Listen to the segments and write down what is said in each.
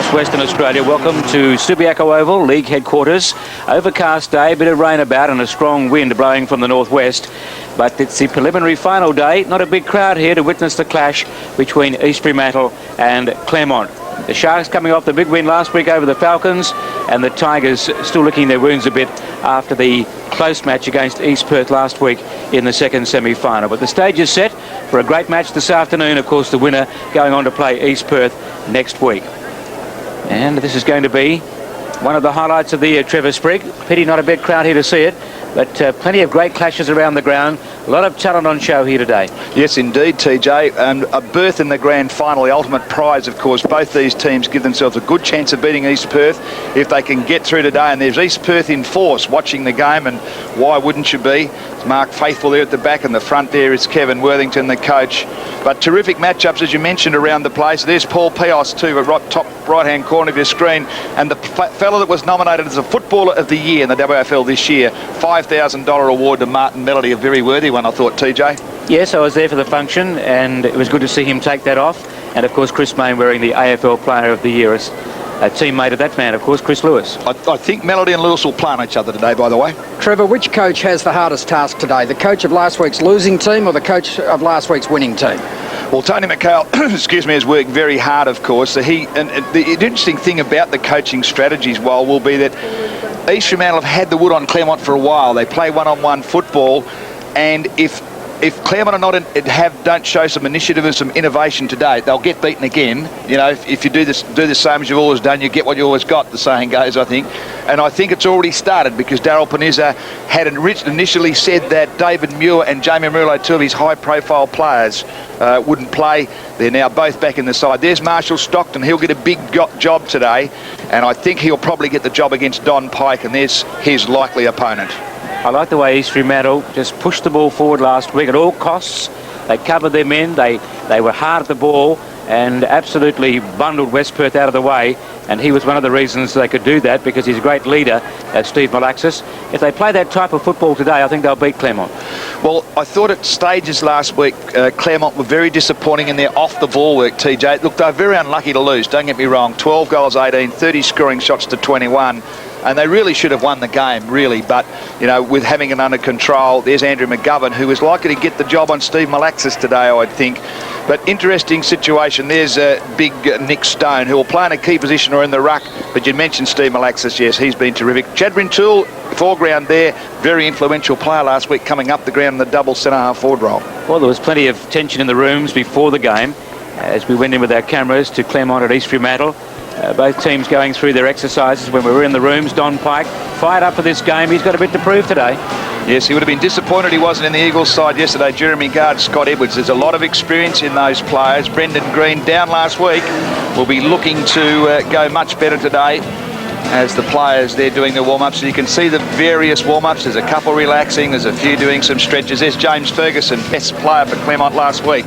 across Western Australia. Welcome to Subiaco Oval, League headquarters. Overcast day, a bit of rain about and a strong wind blowing from the northwest. But it's the preliminary final day. Not a big crowd here to witness the clash between East Fremantle and Claremont. The Sharks coming off the big win last week over the Falcons, and the Tigers still licking their wounds a bit after the close match against East Perth last week in the second semi-final. But the stage is set for a great match this afternoon. Of course, the winner going on to play East Perth next week. And this is going to be one of the highlights of the year, Trevor Sprigg. Pity not a big crowd here to see it, but plenty of great clashes around the ground. A lot of talent on show here today. Yes, indeed, TJ. And a berth in the grand final, the ultimate prize, of course. Both these teams give themselves a good chance of beating East Perth if they can get through today. And there's East Perth in force watching the game, and why wouldn't you be? It's Mark Faithful there at the back, and the front there is Kevin Worthington, the coach. But terrific matchups, as you mentioned, around the place. There's Paul Pios, too, at top right-hand corner of your screen. And the fellow that was nominated as a Footballer of the Year in the WAFL this year, $5,000 award to Martin Melody, a very worthy one, I thought, TJ. Yes, I was there for the function, and it was good to see him take that off. And, of course, Chris Mayne wearing the AFL Player of the Year as a teammate of that man, of course, Chris Lewis. I think Melody and Lewis will play on each other today, by the way. Trevor, which coach has the hardest task today? The coach of last week's losing team or the coach of last week's winning team? Well, Tony McHale, excuse me, has worked very hard, of course. So the interesting thing about the coaching strategies, will be that East Fremantle have had the wood on Claremont for a while. They play one-on-one football, and if Claremont are don't show some initiative and some innovation today, they'll get beaten again. You know, if you do the same as you've always done, you get what you always got, the saying goes, I think. And I think it's already started because Daryl Panizza had initially said that David Muir and Jamie Murillo, two of his high-profile players, wouldn't play. They're now both back in the side. There's Marshall Stockton. He'll get a big job today, and I think he'll probably get the job against Don Pike, and there's his likely opponent. I like the way East Fremantle just pushed the ball forward last week at all costs. They covered their men, they were hard at the ball and absolutely bundled West Perth out of the way, and he was one of the reasons they could do that because he's a great leader, Steve Malaxis. If they play that type of football today, I think they'll beat Claremont. Well, I thought at stages last week, Claremont were very disappointing in their off-the-ball work, TJ. Look, they were very unlucky to lose, don't get me wrong. 12 goals, 18, 30 scoring shots to 21. And they really should have won the game, really. But, you know, with having it under control, there's Andrew McGovern, who is likely to get the job on Steve Malaxis today, I'd think. But interesting situation. There's big Nick Stone, who will play in a key position or in the ruck. But you mentioned Steve Malaxis, yes, he's been terrific. Chad Brintoul, foreground there, very influential player last week, coming up the ground in the double centre-half forward role. Well, there was plenty of tension in the rooms before the game as we went in with our cameras to Claremont at East Fremantle. Both teams going through their exercises when we were in the rooms. Don Pike fired up for this game. He's got a bit to prove today. Yes, he would have been disappointed he wasn't in the Eagles side yesterday. Jeremy Gard, Scott Edwards. There's a lot of experience in those players. Brendan Green, down last week, will be looking to go much better today as the players, they're doing the warm-ups. So you can see the various warm-ups. There's a couple relaxing. There's a few doing some stretches. There's James Ferguson, best player for Claremont last week.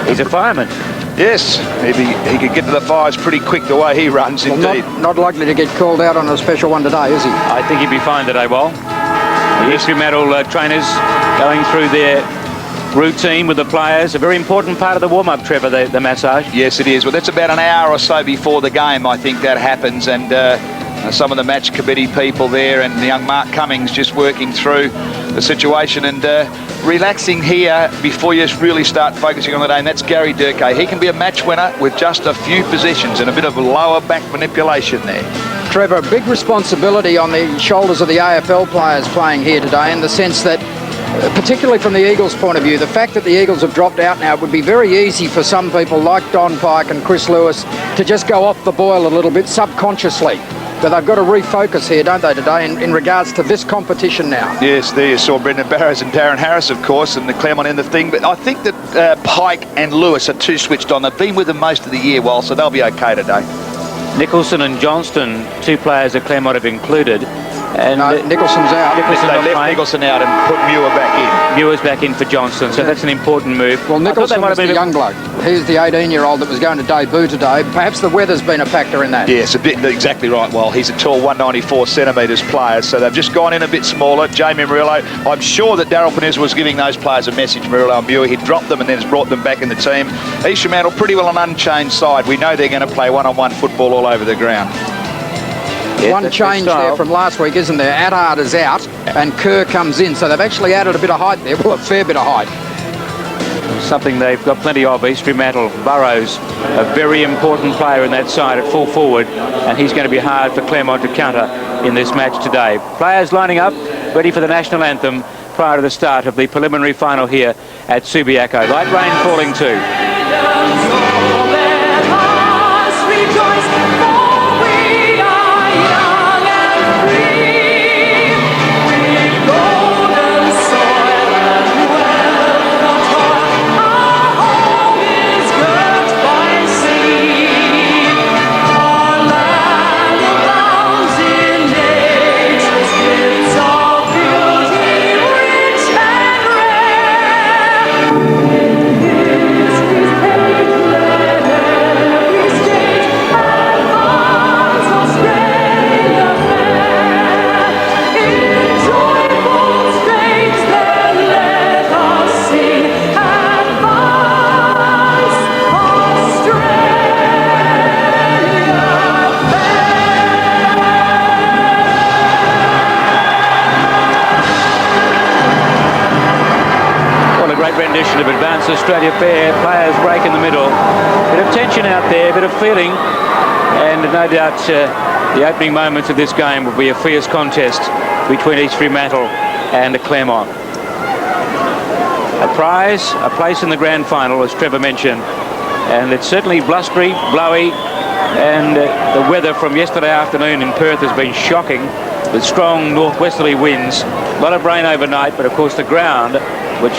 He's a fireman. Yes, he could get to the fires pretty quick the way he runs, indeed. Not likely to get called out on a special one today, is he? I think he'd be fine today, Wal. The East Fremantle trainers going through their routine with the players. A very important part of the warm-up, Trevor, the massage. Yes, it is. Well, that's about an hour or so before the game, I think that happens. And some of the match committee people there and the young Mark Cummings just working through the situation and relaxing here before you really start focusing on the day, and that's Gary Durkay. He can be a match winner with just a few possessions and a bit of lower back manipulation there. Trevor, big responsibility on the shoulders of the AFL players playing here today, in the sense that, particularly from the Eagles' point of view, the fact that the Eagles have dropped out now, it would be very easy for some people like Don Pike and Chris Lewis to just go off the boil a little bit subconsciously. But they've got to refocus here, don't they, today, in regards to this competition now? Yes, there you saw Brendan Barrows and Darren Harris, of course, and the Claremont end the thing. But I think that Pike and Lewis are too switched on. They've been with them most of the year, so they'll be okay today. Nicholson and Johnston, two players that Claremont have included. And no, Nicholson's out. They left Nicholson out and put Muir back in. Muir's back in for Johnston, so that's an important move. Well, Nicholson was the been young bloke. He's the 18-year-old that was going to debut today. Perhaps the weather's been a factor in that. Yes, exactly right. Well, he's a tall 194 centimetres player, so they've just gone in a bit smaller. Jamie Murillo, I'm sure that Daryl Peniza was giving those players a message, Murillo and Muir. He dropped them and then has brought them back in the team. East Fremantle, pretty well an unchanged side. We know they're going to play one-on-one football all over the ground. Yeah, one change there from last week, isn't there? Attard is out and Kerr comes in, so they've actually added a bit of height there. Well, a fair bit of height. Something they've got plenty of. East Fremantle. Burrows, a very important player in that side at full forward, and he's going to be hard for Claremont to counter in this match today. Players lining up, ready for the national anthem prior to the start of the preliminary final here at Subiaco. Light rain falling too. Rendition of Advanced Australia Fair. Players break in the middle. Bit of tension out there, bit of feeling, and no doubt the opening moments of this game will be a fierce contest between East Fremantle and Claremont. A prize, a place in the grand final, as Trevor mentioned, and it's certainly blustery, blowy, and the weather from yesterday afternoon in Perth has been shocking with strong northwesterly winds. A lot of rain overnight, but of course the ground, which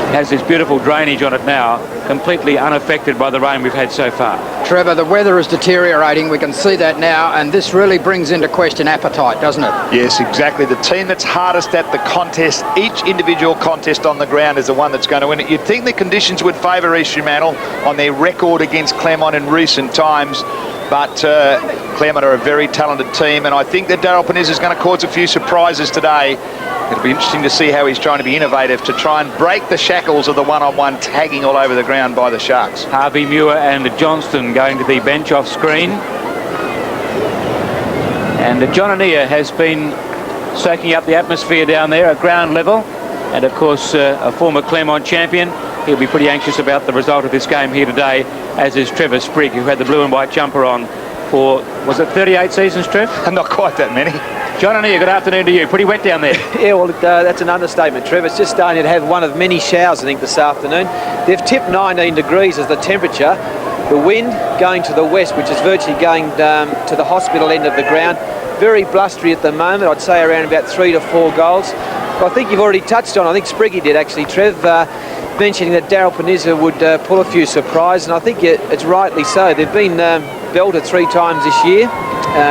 has this beautiful drainage on it now, completely unaffected by the rain we've had so far. Trevor, the weather is deteriorating. We can see that now, and this really brings into question appetite, doesn't it? Yes, exactly. The team that's hardest at the contest, each individual contest on the ground, is the one that's going to win it. You'd think the conditions would favour East Fremantle on their record against Claremont in recent times, but Claremont are a very talented team, and I think that Daryl Peniza is going to cause a few surprises today. It'll be interesting to see how he's trying to be innovative to try and break the shackles of the one-on-one tagging all over the ground by the Sharks. Harvey Muir and Johnston going to the bench off screen. And John Anea has been soaking up the atmosphere down there at ground level. And of course, a former Claremont champion. He'll be pretty anxious about the result of this game here today, as is Trevor Sprigg, who had the blue and white jumper on for, was it 38 seasons, Trev? Not quite that many. John Anea, good afternoon to you. Pretty wet down there. Yeah, well, that's an understatement, Trev. It's just starting to have one of many showers, I think, this afternoon. They've tipped 19 degrees as the temperature. The wind going to the west, which is virtually going to the hospital end of the ground. Very blustery at the moment. I'd say around about 3 to 4 goals. But I think you've already touched on, I think Spriggy did actually, Trev, mentioning that Daryl Peniza would pull a few surprises, and I think it's rightly so. They've been belted 3 times this year.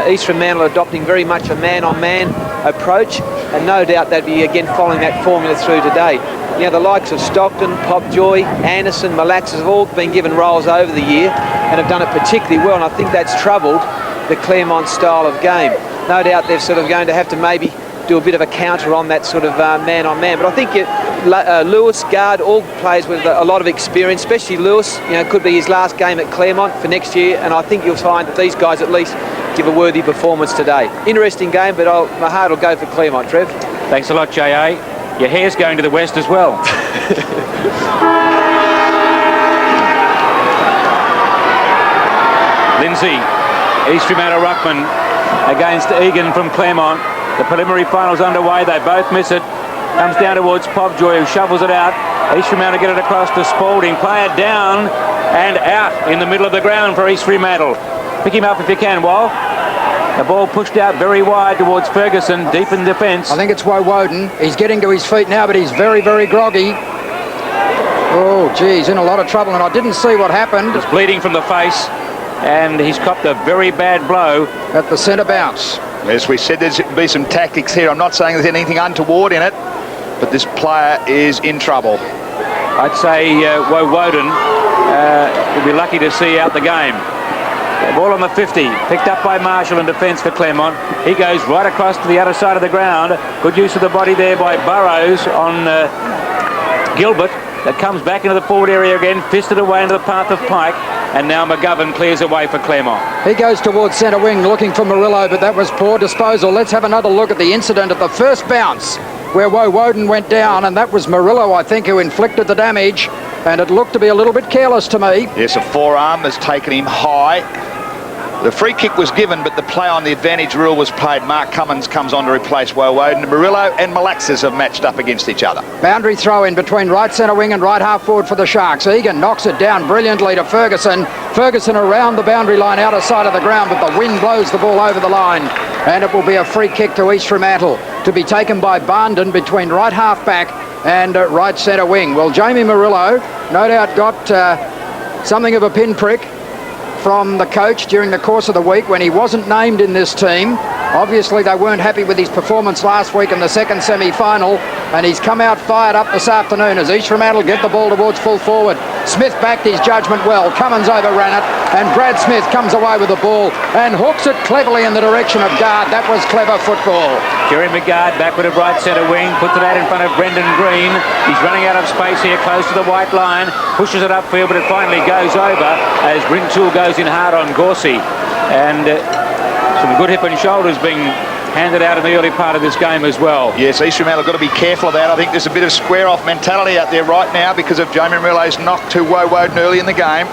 East Fremantle adopting very much a man-on-man approach, and no doubt they'd be again following that formula through today. You know, the likes of Stockton, Popjoy, Anderson, Malax have all been given roles over the year and have done it particularly well, and I think that's troubled the Claremont style of game. No doubt they're sort of going to have to maybe do a bit of a counter on that sort of man-on-man. But I think Lewis, Guard, all players with a lot of experience, especially Lewis, you know, could be his last game at Claremont for next year, and I think you'll find that these guys at least give a worthy performance today. Interesting game, but my heart will go for Claremont, Trev. Thanks a lot, J.A. Your hair's going to the west as well. Lindsay, East Fremantle ruckman against Egan from Claremont. The preliminary final's underway. They both miss it. Comes down towards Popjoy, who shovels it out. East Fremantle get it across to Spalding. Play it down and out in the middle of the ground for East Fremantle. Pick him up if you can, Wal. The ball pushed out very wide towards Ferguson, deep in defence. I think it's Woden. He's getting to his feet now, but he's very, very groggy. Oh, geez, in a lot of trouble, and I didn't see what happened. He's bleeding from the face, and he's copped a very bad blow at the centre bounce. As we said, there's be some tactics here. I'm not saying there's anything untoward in it, but this player is in trouble. I'd say Woden will be lucky to see out the game. Ball on the 50, picked up by Marshall in defence for Claremont. He goes right across to the other side of the ground. Good use of the body there by Burrows on Gilbert. That comes back into the forward area again, fisted away into the path of Pike. And now McGovern clears away for Claremont. He goes towards centre wing looking for Murillo, but that was poor disposal. Let's have another look at the incident at the first bounce where Woden went down, and that was Murillo, I think, who inflicted the damage. And it looked to be a little bit careless to me. Yes, a forearm has taken him high. The free kick was given, but the play on the advantage rule was played. Mark Cummins comes on to replace Woden. Murillo and Malaxas have matched up against each other. Boundary throw in between right centre wing and right half forward for the Sharks. Egan knocks it down brilliantly to Ferguson. Ferguson around the boundary line, outer side of the ground, but the wind blows the ball over the line. And it will be a free kick to East Fremantle to be taken by Barndon between right half back and right centre wing. Well, Jamie Murillo no doubt got something of a pinprick from the coach during the course of the week when he wasn't named in this team. Obviously they weren't happy with his performance last week in the second semi-final, and he's come out fired up this afternoon as East Fremantle get the ball towards full forward. Smith backed his judgment well. Cummins overran it, and Brad Smith comes away with the ball and hooks it cleverly in the direction of Guard. That was clever football. Jerry McGard backward of right centre wing, puts it out in front of Brendan Green. He's running out of space here close to the white line, pushes it upfield, but it finally goes over as Rintoul goes in hard on Gorsey. And some good hip and shoulders being handed out in the early part of this game as well. Yes, East Fremantle have got to be careful of that. I think there's a bit of square-off mentality out there right now because of Jamie Murillo's knock to Woden early in the game.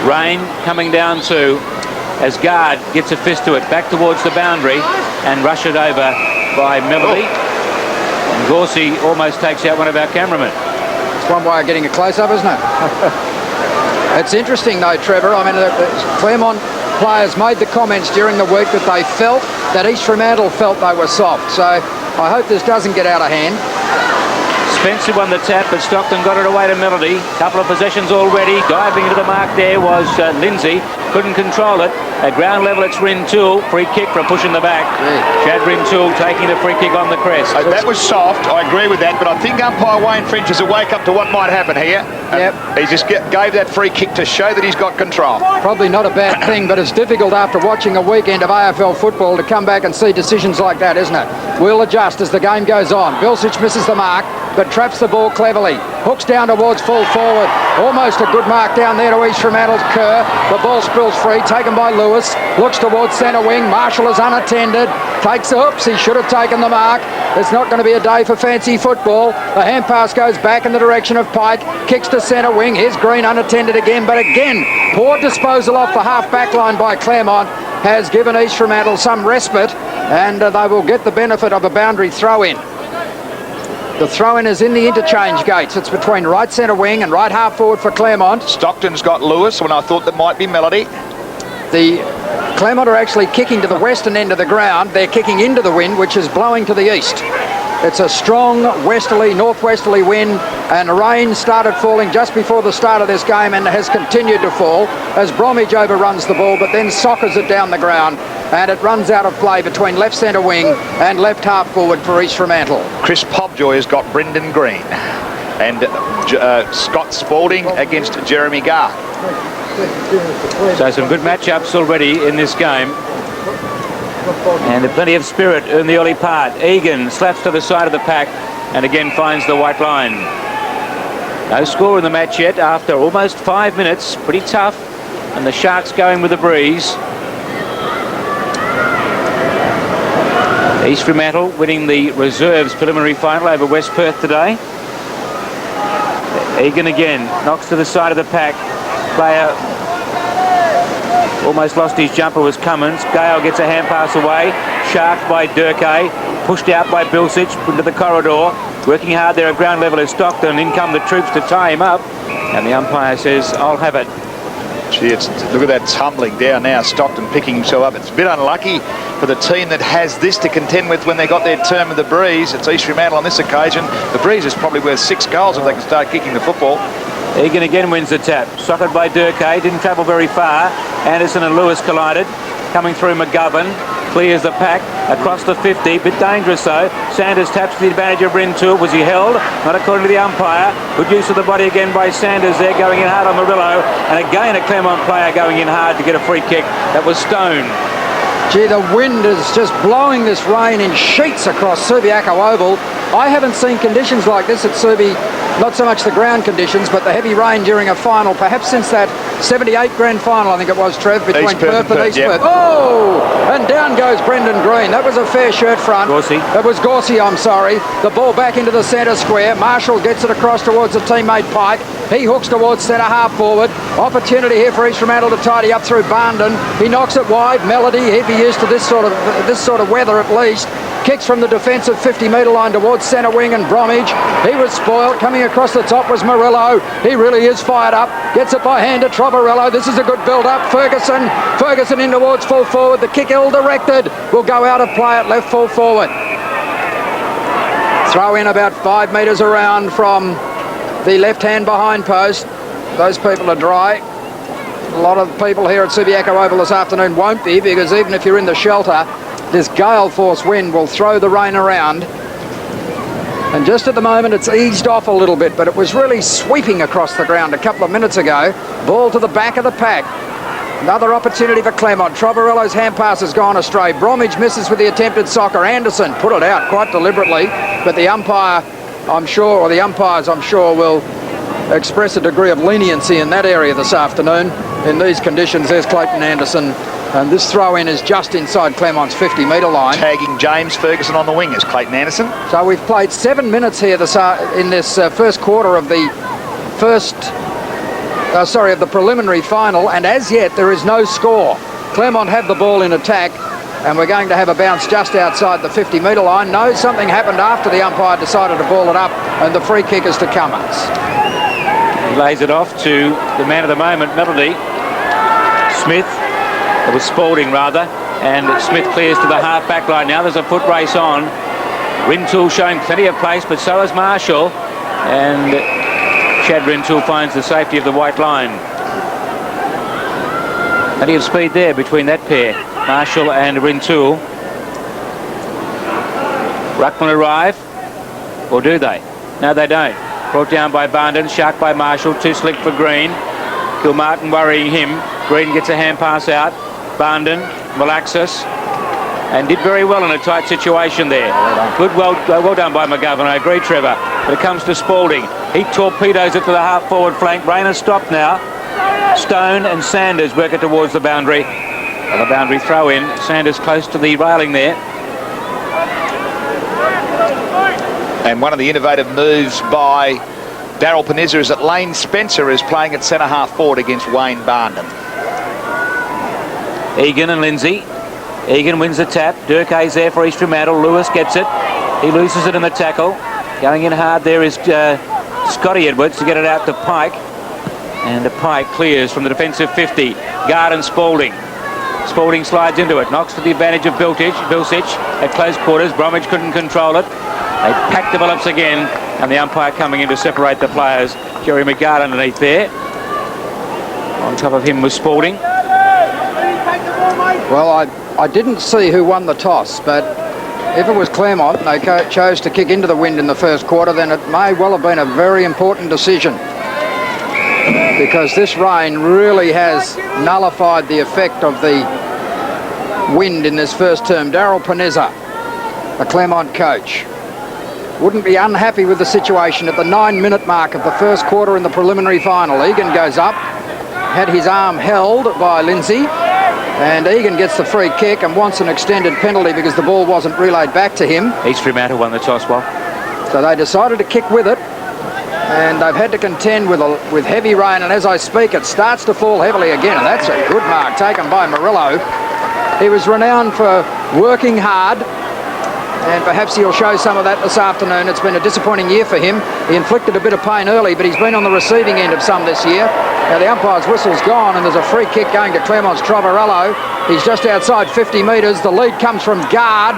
Rain coming down too as Guard gets a fist to it, back towards the boundary and rushed it over by Melody. And Gorsey almost takes out one of our cameramen. It's one way of getting a close-up, isn't it? It's interesting though, Trevor. I mean, the Claremont players made the comments during the week that they felt that East Fremantle felt they were soft. So I hope this doesn't get out of hand. Spencer won the tap, but Stockton got it away to Melody. Couple of possessions already. Diving into the mark there was Lindsay. Couldn't control it. At ground level, it's Rintoul. Free kick for pushing the back. Chad Rintoul taking the free kick on the crest. That was soft. I agree with that, but I think umpire Wayne French is a wake up to what might happen here. He just gave that free kick to show that he's got control. Probably not a bad thing, but it's difficult after watching a weekend of AFL football to come back and see decisions like that, isn't it? We'll adjust as the game goes on. Bilsich misses the mark, but traps the ball cleverly. Hooks down towards full forward. Almost a good mark down there to East Fremantle's Kerr. The ball spills free, taken by Lewis. Looks towards centre wing. Marshall is unattended. Takes the hoops. He should have taken the mark. It's not going to be a day for fancy football. The hand pass goes back in the direction of Pike. Kicks to centre wing. Here's Green unattended again. But again, poor disposal off the half back line by Claremont has given East Fremantle some respite, and they will get the benefit of a boundary throw-in. The throw-in is in the interchange gates. It's between right centre wing and right half forward for Claremont. Stockton's got Lewis when I thought that might be Melody. The Claremont are actually kicking to the western end of the ground. They're kicking into the wind, which is blowing to the east. It's a strong westerly, northwesterly wind, and rain started falling just before the start of this game and has continued to fall as Bromwich overruns the ball, but then soccers it down the ground, and it runs out of play between left centre wing and left half forward for East Fremantle. Chris Pobjoy has got Brendan Green and Scott Spalding against Jeremy Garth. So some good matchups already in this game. And plenty of spirit in the early part. Egan slaps to the side of the pack and again finds the white line. No score in the match yet after almost 5 minutes. Pretty tough. And the Sharks going with the breeze. East Fremantle winning the reserves preliminary final over West Perth today. Egan again knocks to the side of the pack. Player almost lost his jumper was Cummins. Gale gets a hand pass away. Sharked by Durkay. Pushed out by Bilsich into the corridor. Working hard there at ground level is Stockton. In come the troops to tie him up. And the umpire says, I'll have it. Gee, look at that tumbling down now. Stockton picking himself up. It's a bit unlucky for the team that has this to contend with when they got their term of the breeze. It's East Fremantle on this occasion. The breeze is probably worth 6 goals if they can start kicking the football. Egan again wins the tap. Socked by Durkay. Didn't travel very far. Anderson and Lewis collided. coming through McGovern. Clears the pack across the 50, bit dangerous though. Sanders taps the advantage of Rintoul. Was he held? Not according to the umpire. Good use of the body again by Sanders there, going in hard on Murillo. And again a Claremont player going in hard to get a free kick. That was Stone. Gee, the wind is just blowing this rain in sheets across Subiaco Oval. I haven't seen conditions like this at Subi, not so much the ground conditions, but the heavy rain during a final, perhaps since that 78 grand final, I think it was, Trev, between Perth and East Perth. Oh! And down goes Brendan Green. That was a fair shirt front. Gorsey. That was Gorsey, I'm sorry. The ball back into the centre square. Marshall gets it across towards the teammate Pike. He hooks towards centre half forward. Opportunity here for East Fremantle to tidy up through Barndon. He knocks it wide. Melody, he'd be used to this sort of weather at least. Kicks from the defensive 50-metre line towards centre wing and Bromwich. He was spoiled. Coming across the top was Murillo. He really is fired up. Gets it by hand to Trovarello. This is a good build-up. Ferguson in towards full forward. The kick ill-directed. Will go out of play at left full forward. Throw in about 5 metres around from the left-hand behind post. Those people are dry. A lot of people here at Subiaco Oval this afternoon won't be, because even if you're in the shelter, this gale force wind will throw the rain around. And just at the moment it's eased off a little bit, but it was really sweeping across the ground a couple of minutes ago. Ball to the back of the pack. Another opportunity for Claremont. Trovarello's hand pass has gone astray. Bromwich misses with the attempted soccer. Anderson put it out quite deliberately, but the umpire, I'm sure, or the umpires, I'm sure, will express a degree of leniency in that area this afternoon. In these conditions, there's Clayton Anderson. And this throw-in is just inside Claremont's 50-metre line. Tagging James Ferguson on the wing as Clayton Anderson. So we've played 7 minutes here in this first quarter of the of the preliminary final, and as yet there is no score. Claremont have the ball in attack, and we're going to have a bounce just outside the 50-metre line. No, something happened after the umpire decided to ball it up, and the free kick is to Cummins. He lays it off to the man of the moment, Melody. Smith. It was Spalding rather, and Smith clears to the half back line. Now there's a foot race on. Rintoul showing plenty of pace, but so is Marshall, and Chad Rintoul finds the safety of the white line. Plenty of speed there between that pair, Marshall and Rintoul. Ruckman arrive, or do they? No, they don't. Brought down by Barndon, sharked by Marshall, too slick for Green. Kilmartin worrying him. Green gets a hand pass out. Barndon, Malaxis, and did very well in a tight situation there. Well done by McGovern, I agree, Trevor. But it comes to Spalding. He torpedoes it to the half-forward flank. Rayner stopped now. Stone and Sanders work it towards the boundary. Well, the boundary throw in. Sanders close to the railing there. And one of the innovative moves by Daryl Panizza is that Lane Spencer is playing at centre half forward against Wayne Barndon. Egan and Lindsay. Egan wins the tap. Durkhe's there for East Fremantle. Lewis gets it. He loses it in the tackle. Going in hard there is Scotty Edwards to get it out to Pike. And the Pike clears from the defensive 50. Guard and Spalding. Spalding slides into it. Knocks to the advantage of Bilsich at close quarters. Bromwich couldn't control it. A pack develops again, and the umpire coming in to separate the players. Jerry McGard underneath there. On top of him was Spalding. Well, I didn't see who won the toss, but if it was Claremont and they chose to kick into the wind in the first quarter, then it may well have been a very important decision, because this rain really has nullified the effect of the wind in this first term. Daryl Panizza, the Claremont coach, wouldn't be unhappy with the situation at the 9-minute mark of the first quarter in the preliminary final. Egan goes up, had his arm held by Lindsay, and Egan gets the free kick and wants an extended penalty because the ball wasn't relayed back to him. East Fremantle won the toss well. So they decided to kick with it, and they've had to contend with heavy rain, and as I speak it starts to fall heavily again, and that's a good mark taken by Murillo. He was renowned for working hard, and perhaps he'll show some of that this afternoon. It's been a disappointing year for him. He inflicted a bit of pain early, but he's been on the receiving end of some this year. Now the umpire's whistle's gone, and there's a free kick going to Claremont's Trovarello. He's just outside 50 metres. The lead comes from Guard.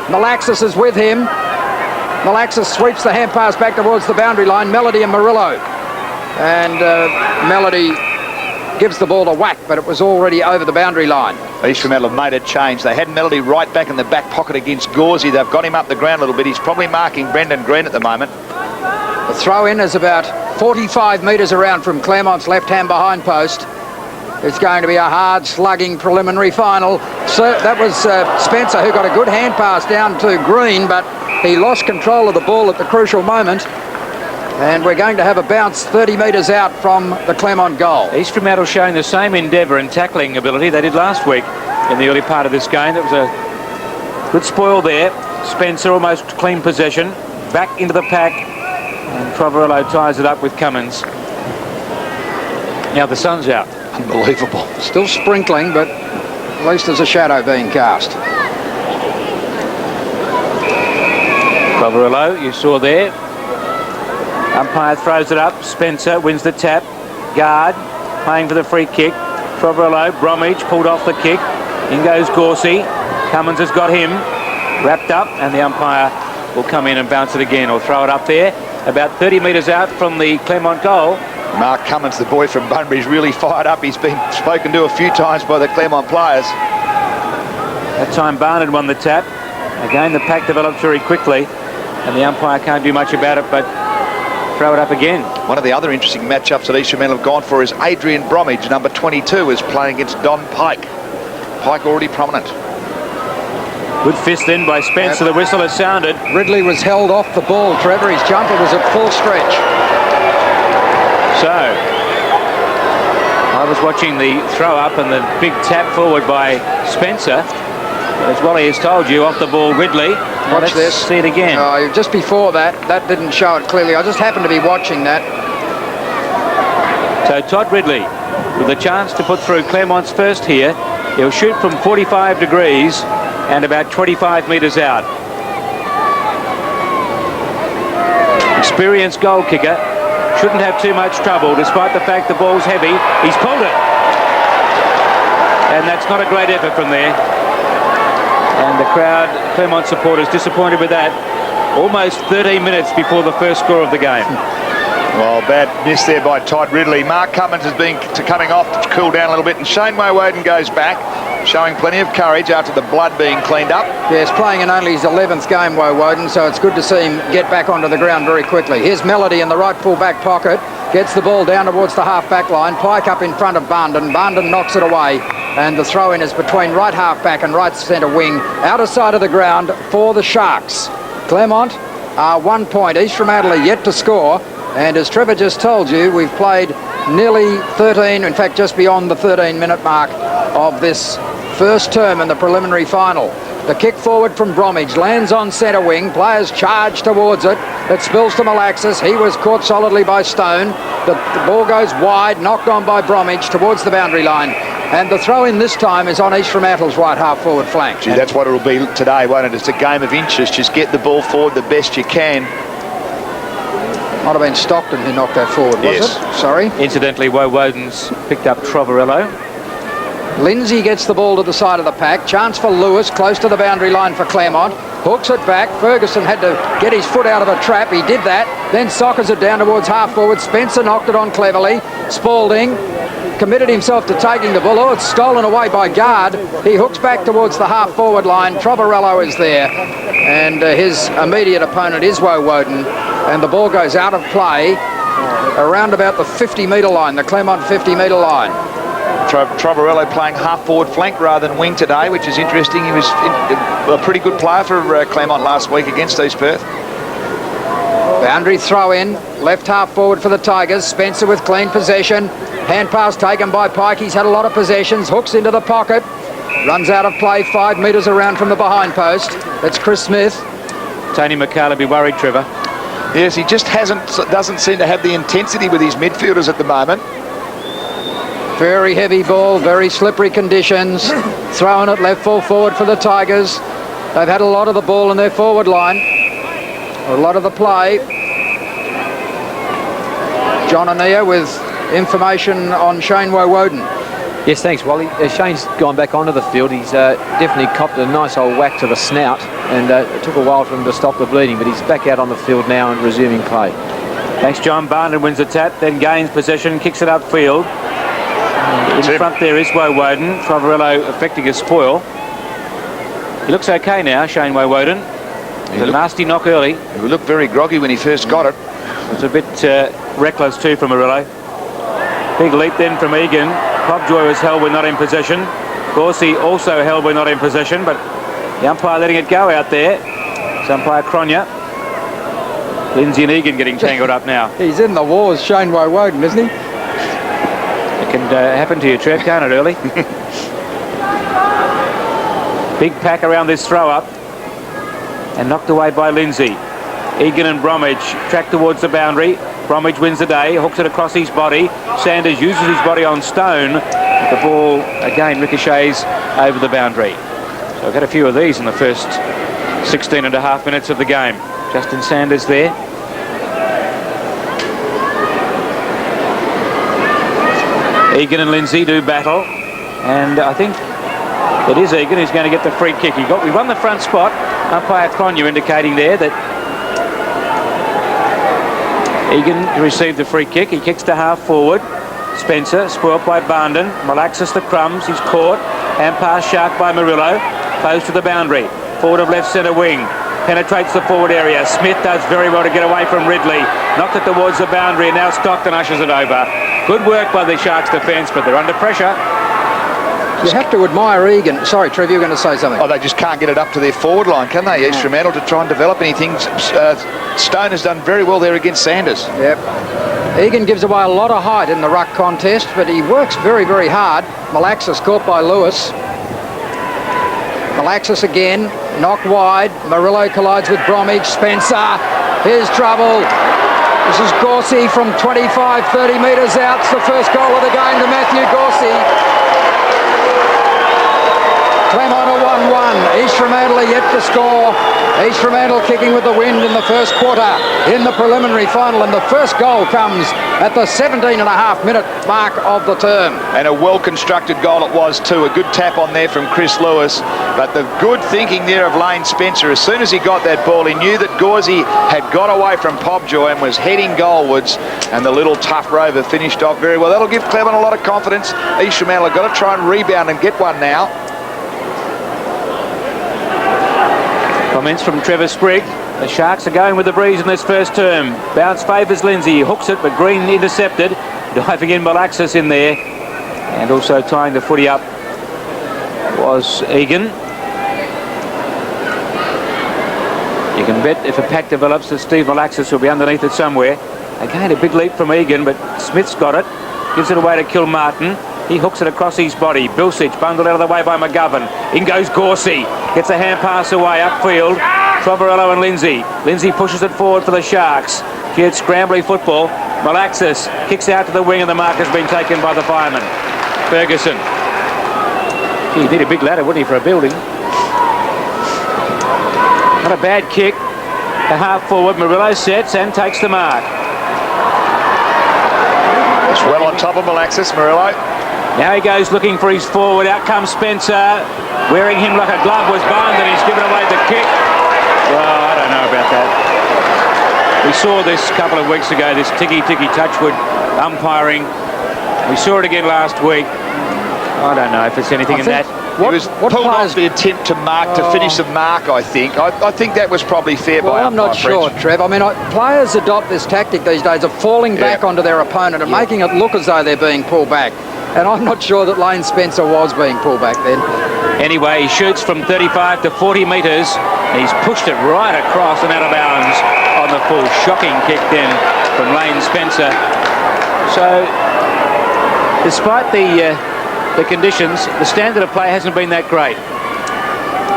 Malaxis is with him. Malaxis sweeps the hand pass back towards the boundary line. Melody and Murillo. And Melody gives the ball a whack, but it was already over the boundary line. East Fremantle have made a change. They had Melody right back in the back pocket against Gauzy. They've got him up the ground a little bit. He's probably marking Brendan Green at the moment. The throw-in is about 45 metres around from Claremont's left-hand behind post. It's going to be a hard slugging preliminary final. So that was Spencer, who got a good hand pass down to Green, but he lost control of the ball at the crucial moment. And we're going to have a bounce 30 metres out from the Claremont goal. East Fremantle showing the same endeavour and tackling ability they did last week in the early part of this game. That was a good spoil there. Spencer almost clean possession. Back into the pack. And Trovarello ties it up with Cummins. Now the sun's out. Unbelievable. Still sprinkling, but at least there's a shadow being cast. Trovarello, you saw there. Umpire throws it up. Spencer wins the tap. Guard playing for the free kick. Trovarello, Bromwich pulled off the kick. In goes Gorsey. Cummins has got him wrapped up, and the umpire will come in and bounce it again or throw it up there. About 30 metres out from the Claremont goal. Mark Cummins, the boy from Bunbury, is really fired up. He's been spoken to a few times by the Claremont players. That time Barnard won the tap. Again, the pack developed very quickly, and the umpire can't do much about it but throw it up again. One of the other interesting matchups that East Fremantle have gone for is Adrian Bromwich, number 22, is playing against Don Pike. Pike already prominent. Good fist in by Spencer. The whistle has sounded. Ridley was held off the ball, Trevor. His jumper was at full stretch. So, I was watching the throw up and the big tap forward by Spencer. As Wally has told you, off the ball Ridley. Now Watch this. See it again. Just before that didn't show it clearly. I just happened to be watching that. So Todd Ridley with a chance to put through Claremont's first here. He'll shoot from 45 degrees and about 25 metres out. Experienced goal kicker. Shouldn't have too much trouble despite the fact the ball's heavy. He's pulled it. And that's not a great effort from there. And the crowd, Claremont supporters, disappointed with that. Almost 13 minutes before the first score of the game. Well, bad miss there by Todd Ridley. Mark Cummins has been coming off to cool down a little bit, and Shane Woden goes back, showing plenty of courage after the blood being cleaned up. Yes, playing in only his 11th game, Woden, so it's good to see him get back onto the ground very quickly. Here's Melody in the right full-back pocket, gets the ball down towards the half-back line. Pike up in front of Barnden. Barnden knocks it away, and the throw-in is between right half-back and right centre wing, outer side of the ground for the Sharks. Claremont are 1 point. East Fremantle are yet to score. And as Trevor just told you, we've played nearly 13, in fact, just beyond the 13-minute mark of this first term in the preliminary final. The kick forward from Bromwich lands on centre wing. Players charge towards it. It spills to Malaxis. He was caught solidly by Stone. The ball goes wide, knocked on by Bromwich towards the boundary line. And the throw-in this time is on East Fremantle's right half-forward flank. Gee, that's what it'll be today, won't it? It's a game of inches. Just get the ball forward the best you can. Might have been Stockton who knocked that forward, was it? Sorry. Incidentally, Woden's picked up Trovarello. Lindsay gets the ball to the side of the pack. Chance for Lewis, close to the boundary line for Claremont. Hooks it back. Ferguson had to get his foot out of a trap. He did that. Then sockers it down towards half-forward. Spencer knocked it on cleverly. Spalding committed himself to taking the ball. Oh, it's stolen away by Guard. He hooks back towards the half-forward line. Trovarello is there. And his immediate opponent is Woden. And the ball goes out of play around about the 50-metre line, the Claremont 50-metre line. Trovarello playing half-forward flank rather than wing today, which is interesting. He was a pretty good player for Claremont last week against East Perth. Boundary throw-in, left half-forward for the Tigers. Spencer with clean possession. Hand pass taken by Pike. He's had a lot of possessions. Hooks into the pocket. Runs out of play 5 metres around from the behind post. It's Chris Smith. Tony McCarthy be worried, Trevor. Yes, he just doesn't seem to have the intensity with his midfielders at the moment. Very heavy ball, very slippery conditions. Throwing it left full forward for the Tigers. They've had a lot of the ball in their forward line. A lot of the play. John Anea with information on Shane Woden. Yes, thanks, Wally. Shane's gone back onto the field. He's definitely copped a nice old whack to the snout, and it took a while for him to stop the bleeding, but he's back out on the field now and resuming play. Thanks, John. Barnard wins the tap, then gains possession, kicks it upfield. In front there is Woden. Trovarello affecting a spoil. He looks okay now, Shane Woden. A nasty knock early. He looked very groggy when he first got it. It was a bit reckless too from Murillo. Big leap then from Egan. Popjoy was held when not in possession. Gorsey also held when not in possession, but the umpire letting it go out there. It's umpire Cronje. Lindsay and Egan getting tangled up now. He's in the wars, Shane Woden, isn't he? It can happen to you, Trev, can't it, early? Big pack around this throw-up. And knocked away by Lindsay. Egan and Bromwich track towards the boundary. Bromwich wins the day, hooks it across his body. Sanders uses his body on Stone. The ball, again, ricochets over the boundary. So I've had a few of these in the first 16 and a half minutes of the game. Justin Sanders there. Egan and Lindsay do battle. And I think it is Egan who's going to get the free kick. We won the front spot. Umpire Cronje indicating there that Egan received the free kick. He kicks to half forward. Spencer, spoilt by Barnden. Malaxis the crumbs. He's caught. And pass shark by Murillo. Close to the boundary. Forward of left centre wing. Penetrates the forward area. Smith does very well to get away from Ridley. Knocked it towards the boundary. And now Stockton ushers it over. Good work by the Sharks defence, but they're under pressure. You have to admire Egan. Sorry, Trev, you were going to say something. Oh, they just can't get it up to their forward line, can they? East Fremantle to try and develop anything. Stone has done very well there against Sanders. Yep. Egan gives away a lot of height in the ruck contest, but he works very, very hard. Malaxis caught by Lewis. Malaxis again, knocked wide. Murillo collides with Bromwich. Spencer, here's trouble. This is Gorsey from 25, 30 metres out. It's the first goal of the game to Matthew Gorsey. Claremont are 1-1. East Fremantle are yet to score. East Fremantle kicking with the wind in the first quarter in the preliminary final, and the first goal comes at the 17.5-minute mark of the term. And a well-constructed goal it was too. A good tap on there from Chris Lewis, but the good thinking there of Lane Spencer. As soon as he got that ball, he knew that Gorsey had got away from Popjoy and was heading goalwards, and the little tough rover finished off very well. That'll give Claremont a lot of confidence. East Fremantle have got to try and rebound and get one now. Comments from Trevor Sprigg. The Sharks are going with the breeze in this first term. Bounce favours Lindsay. He hooks it, but Green intercepted. Diving in Malaxis in there. And also tying the footy up was Egan. You can bet if a pack develops that Steve Malaxis will be underneath it somewhere. Again, a big leap from Egan, but Smith's got it. Gives it away to Kilmartin. He hooks it across his body. Bilsich bundled out of the way by McGovern. In goes Gorsey. Gets a hand pass away upfield. Trovarello and Lindsay. Lindsay pushes it forward for the Sharks. Here's scrambly football. Malaxis kicks out to the wing, and the mark has been taken by the fireman. Ferguson. Gee, he'd need a big ladder, wouldn't he, for a building? Not a bad kick. The half forward. Murillo sets and takes the mark. It's well on top of Malaxis, Murillo. Now he goes looking for his forward. Out comes Spencer. Wearing him like a glove was Barnes, and he's given away the kick. Well, I don't know about that. We saw this a couple of weeks ago, this ticky-ticky Touchwood umpiring. We saw it again last week. I don't know if it's anything in that. He was pulled off the attempt to mark, to finish the mark, I think. I think that was probably fair by umpire. I'm not sure, Trev. I mean, players adopt this tactic these days of falling back onto their opponent and making it look as though they're being pulled back. And I'm not sure that Lane Spencer was being pulled back then. Anyway, he shoots from 35 to 40 metres. He's pushed it right across and out of bounds on the full. Shocking kick then from Lane Spencer. So, despite the conditions, the standard of play hasn't been that great.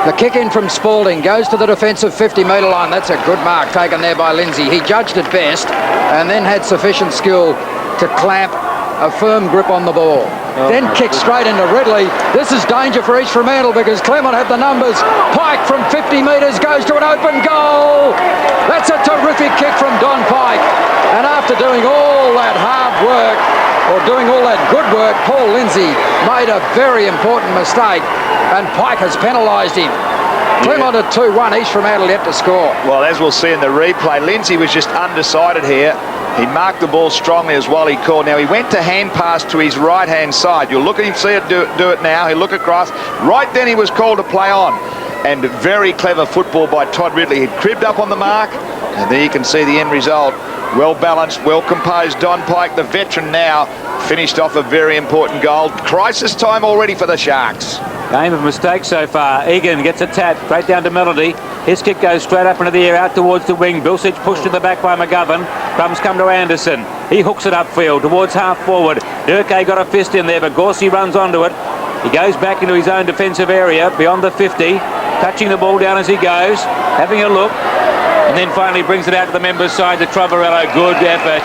The kick in from Spalding goes to the defensive 50-metre line. That's a good mark taken there by Lindsay. He judged it best and then had sufficient skill to clamp a firm grip on the ball. Then kicked straight into Ridley. This is danger for East Fremantle because Claremont have the numbers. Pike from 50 metres goes to an open goal. That's a terrific kick from Don Pike. And after doing all that hard work, or doing all that good work, Paul Lindsay made a very important mistake, and Pike has penalised him. Claremont at 2-1, East Fremantle yet to score. Well, as we'll see in the replay, Lindsay was just undecided here. He marked the ball strongly as well, he called. Now, he went to hand pass to his right-hand side. You'll look at him, see it do it now. He'll look across. Right then he was called to play on. And very clever football by Todd Ridley. He'd cribbed up on the mark. And there you can see the end result. Well balanced, well composed. Don Pike, the veteran now, finished off a very important goal. Crisis time already for the Sharks. Game of mistakes so far. Egan gets a tap straight down to Melody. His kick goes straight up into the air, out towards the wing. Bilsich pushed to the back by McGovern. Crumbs come to Anderson. He hooks it upfield towards half forward. Durkay got a fist in there, but Gorsey runs onto it. He goes back into his own defensive area beyond the 50, touching the ball down as he goes, having a look, and then finally brings it out to the members' side to Trovarello. Good effort.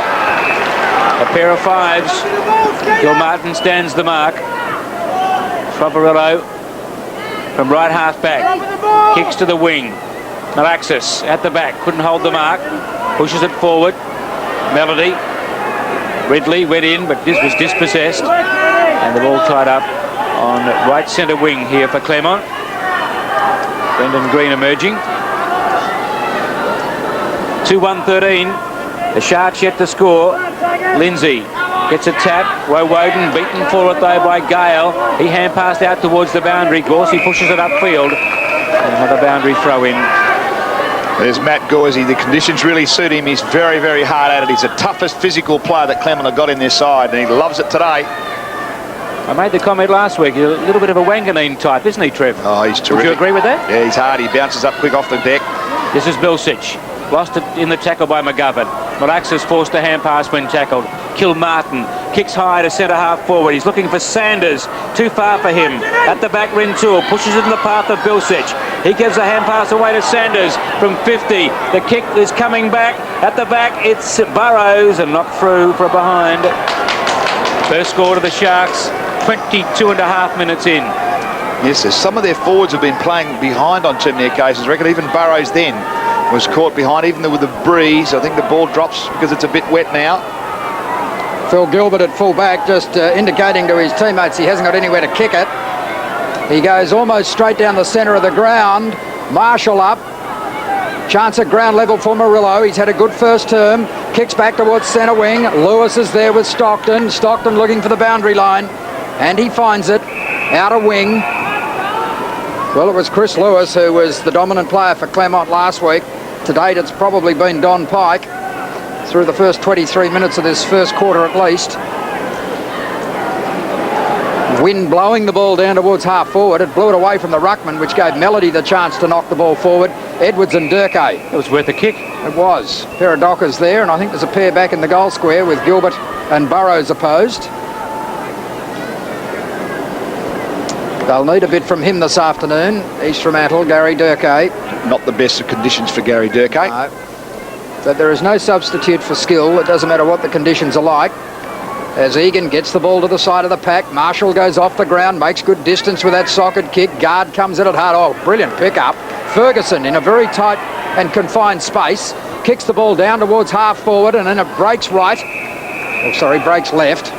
A pair of fives. Gilmartin stands the mark. Trovarello from right half back, kicks to the wing. Malaxis at the back, couldn't hold the mark, pushes it forward. Melody, Ridley went in, but this was dispossessed, and the ball tied up on right centre wing here for Claremont. Brendan Green emerging. 2-1-13. The Sharks yet to score. Lindsay gets a tap. Woden beaten for it though by Gale. He hand passed out towards the boundary. Gorsey pushes it upfield. And another boundary throw in. There's Matt Gorsey. The conditions really suit him. He's very, very hard at it. He's the toughest physical player that Claremont have got in their side, and he loves it today. I made the comment last week, he's a little bit of a Wanganeen type, isn't he, Trev? Oh, he's terrific. Would you agree with that? Yeah, he's hard. He bounces up quick off the deck. This is Bilsich. Lost it in the tackle by McGovern. Malaxis forced a hand pass when tackled. Kilmartin kicks high to centre half forward. He's looking for Sanders. Too far for him. At the back, Rintoul pushes it in the path of Bilsich. He gives a hand pass away to Sanders from 50. The kick is coming back. At the back, it's Burrows and knocked through for a behind. First score to the Sharks, 22 and a half minutes in. Yes, some of their forwards have been playing behind on too many occasions. I reckon even Burrows then was caught behind, even with the breeze. I think the ball drops because it's a bit wet now. Phil Gilbert at full back, just indicating to his teammates he hasn't got anywhere to kick it. He goes almost straight down the centre of the ground. Marshall up. Chance at ground level for Murillo. He's had a good first term. Kicks back towards centre wing. Lewis is there with Stockton. Stockton looking for the boundary line. And he finds it. Outer wing. Well, it was Chris Lewis who was the dominant player for Claremont last week. To date, it's probably been Don Pike through the first 23 minutes of this first quarter at least. Wind blowing the ball down towards half forward. It blew it away from the ruckman, which gave Melody the chance to knock the ball forward. Edwards and Durkay. It was worth a kick. It was. A pair of dockers there, and I think there's a pair back in the goal square with Gilbert and Burrows opposed. They'll need a bit from him this afternoon. East Fremantle, Gary Durkay. Not the best of conditions for Gary Durkay. No. But there is no substitute for skill. It doesn't matter what the conditions are like. As Egan gets the ball to the side of the pack, Marshall goes off the ground, makes good distance with that socket kick. Guard comes in at hard. Oh, brilliant pickup. Ferguson in a very tight and confined space kicks the ball down towards half forward, and then it breaks right. Oh, sorry, breaks left,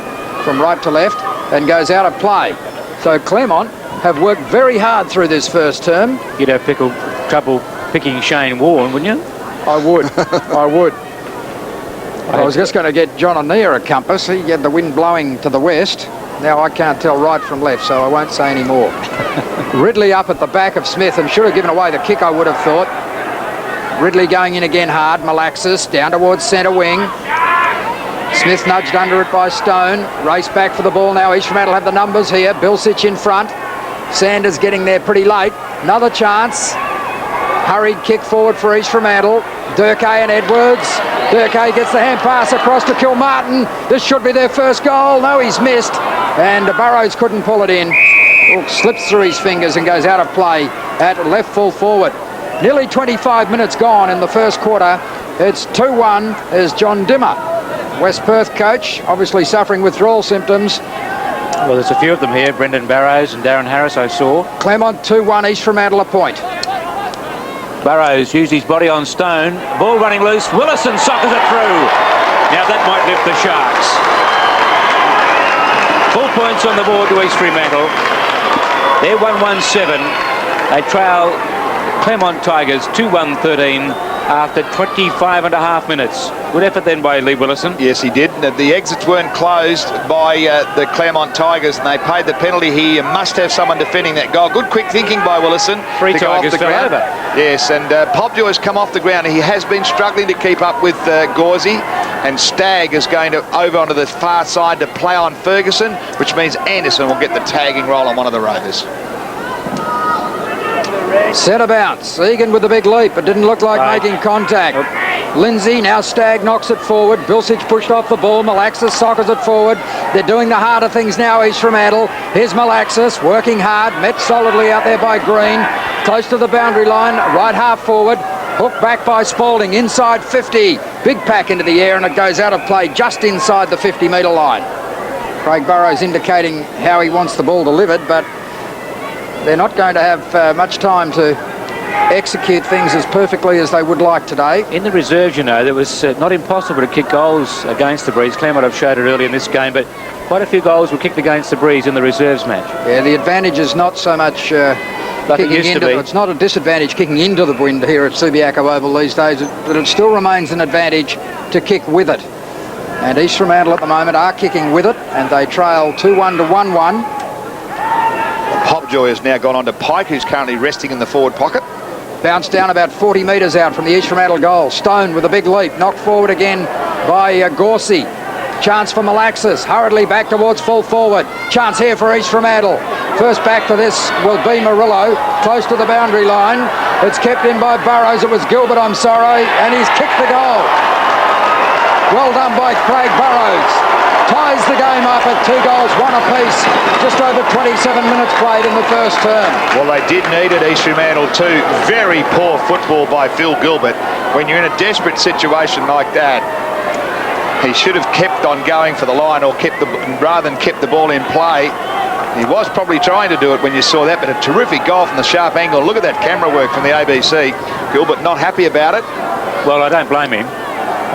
from right to left, and goes out of play. So Claremont have worked very hard through this first term. You'd have trouble picking Shane Warne, wouldn't you? I would. I would. I was just going to get John O'Neill a compass. He had the wind blowing to the west. Now I can't tell right from left, so I won't say any more. Ridley up at the back of Smith, and should have given away the kick, I would have thought. Ridley going in again hard. Malaxis down towards centre wing. Smith nudged under it by Stone. Race back for the ball now. East Fremantle have the numbers here. Bilsich in front. Sanders getting there pretty late. Another chance. Hurried kick forward for East Fremantle. Durkay and Edwards. Durkay gets the hand pass across to Kilmartin. This should be their first goal. No, he's missed. And Burrows couldn't pull it in. Slips through his fingers and goes out of play at left full forward. Nearly 25 minutes gone in the first quarter. It's 2-1 as John Dimmer, West Perth coach, obviously suffering withdrawal symptoms. Well, there's a few of them here. Brendan Barrows and Darren Harris, I saw. Claremont 2-1, East Fremantle a point. Burrows used his body on Stone. Ball running loose. Willison sockers it through. Now that might lift the Sharks. 4 points on the board to East Fremantle. They're 1-1-7. They trail Claremont Tigers 2-1-13 after 25.5 minutes. Good effort then by Lee Willison. Yes, he did. The exits weren't closed by the Claremont Tigers, and they paid the penalty here. You must have someone defending that goal. Good quick thinking by Willison. Three to go Tigers off the fell ground. over. Yes, and Popjoy has come off the ground. He has been struggling to keep up with Gauzy, and Stagg is going to over onto the far side to play on Ferguson, which means Anderson will get the tagging role on one of the Rovers. Centre bounce. Egan with the big leap. It didn't look like making contact. Lindsay, now Stagg knocks it forward. Bilsich pushed off the ball. Malaxis soccers it forward. They're doing the harder things now, East Fremantle. Here's Malaxis working hard. Met solidly out there by Green. Close to the boundary line. Right half forward. Hooked back by Spalding. Inside 50. Big pack into the air, and it goes out of play just inside the 50-metre line. Craig Burrows indicating how he wants the ball delivered, but they're not going to have much time to execute things as perfectly as they would like today. In the reserves, you know, it was not impossible to kick goals against the breeze. Claremont have showed it early in this game, but quite a few goals were kicked against the breeze in the reserves match. Yeah, the advantage is not so much like kicking into. It's not a disadvantage kicking into the wind here at Subiaco Oval these days, but it still remains an advantage to kick with it. And East Fremantle at the moment are kicking with it, and they trail 2-1 to 1-1. Popjoy has now gone on to Pike, who's currently resting in the forward pocket. Bounced down about 40 metres out from the East Fremantle goal. Stone with a big leap. Knocked forward again by Gorsey. Chance for Malaxis. Hurriedly back towards full forward. Chance here for East Fremantle. First back to this will be Murillo. Close to the boundary line. It's kept in by Burrows. It was Gilbert, I'm sorry. And he's kicked the goal. Well done by Craig Burrows. Ties the game up at 2 goals, 1 apiece. Just over 27 minutes played in the first term. Well, they did need it, East Fremantle too. Very poor football by Phil Gilbert. When you're in a desperate situation like that, he should have kept on going for the line, or rather than kept the ball in play. He was probably trying to do it when you saw that, but a terrific goal from the sharp angle. Look at that camera work from the ABC. Gilbert not happy about it. Well, I don't blame him.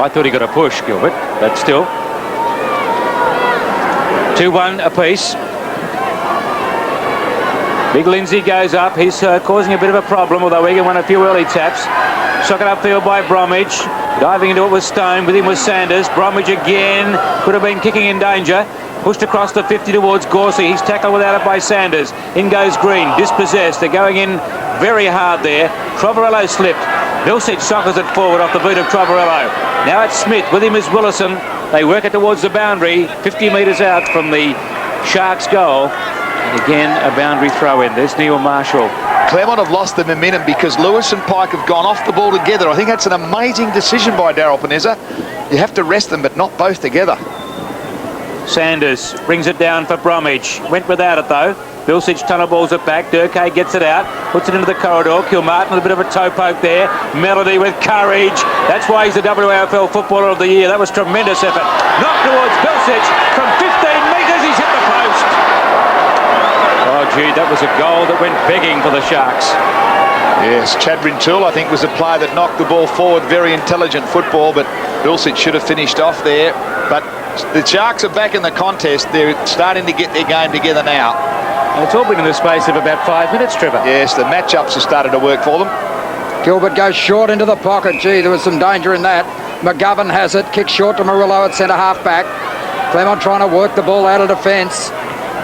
I thought he got a push, Gilbert, but still. 2-1 apiece. Big Lindsay goes up. He's causing a bit of a problem, although Egan won a few early taps. Socket upfield by Bromwich. Diving into it was Stone. With him was Sanders. Bromwich again. Could have been kicking in danger. Pushed across the 50 towards Gorsey. He's tackled without it by Sanders. In goes Green. Dispossessed. They're going in very hard there. Trovarello slipped. Vilsic soccers it forward off the boot of Trovarello. Now it's Smith. With him is Willison. They work it towards the boundary. 50 metres out from the Sharks' goal. And again, a boundary throw in. There's Neil Marshall. Claremont have lost the momentum because Lewis and Pike have gone off the ball together. I think that's an amazing decision by Daryl Panezza. You have to rest them, but not both together. Sanders brings it down for Bromwich. Went without it though. Vilsic tunnel balls it back. Durkay gets it out. Puts it into the corridor. Kilmartin with a bit of a toe poke there. Melody with courage. That's why he's the WAFL Footballer of the Year. That was tremendous effort. Knocked towards Vilsic from 15 metres. He's hit the post. Oh gee, that was a goal that went begging for the Sharks. Yes, Chad Rintoul, I think, was the player that knocked the ball forward. Very intelligent football, but Vilsic should have finished off there. But the Sharks are back in the contest. They're starting to get their game together now. And it's all been in the space of about 5 minutes, Trevor. Yes, the matchups have started to work for them. Gilbert goes short into the pocket. Gee, there was some danger in that. McGovern has it. Kicks short to Murillo at centre half back. Claremont trying to work the ball out of defence.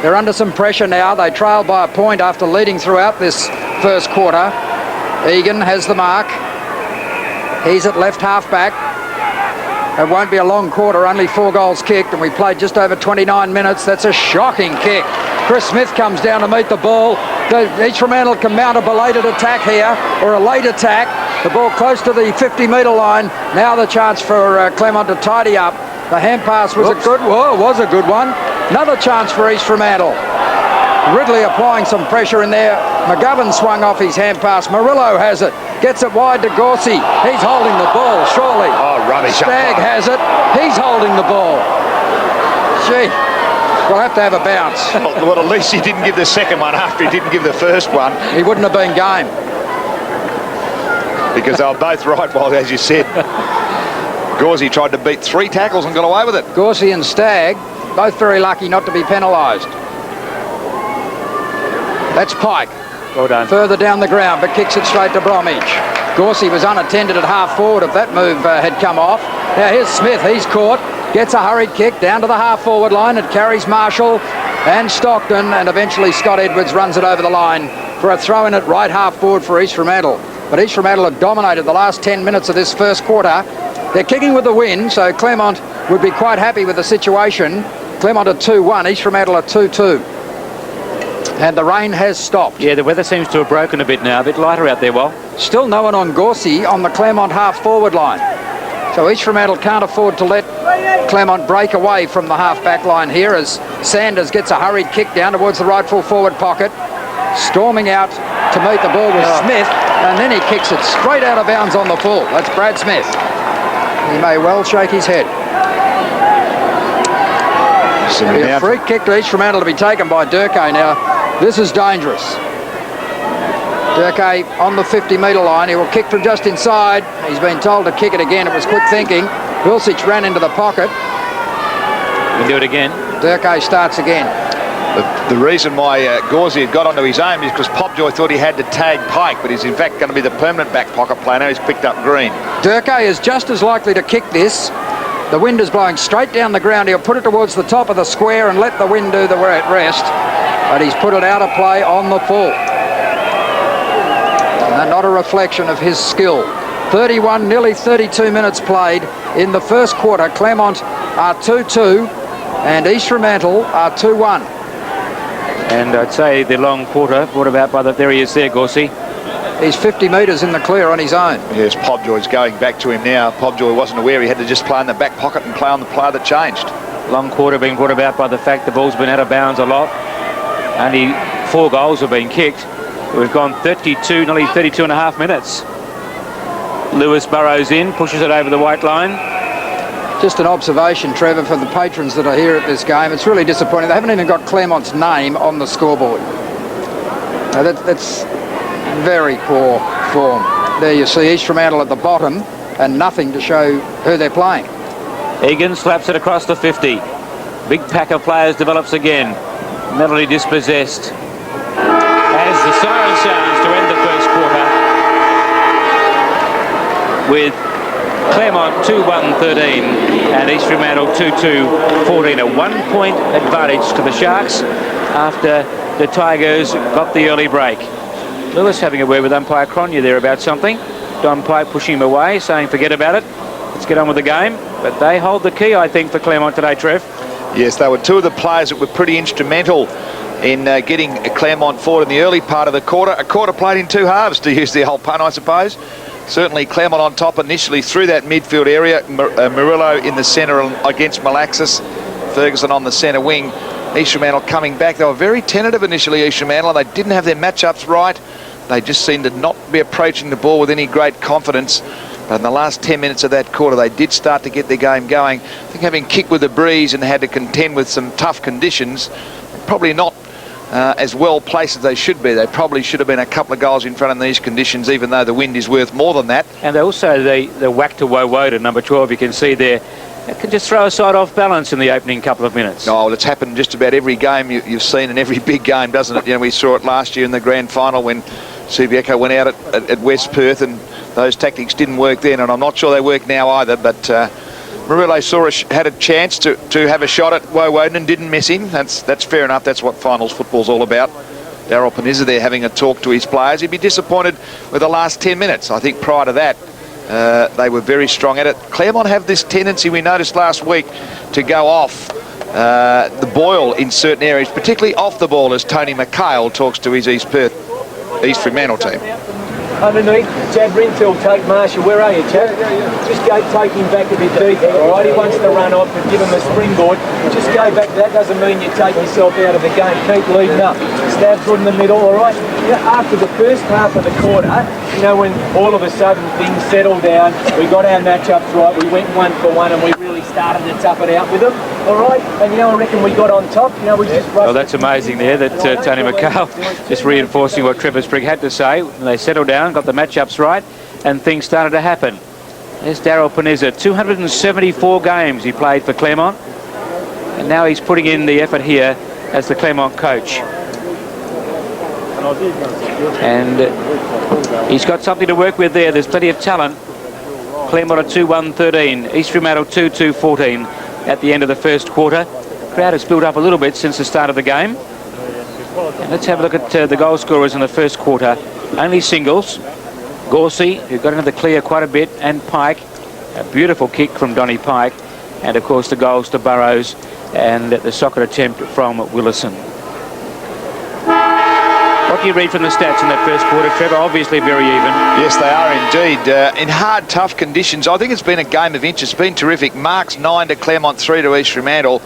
They're under some pressure now. They trail by a point after leading throughout this first quarter. Egan has the mark. He's at left half back. It won't be a long quarter, only 4 goals kicked, and we played just over 29 minutes. That's a shocking kick. Chris Smith comes down to meet the ball. Each Fremantle can mount a belated attack here, or a late attack. The ball close to the 50-metre line. Now the chance for Claremont to tidy up. The hand pass was a good one. Another chance for East Fremantle. Ridley applying some pressure in there. McGovern swung off his hand pass. Murillo has it. Gets it wide to Gorsey. He's holding the ball, surely. Oh, rubbish. Stagg has it. He's holding the ball. Gee, we'll have to have a bounce. Well, at least he didn't give the second one after he didn't give the first one. He wouldn't have been game. Because they were both right, well, as you said. Gorsey tried to beat 3 tackles and got away with it. Gorsey and Stagg, both very lucky not to be penalised. That's Pike. Well done. Further down the ground, but kicks it straight to Bromwich. Gorsey was unattended at half forward if that move had come off. Now here's Smith. He's caught. Gets a hurried kick down to the half forward line. It carries Marshall and Stockton, and eventually Scott Edwards runs it over the line for a throw in at right half forward for East Fremantle. But East Fremantle have dominated the last 10 minutes of this first quarter. They're kicking with the win, so Claremont would be quite happy with the situation. Claremont are 2-1, East Fremantle are 2-2. And the rain has stopped. Yeah, the weather seems to have broken a bit now. A bit lighter out there, Wal. Still no one on Gorsey on the Claremont half forward line. So East Fremantle can't afford to let Claremont break away from the half back line here as Sanders gets a hurried kick down towards the right full forward pocket. Storming out to meet the ball with Smith, and then he kicks it straight out of bounds on the full. That's Brad Smith. He may well shake his head. Be a free kick to East Fremantle to be taken by Durkay. Now, this is dangerous. Durkay on the 50-metre line. He will kick from just inside. He's been told to kick it again. It was quick thinking. Vilsic ran into the pocket. We'll do it again. Durkay starts again. The reason why Gorsey had got onto his aim is because Popjoy thought he had to tag Pike, but he's in fact going to be the permanent back pocket player. Now he's picked up Green. Durkay is just as likely to kick this. The wind is blowing straight down the ground. He'll put it towards the top of the square and let the wind do the rest. But he's put it out of play on the full. And not a reflection of his skill. 31, nearly 32 minutes played in the first quarter. Claremont are 2-2 and East Fremantle are 2-1. And I'd say the long quarter brought about by the... There he is there, Gorsey. He's 50 metres in the clear on his own. Yes, Popjoy's going back to him now. Popjoy wasn't aware he had to just play in the back pocket and play on the player that changed. Long quarter being brought about by the fact the ball's been out of bounds a lot. Only 4 goals have been kicked. We've gone 32, nearly 32 and a half minutes. Lewis burrows in, pushes it over the white line. Just an observation, Trevor, for the patrons that are here at this game. It's really disappointing. They haven't even got Claremont's name on the scoreboard. Now that's very poor form. There you see East Fremantle at the bottom and nothing to show who they're playing. Egan slaps it across the 50. Big pack of players develops again. Melody dispossessed. As the siren sounds to end the first quarter, with Claremont 2-1-13 and East Fremantle 2-2-14. A 1-point advantage to the Sharks after the Tigers got the early break. Lewis having a word with umpire Cronje there about something. Don Pike pushing him away, saying forget about it. Let's get on with the game. But they hold the key, I think, for Claremont today, Trev. Yes, they were two of the players that were pretty instrumental in getting Claremont forward in the early part of the quarter. A quarter played in 2 halves, to use the old pun, I suppose. Certainly Claremont on top initially through that midfield area. Murillo in the centre against Malaxis. Ferguson on the centre wing. East Fremantle coming back. They were very tentative initially, East Fremantle, and they didn't have their matchups right. They just seemed to not be approaching the ball with any great confidence. But in the last 10 minutes of that quarter, they did start to get their game going. I think having kicked with the breeze and had to contend with some tough conditions, probably not as well placed as they should be. They probably should have been a couple of goals in front in these conditions, even though the wind is worth more than that. And also the whack to Wowoda, number 12, you can see there. It can just throw a side off balance in the opening couple of minutes. Oh, well, it's happened just about every game you've seen in every big game, doesn't it? You know, we saw it last year in the grand final when Subiaco went out at West Perth and those tactics didn't work then, and I'm not sure they work now either, but Murillo had a chance to have a shot at Wowoden and didn't miss him. That's fair enough. That's what finals football's all about. Daryl Panizza there having a talk to his players. He'd be disappointed with the last 10 minutes. I think prior to that, they were very strong at it. Claremont have this tendency, we noticed last week, to go off the boil in certain areas, particularly off the ball, as Tony McHale talks to his East Fremantle team. Underneath, Chad Rinfield, take Marshall. Where are you, Chad? Just go take him back a bit deeper, all right? He wants to run off and give him a springboard. Just go back. That doesn't mean you take yourself out of the game. Keep leading up. Stab good in the middle, all right? You know, after the first half of the quarter, you know, when all of a sudden things settled down, we got our matchups right, we went 1 for 1 and we really started to tough it out with them, all right? And, you know, I reckon we got on top. You know, we just rushed. Well, that's amazing there that Tony McHale just reinforcing what Trevor Sprigg had to say. They settled down, got the matchups right, and things started to happen. There's Daryl Panizza. 274 games he played for Claremont, and now he's putting in the effort here as the Claremont coach. And he's got something to work with there. There's plenty of talent. Claremont at 2-1-13. East Fremantle 2-2-14 at the end of the first quarter. Crowd has built up a little bit since the start of the game. And let's have a look at the goal scorers in the first quarter. Only singles. Gorsey, who got into the clear quite a bit, and Pike. A beautiful kick from Donny Pike. And, of course, the goals to Burrows and the socket attempt from Willison. What do you read from the stats in that first quarter, Trevor? Obviously very even. Yes, they are indeed. In hard, tough conditions, I think it's been a game of inch. It's been terrific. Marks 9 to Claremont, 3 to East Fremantle.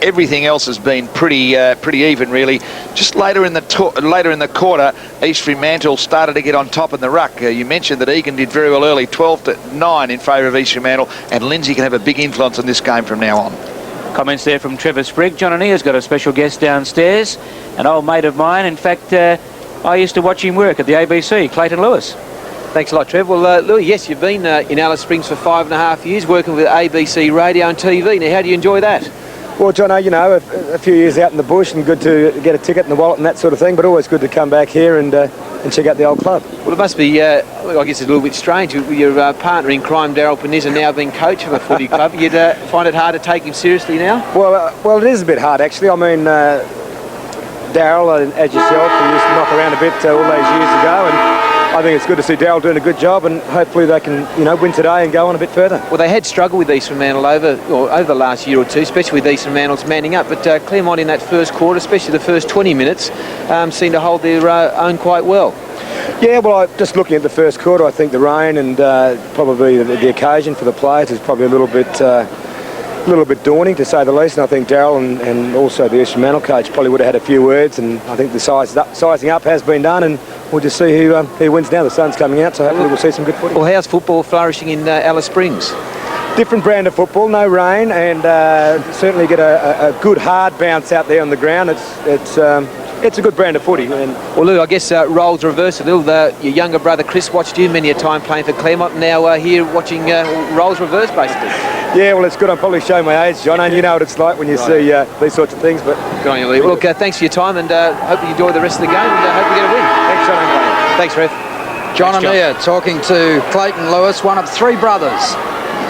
Everything else has been pretty even, really. Just later in the quarter, East Fremantle started to get on top in the ruck. You mentioned that Egan did very well early, 12-9 in favour of East Fremantle, and Lindsay can have a big influence on this game from now on. Comments there from Trevor Sprigg. John O'Neill's got a special guest downstairs, an old mate of mine. In fact, I used to watch him work at the ABC, Clayton Lewis. Thanks a lot, Trev. Well, Louis, yes, you've been in Alice Springs for 5.5 years, working with ABC Radio and TV. Now, how do you enjoy that? Well, John, you know, a few years out in the bush and good to get a ticket in the wallet and that sort of thing, but always good to come back here and check out the old club. Well, it must be, I guess it's a little bit strange. Your partner in crime, Daryl Peniza, now being coach of a footy club. You'd find it hard to take him seriously now? Well, it is a bit hard, actually. I mean, Daryl, as yourself, we used to knock around a bit all those years ago, and I think it's good to see Daryl doing a good job, and hopefully they can, win today and go on a bit further. Well, they had struggled with East Fremantle over the last year or two, especially with East Fremantle's manning up. But Claremont in that first quarter, especially the first 20 minutes, seemed to hold their own quite well. Yeah, well, just looking at the first quarter, I think the rain and probably the occasion for the players is probably a little bit daunting, to say the least. And I think Daryl and also the East Fremantle coach probably would have had a few words. And I think the sizing up has been done, and we'll just see who wins now. The sun's coming out, so hopefully we'll see some good footy. Well, how's football flourishing in Alice Springs? Different brand of football, no rain, and certainly get a good hard bounce out there on the ground. It's a good brand of footy. Well, Lou, I guess roles reversed a little. Your younger brother Chris watched you many a time playing for Claremont, and now here watching roles reversed, basically. Yeah, well, it's good. I'm probably showing my age, John, and you know what it's like when you see these sorts of things. But good on you, Lou. Well, look, thanks for your time, and hope you enjoy the rest of the game, and hope you get a win. Thanks, John. Thanks, Rev. John O'Neill talking to Clayton Lewis, one of 3 brothers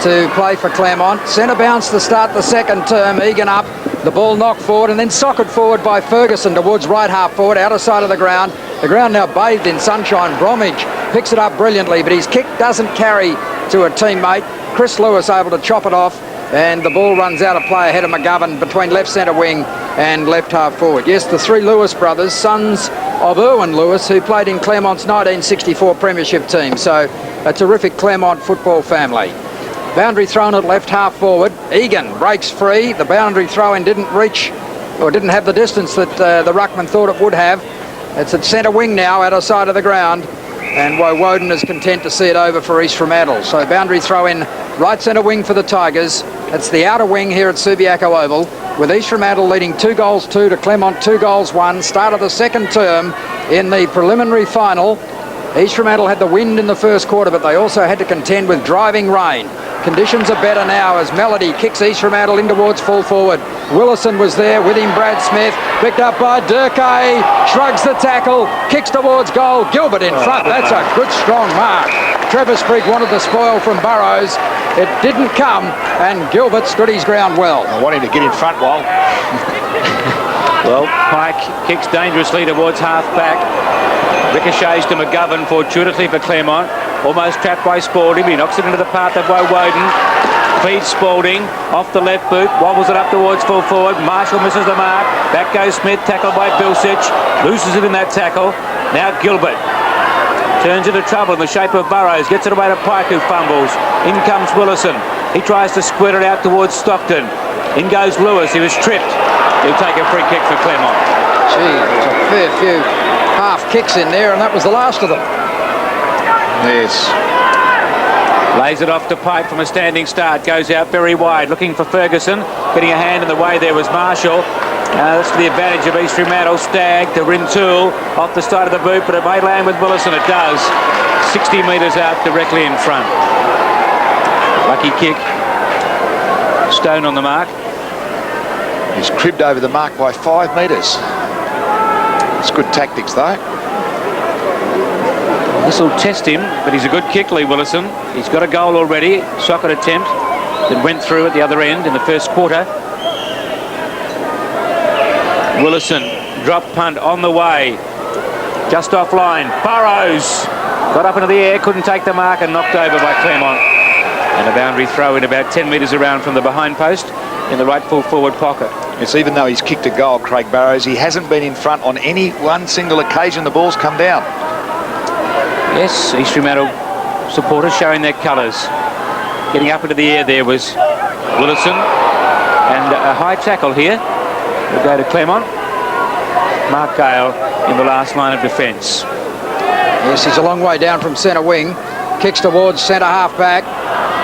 to play for Claremont. Centre bounce to start the second term. Egan up. The ball knocked forward and then socket forward by Ferguson towards right half forward, outer side of the ground. The ground now bathed in sunshine. Bromwich picks it up brilliantly, but his kick doesn't carry to a teammate. Chris Lewis able to chop it off, and the ball runs out of play ahead of McGovern between left centre wing and left half forward. Yes, the 3 Lewis brothers, sons of Irwin Lewis, who played in Claremont's 1964 premiership team. So a terrific Claremont football family. Boundary thrown at left half forward. Egan breaks free. The boundary throw-in didn't reach, or didn't have the distance that the ruckman thought it would have. It's at centre wing now, outer side of the ground, and Woden is content to see it over for East Fremantle. So boundary throw-in right centre wing for the Tigers. It's the outer wing here at Subiaco Oval, with East Fremantle leading 2-2 to Claremont 2-1. Start of the second term in the preliminary final. East Fremantle had the wind in the first quarter, but they also had to contend with driving rain. Conditions are better now as Melody kicks East Fremantle in towards full forward. Willison was there with him, Brad Smith, picked up by Durkay, shrugs the tackle, kicks towards goal. Gilbert in front, that's a good strong mark. Trevor Sprigg wanted the spoil from Burrows. It didn't come, and Gilbert stood his ground well. I want him to get in front, Wal. Well, Pike kicks dangerously towards half back. Ricochets to McGovern fortuitously for Claremont. Almost trapped by Spalding. He knocks it into the path of Woden. Feeds Spalding off the left boot. Wobbles it up towards full forward. Marshall misses the mark. Back goes Smith. Tackled by Bilsich. Loses it in that tackle. Now Gilbert turns into trouble in the shape of Burrows. Gets it away to Pike, who fumbles. In comes Willison. He tries to squirt it out towards Stockton. In goes Lewis. He was tripped. He'll take a free kick for Claremont. Gee, there's a fair few half kicks in there, and that was the last of them. Yes. Lays it off to Pike from a standing start. Goes out very wide, looking for Ferguson. Getting a hand in the way there was Marshall. That's to the advantage of East Fremantle. Stagg to Rintoul off the side of the boot, but it may land with Willison. It does. 60 metres out directly in front. Lucky kick. Stone on the mark. He's cribbed over the mark by 5 metres. It's good tactics, though. This will test him, but he's a good kick, Lee Willison. He's got a goal already, socket attempt that went through at the other end in the first quarter. Willison, drop punt on the way, just offline. Burrows got up into the air, couldn't take the mark and knocked over by Claremont. And a boundary throw in about 10 metres around from the behind post in the right full forward pocket. Yes, even though he's kicked a goal, Craig Burrows, he hasn't been in front on any one single occasion the ball's come down. Yes, East Fremantle supporters showing their colours. Getting up into the air there was Willison, and a high tackle here will go to Claremont. Mark Gale in the last line of defence. Yes, he's a long way down from centre wing. Kicks towards centre half back.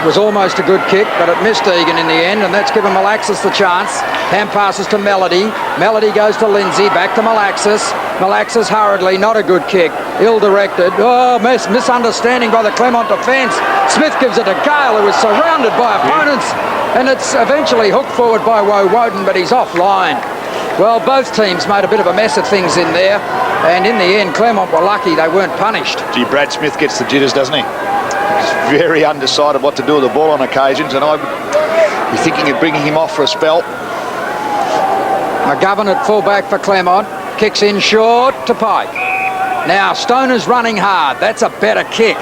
Was almost a good kick, but it missed Egan in the end, and that's given Malaxis the chance. Hand passes to Melody. Melody goes to Lindsay, back to Malaxis. Malaxis hurriedly, not a good kick. Ill-directed. Oh, misunderstanding by the Claremont defence. Smith gives it to Gale, who is surrounded by opponents, and it's eventually hooked forward by Woden, but he's offline. Well, both teams made a bit of a mess of things in there, and in the end, Claremont were lucky they weren't punished. Gee, Brad Smith gets the jitters, doesn't he? He's very undecided what to do with the ball on occasions, and I'd be thinking of bringing him off for a spell. McGovern at full-back for Claremont. Kicks in short to Pike. Now, Stone is running hard. That's a better kick.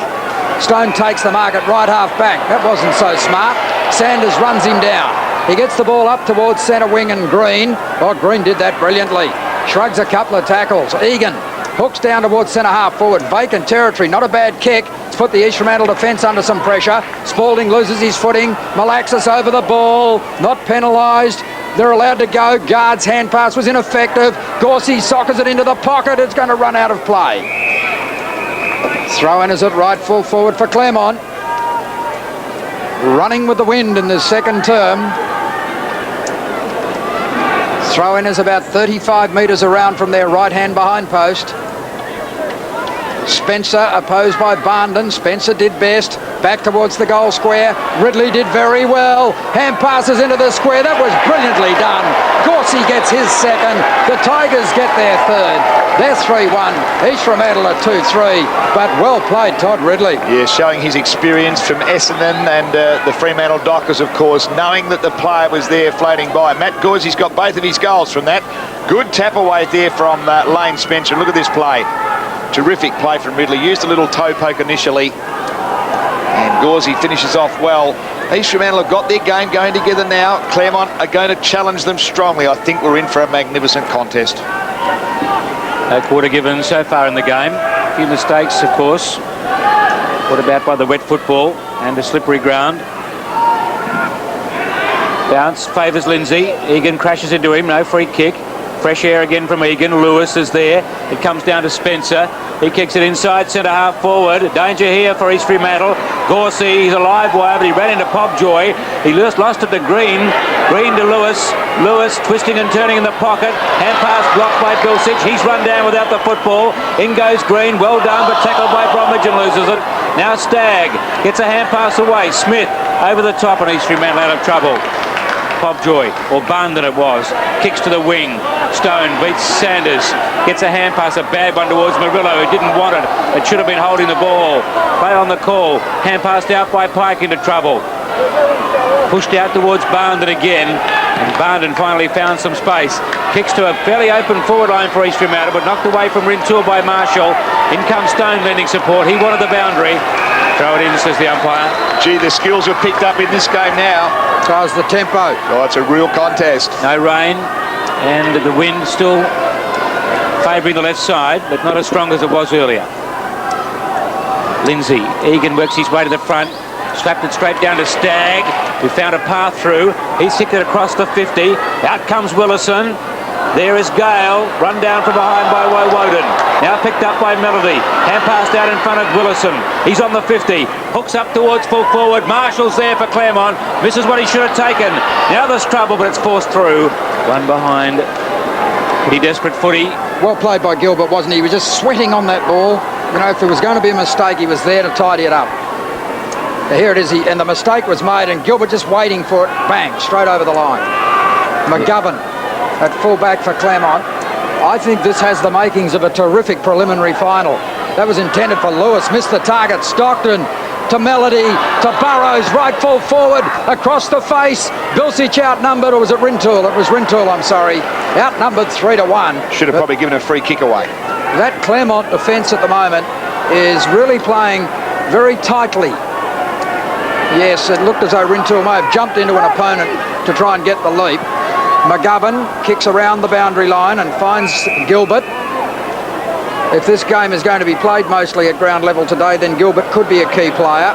Stone takes the mark at right half-back. That wasn't so smart. Sanders runs him down. He gets the ball up towards centre wing and Green. Oh, Green did that brilliantly. Shrugs a couple of tackles. Egan hooks down towards centre half forward. Vacant territory. Not a bad kick. It's put the East Fremantle defence under some pressure. Spalding loses his footing. Malaxis over the ball. Not penalised. They're allowed to go. Guard's hand pass was ineffective. Gorsey sockers it into the pocket. It's going to run out of play. Throw-in is at right full forward for Claremont. Running with the wind in the second term. Throw-in is about 35 metres around from their right-hand behind post. Spencer opposed by Barnden. Spencer did best. Back towards the goal square. Ridley did very well. Hand passes into the square. That was brilliantly done. Gorsey gets his second. The Tigers get their third. They're 3-1. East Fremantle at 2-3. But well played, Todd Ridley. Yeah, showing his experience from Essendon and the Fremantle Dockers, of course, knowing that the player was there floating by. Matt Gorsey's got both of his goals from that. Good tap away there from Lane Spencer. Look at this play. Terrific play from Ridley. Used a little toe poke initially. And Gorsey finishes off well. East Fremantle have got their game going together now. Claremont are going to challenge them strongly. I think we're in for a magnificent contest. No quarter given so far in the game. A few mistakes, of course. Brought about by the wet football and the slippery ground. Bounce favours Lindsay. Egan crashes into him. No free kick. Fresh air again from Egan. Lewis is there. It comes down to Spencer. He kicks it inside centre half forward. Danger here for East Fremantle. Gorsey, he's a live wire, but he ran into Pobjoy. He lost it to Green. Green to Lewis. Lewis twisting and turning in the pocket. Hand pass blocked by Bilsich. He's run down without the football. In goes Green. Well done, but tackled by Bromwich and loses it. Now Stagg gets a hand pass away. Smith over the top and East Fremantle out of trouble. Pobjoy, or Barnden it was, kicks to the wing. Stone beats Sanders, gets a hand pass, a bad one towards Murillo, who didn't want it. It should have been holding the ball. Play on the call. Hand passed out by Pike into trouble. Pushed out towards Barnden again, and Barnden finally found some space. Kicks to a fairly open forward line for East Fremantle, but knocked away from Rintoul by Marshall. In comes Stone lending support. He wanted the boundary. Throw it in, says the umpire. Gee, the skills were picked up in this game now. How's the tempo? Oh, it's a real contest. No rain, and the wind still favouring the left side, but not as strong as it was earlier. Lindsay, Egan works his way to the front, slapped it straight down to Stagg, who found a path through. He's kicked it across the 50. Out comes Willison. There is Gale, run down from behind by Woden. Now picked up by Melody. Hand passed out in front of Willison. He's on the 50. Hooks up towards full forward. Marshall's there for Claremont. Misses what he should have taken. Now there's trouble, but it's forced through. One behind. Pretty desperate footy. Well played by Gilbert, wasn't he? He was just sweating on that ball. You know, if there was going to be a mistake, he was there to tidy it up. Here it is, and the mistake was made, and Gilbert just waiting for it. Bang, straight over the line. McGovern at full back for Claremont. I think this has the makings of a terrific preliminary final. That was intended for Lewis. Missed the target. Stockton to Melody, to Burrows, right full forward, across the face. Bilsich outnumbered, or was it Rintoul? It was Rintoul, I'm sorry. Outnumbered 3-1. Should have probably given a free kick away. That Claremont defence at the moment is really playing very tightly. Yes, it looked as though Rintoul may have jumped into an opponent to try and get the leap. McGovern kicks around the boundary line and finds Gilbert. If this game is going to be played mostly at ground level today, then Gilbert could be a key player.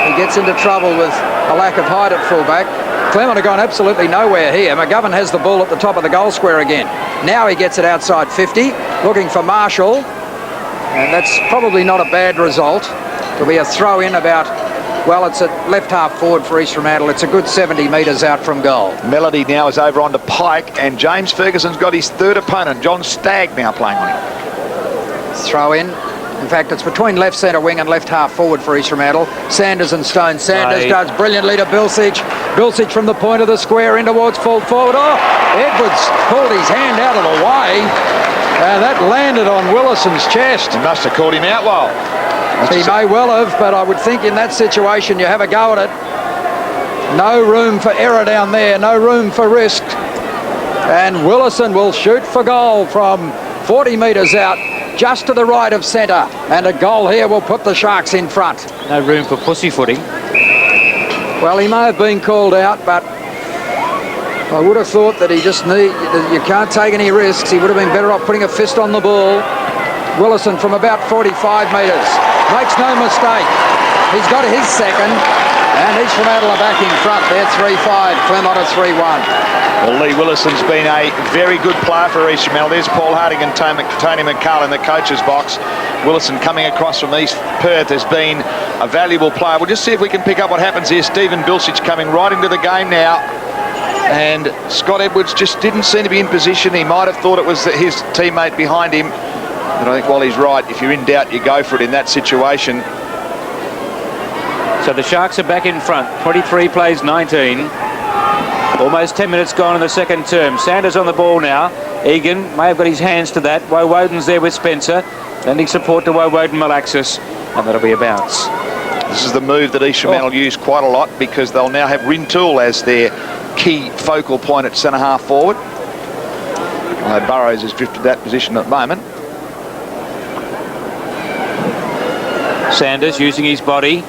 He gets into trouble with a lack of height at fullback. Claremont have gone absolutely nowhere here. McGovern has the ball at the top of the goal square again. Now he gets it outside 50, looking for Marshall. And that's probably not a bad result. It'll be a throw in about, well, it's at left half forward for East Fremantle. It's a good 70 metres out from goal. Melody now is over onto Pike, and James Ferguson's got his third opponent, John Stagg, now playing on him. Throw in. In fact, it's between left centre wing and left half forward for East Fremantle. Sanders and Stone. Sanders does brilliantly to Bilsich. Bilsich from the point of the square in towards full forward. Oh, Edwards pulled his hand out of the way. That landed on Willison's chest. He must have caught him out well. He may well have, but I would think in that situation you have a go at it. No room for error down there. No room for risk. And Willison will shoot for goal from 40 metres out, just to the right of centre, and a goal here will put the Sharks in front. No room for pussyfooting. Well, he may have been called out, but I would have thought that you can't take any risks. He would have been better off putting a fist on the ball. Willison from about 45 metres. Makes no mistake. He's got his second, and East Fremantle are back in front. They're 3-5, Claremont are 3-1. Well, Lee Willison's been a very good player for East Fremantle. There's Paul Harding and Tony McCall in the coach's box. Willison coming across from East Perth has been a valuable player. We'll just see if we can pick up what happens here. Stephen Bilsich coming right into the game now. And Scott Edwards just didn't seem to be in position. He might have thought it was his teammate behind him. But I think Wally's right. If you're in doubt, you go for it in that situation. So the Sharks are back in front. 23 plays 19. Almost 10 minutes gone in the second term. Sanders on the ball now. Egan may have got his hands to that. Woden's there with Spencer. Lending support to Woden Malaxis. And that'll be a bounce. This is the move that East Fremantle use quite a lot, because they'll now have Rintoul as their key focal point at centre half forward. Although Burrows has drifted that position at the moment. Sanders using his body.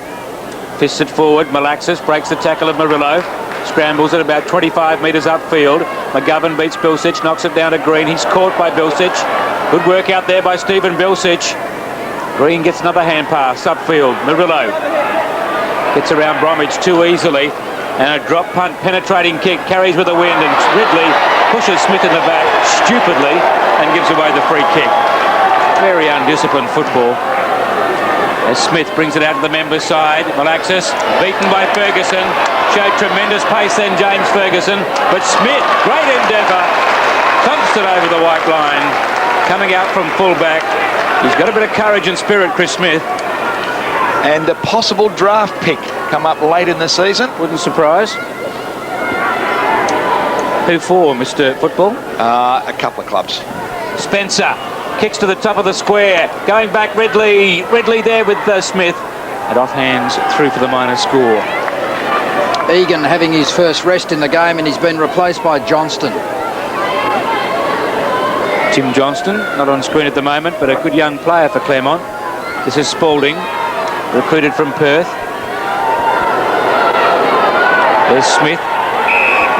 Fisted forward. Malaxis breaks the tackle of Murillo. Scrambles at about 25 metres upfield. McGovern beats Bilsich, knocks it down to Green. He's caught by Bilsich. Good work out there by Stephen Bilsich. Green gets another hand pass upfield. Murillo gets around Bromwich too easily. And a drop punt penetrating kick carries with the wind, and Ridley pushes Smith in the back stupidly and gives away the free kick. Very undisciplined football. As Smith brings it out to the members' side. Malaxis beaten by Ferguson. Showed tremendous pace then, James Ferguson. But Smith, great endeavour, thumps it over the white line. Coming out from full-back. He's got a bit of courage and spirit, Chris Smith. And a possible draft pick come up late in the season. Wouldn't surprise. Who for, Mr. Football? A couple of clubs. Spencer kicks to the top of the square. Going back, Ridley. Ridley there with Smith. And off hands through for the minor score. Egan having his first rest in the game, and he's been replaced by Johnston. Tim Johnston, not on screen at the moment, but a good young player for Claremont. This is Spalding, recruited from Perth. There's Smith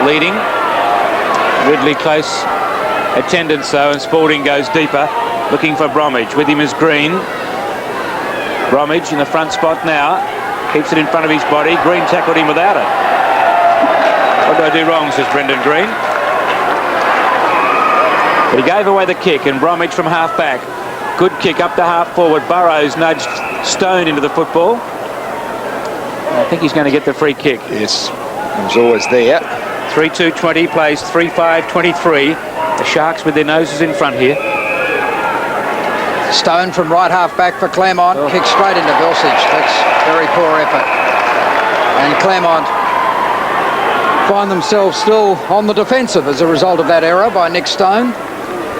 leading. Ridley close attendance though, and Spalding goes deeper, looking for Bromwich. With him is Green. Bromwich in the front spot now. Keeps it in front of his body. Green tackled him without it. What did I do wrong, says Brendan Green. But he gave away the kick, and Bromwich from half back. Good kick up to half forward. Burrows nudged Stone into the football. I think he's going to get the free kick. Yes, it was always there. 3-2-20 plays 3-5-23. The Sharks with their noses in front here. Stone from right half back for Claremont. Kicks straight into Bilsich. That's very poor effort. And Claremont find themselves still on the defensive as a result of that error by Nick Stone.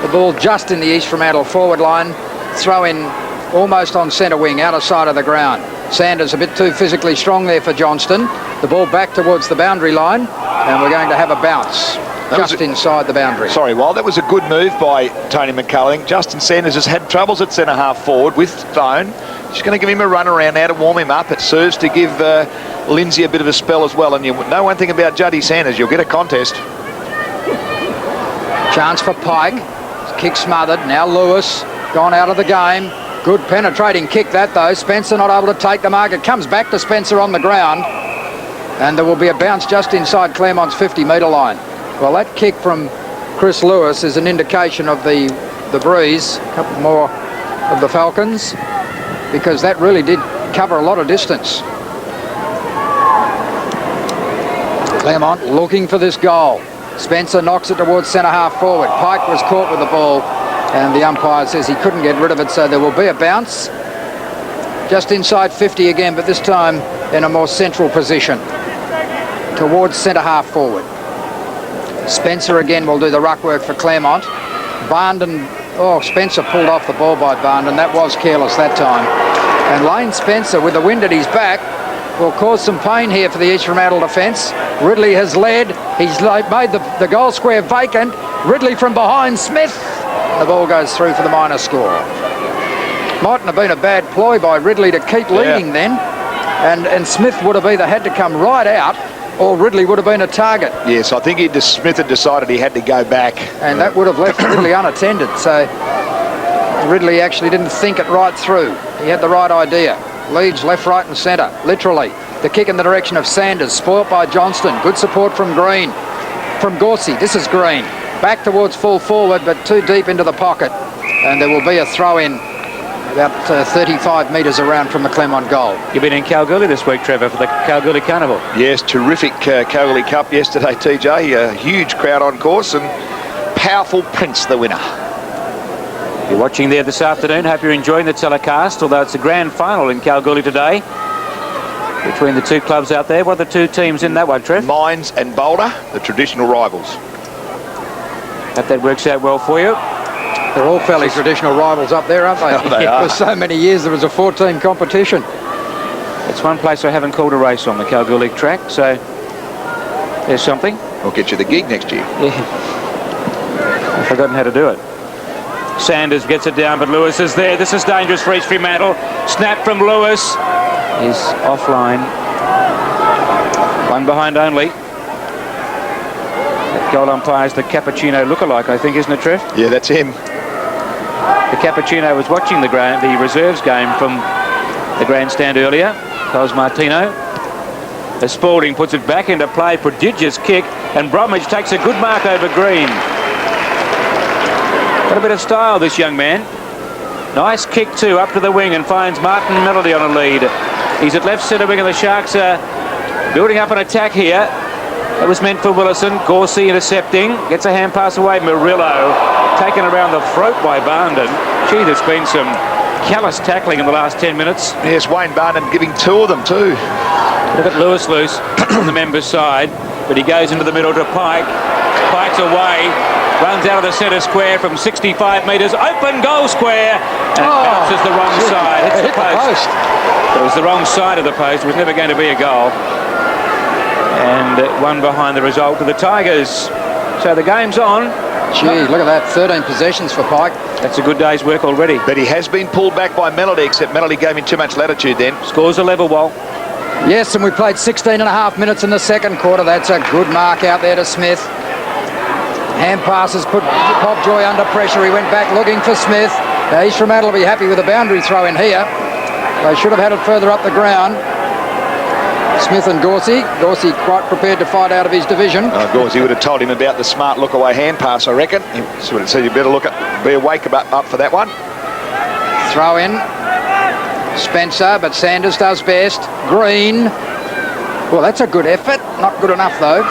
The ball just in the East Fremantle forward line. Throw in almost on centre wing, outer side of the ground. Sanders a bit too physically strong there for Johnston. The ball back towards the boundary line, and we're going to have a bounce just inside the boundary. Sorry, Wild, that was a good move by Tony McCullum. Justin Sanders has had troubles at centre-half forward with Stone. Just going to give him a run around now to warm him up. It serves to give Lindsay a bit of a spell as well. And you know one thing about Juddy Sanders, you'll get a contest. Chance for Pike. Kick smothered. Now Lewis gone out of the game. Good penetrating kick that though. Spencer not able to take the mark. It comes back to Spencer on the ground. And there will be a bounce just inside Claremont's 50-metre line. Well, that kick from Chris Lewis is an indication of the breeze. A couple more of the Falcons, because that really did cover a lot of distance. Claremont looking for this goal. Spencer knocks it towards centre-half forward. Pike was caught with the ball, and the umpire says he couldn't get rid of it, so there will be a bounce. Just inside 50 again, but this time in a more central position, towards centre-half forward. Spencer again will do the ruck work for Claremont. Barndon, Spencer pulled off the ball by Barndon. That was careless that time. And Lane Spencer, with the wind at his back, will cause some pain here for the East Fremantle defence. Ridley has led. He's made the goal square vacant. Ridley from behind Smith. The ball goes through for the minor score. Mightn't have been a bad ploy by Ridley to keep leading then. And Smith would have either had to come right out, or Ridley would have been a target. Yes, I think Smith had decided he had to go back. And that would have left Ridley unattended. So Ridley actually didn't think it right through. He had the right idea. Leads left, right and centre, literally. The kick in the direction of Sanders, spoilt by Johnston. Good support from Green. From Gorsey, this is Green. Back towards full forward, but too deep into the pocket. And there will be a throw-in about 35 metres around from the Claremont goal. You've been in Kalgoorlie this week, Trevor, for the Kalgoorlie Carnival. Yes, terrific Kalgoorlie Cup yesterday, TJ. A huge crowd on course, and Powerful Prince the winner. You're watching there this afternoon. Hope you're enjoying the telecast, although it's a grand final in Kalgoorlie today between the two clubs out there. What are the two teams in that one, Trev? Mines and Boulder, the traditional rivals. Hope that works out well for you. They're all fairly traditional rivals up there, aren't they? They are. For so many years there was a 4-team competition. It's one place I haven't called a race on, the Kalgoorlie track, so there's something. We'll get you the gig next year. Yeah. I've forgotten how to do it. Sanders gets it down, but Lewis is there. This is dangerous for East Fremantle. Snap from Lewis. He's offline. One behind only. That goal umpire's the Cappuccino lookalike, I think, isn't it, Trev? Yeah, that's him. The Cappuccino was watching the reserves game from the grandstand earlier. Cos Martino. As Spalding puts it back into play, prodigious kick, and Bromwich takes a good mark over Green. Got a bit of style, this young man. Nice kick too, up to the wing, and finds Martin Melody on a lead. He's at left centre wing, and the Sharks are building up an attack here. That was meant for Willison. Gorsey intercepting, gets a hand pass away. Murillo taken around the throat by Barndon. Gee, there's been some callous tackling in the last 10 minutes. Yes, Wayne Barndon giving two of them too. Look at Lewis loose on the members' side, but he goes into the middle to Pike. Pike's away, runs out of the centre square from 65 metres, open goal square, and bounces the wrong side. Hits the post. It was the wrong side of the post. It was never going to be a goal. And one behind the result of the Tigers. So the game's on. Gee, look at that, 13 possessions for Pike. That's a good day's work already. But he has been pulled back by Melody, except Melody gave him too much latitude then. Scores a level, Walt. Yes, and we played 16.5 minutes in the second quarter. That's a good mark out there to Smith. Hand passes put Popjoy under pressure. He went back looking for Smith. East Fremantle will be happy with a boundary throw in here. They should have had it further up the ground. Smith and Gorsey. Gorsey quite prepared to fight out of his division. Gorsey would have told him about the smart look-away hand pass, I reckon. He would have said you better be awake up for that one. Throw in. Spencer, but Sanders does best. Green. Well, that's a good effort. Not good enough, though.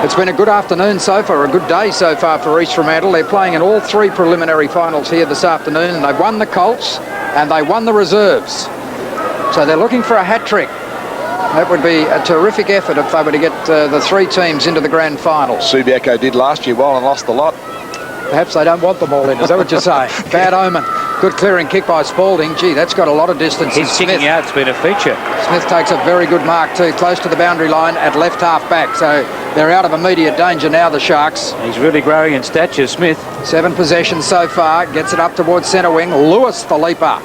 It's been a good afternoon so far, a good day so far for East Fremantle. They're playing in all three preliminary finals here this afternoon, and they've won the Colts and they won the reserves. So they're looking for a hat-trick. That would be a terrific effort if they were to get the three teams into the grand final. Subiaco did last year well and lost a lot. Perhaps they don't want them all in. Is that what you're saying? Bad omen. Good clearing kick by Spalding. Gee, that's got a lot of distance. His kicking out's been a feature. Smith takes a very good mark too, close to the boundary line at left half back. So they're out of immediate danger now, the Sharks. He's really growing in stature, Smith. 7 possessions so far. Gets it up towards centre wing. Lewis, the leaper.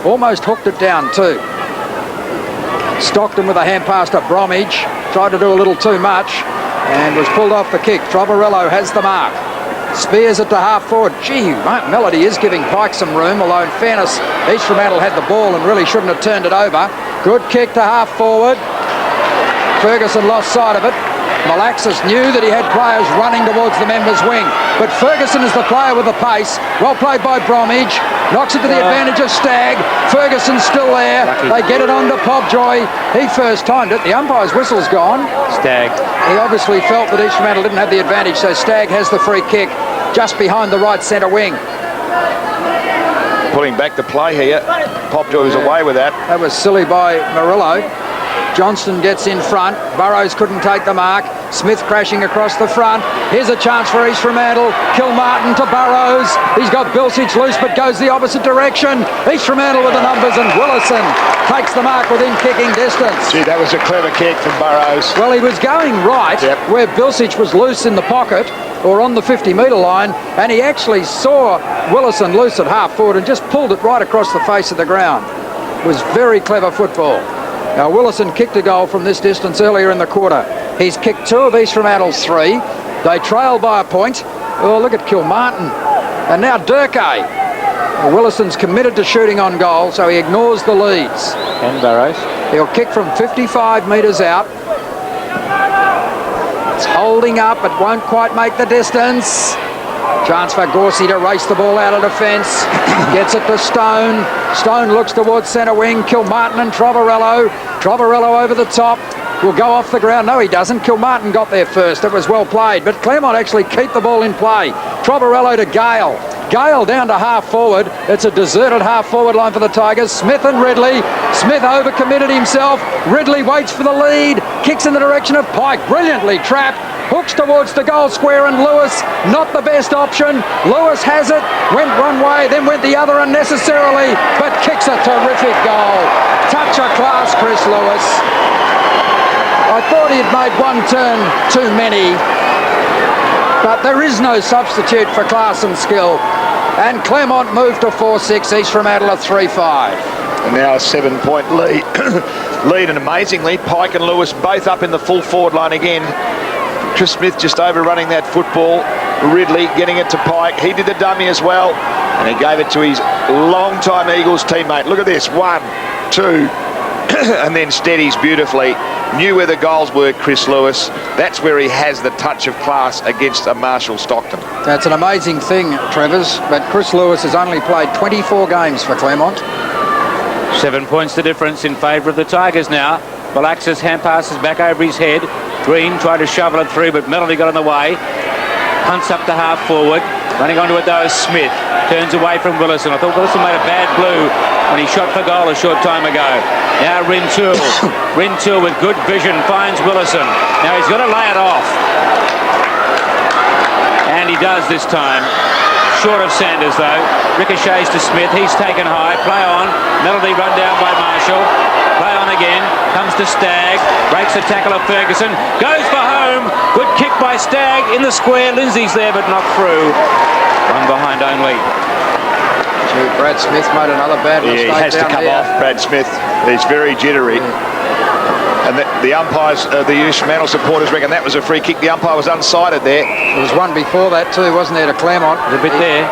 Almost hooked it down too. Stockton with a hand pass to Bromwich. Tried to do a little too much and was pulled off the kick. Trovarello has the mark. Spears it to half forward. Gee, Melody is giving Pike some room, although in fairness, East Fremantle had the ball and really shouldn't have turned it over. Good kick to half forward. Ferguson lost sight of it. Malaxis knew that he had players running towards the members' wing, but Ferguson is the player with the pace. Well played by Bromwich. Knocks it to the advantage of Stagg. Ferguson's still there. Lucky. They get it on to Pobjoy. He first timed it. The umpire's whistle's gone. Stagg. He obviously felt that East Fremantle didn't have the advantage, so Stagg has the free kick just behind the right centre wing. Pulling back the play here. Pobjoy was away with that. That was silly by Murillo. Johnston gets in front. Burrows couldn't take the mark. Smith crashing across the front. Here's a chance for East Fremantle. Kilmartin to Burrows. He's got Bilsich loose but goes the opposite direction. East Fremantle with the numbers and Willison takes the mark within kicking distance. Gee, that was a clever kick from Burrows. Well, he was going right where Bilsich was loose in the pocket or on the 50-metre line, and he actually saw Willison loose at half forward and just pulled it right across the face of the ground. It was very clever football. Now, Willison kicked a goal from this distance earlier in the quarter. He's kicked 2 of East Fremantle's 3. They trail by a point. Oh, look at Kilmartin. And now Durkay. Willison's committed to shooting on goal, so he ignores the leads. And Burrows. He'll kick from 55 metres out. It's holding up, but won't quite make the distance. Chance for Gorsey to race the ball out of defence. Gets it to Stone. Stone looks towards centre wing. Kilmartin and Trovarello. Trovarello over the top. Will go off the ground. No, he doesn't. Kilmartin got there first. It was well played. But Claremont actually keep the ball in play. Trovarello to Gale. Gale down to half forward. It's a deserted half forward line for the Tigers. Smith and Ridley. Smith overcommitted himself. Ridley waits for the lead. Kicks in the direction of Pike. Brilliantly trapped. Hooks towards the goal square and Lewis, not the best option. Lewis has it, went one way, then went the other unnecessarily, but kicks a terrific goal. Touch of class, Chris Lewis. I thought he'd made one turn too many, but there is no substitute for class and skill. And Claremont moved to 4-6, East Fremantle a 3-5. And now a 7-point lead. And amazingly, Pike and Lewis both up in the full forward line again. Chris Smith just overrunning that football. Ridley getting it to Pike. He did the dummy as well. And he gave it to his long-time Eagles teammate. Look at this. 1, 2, and then steadies beautifully. Knew where the goals were, Chris Lewis. That's where he has the touch of class against a Marshall Stockton. That's an amazing thing, Travers, but Chris Lewis has only played 24 games for Claremont. 7 points the difference in favour of the Tigers now. Malaxis hand passes back over his head. Green tried to shovel it through, but Melody got in the way. Hunts up to half forward. Running onto it though is Smith. Turns away from Willison. I thought Willison made a bad blue when he shot for goal a short time ago. Now Rintoul. Rintoul with good vision finds Willison. Now he's got to lay it off. And he does this time. Short of Sanders though. Ricochets to Smith. He's taken high. Play on. Melody run down by Marshall. Play on again. Comes to Stagg. Breaks the tackle of Ferguson. Goes for home. Good kick by Stagg in the square. Lindsay's there but not through. One behind only. Gee, Brad Smith made another bad mistake. Yeah, he has to come off, Brad Smith. He's very jittery. And the umpires, the East Fremantle supporters reckon that was a free kick. The umpire was unsighted there. There was one before that too, wasn't there, to Claremont? A bit there.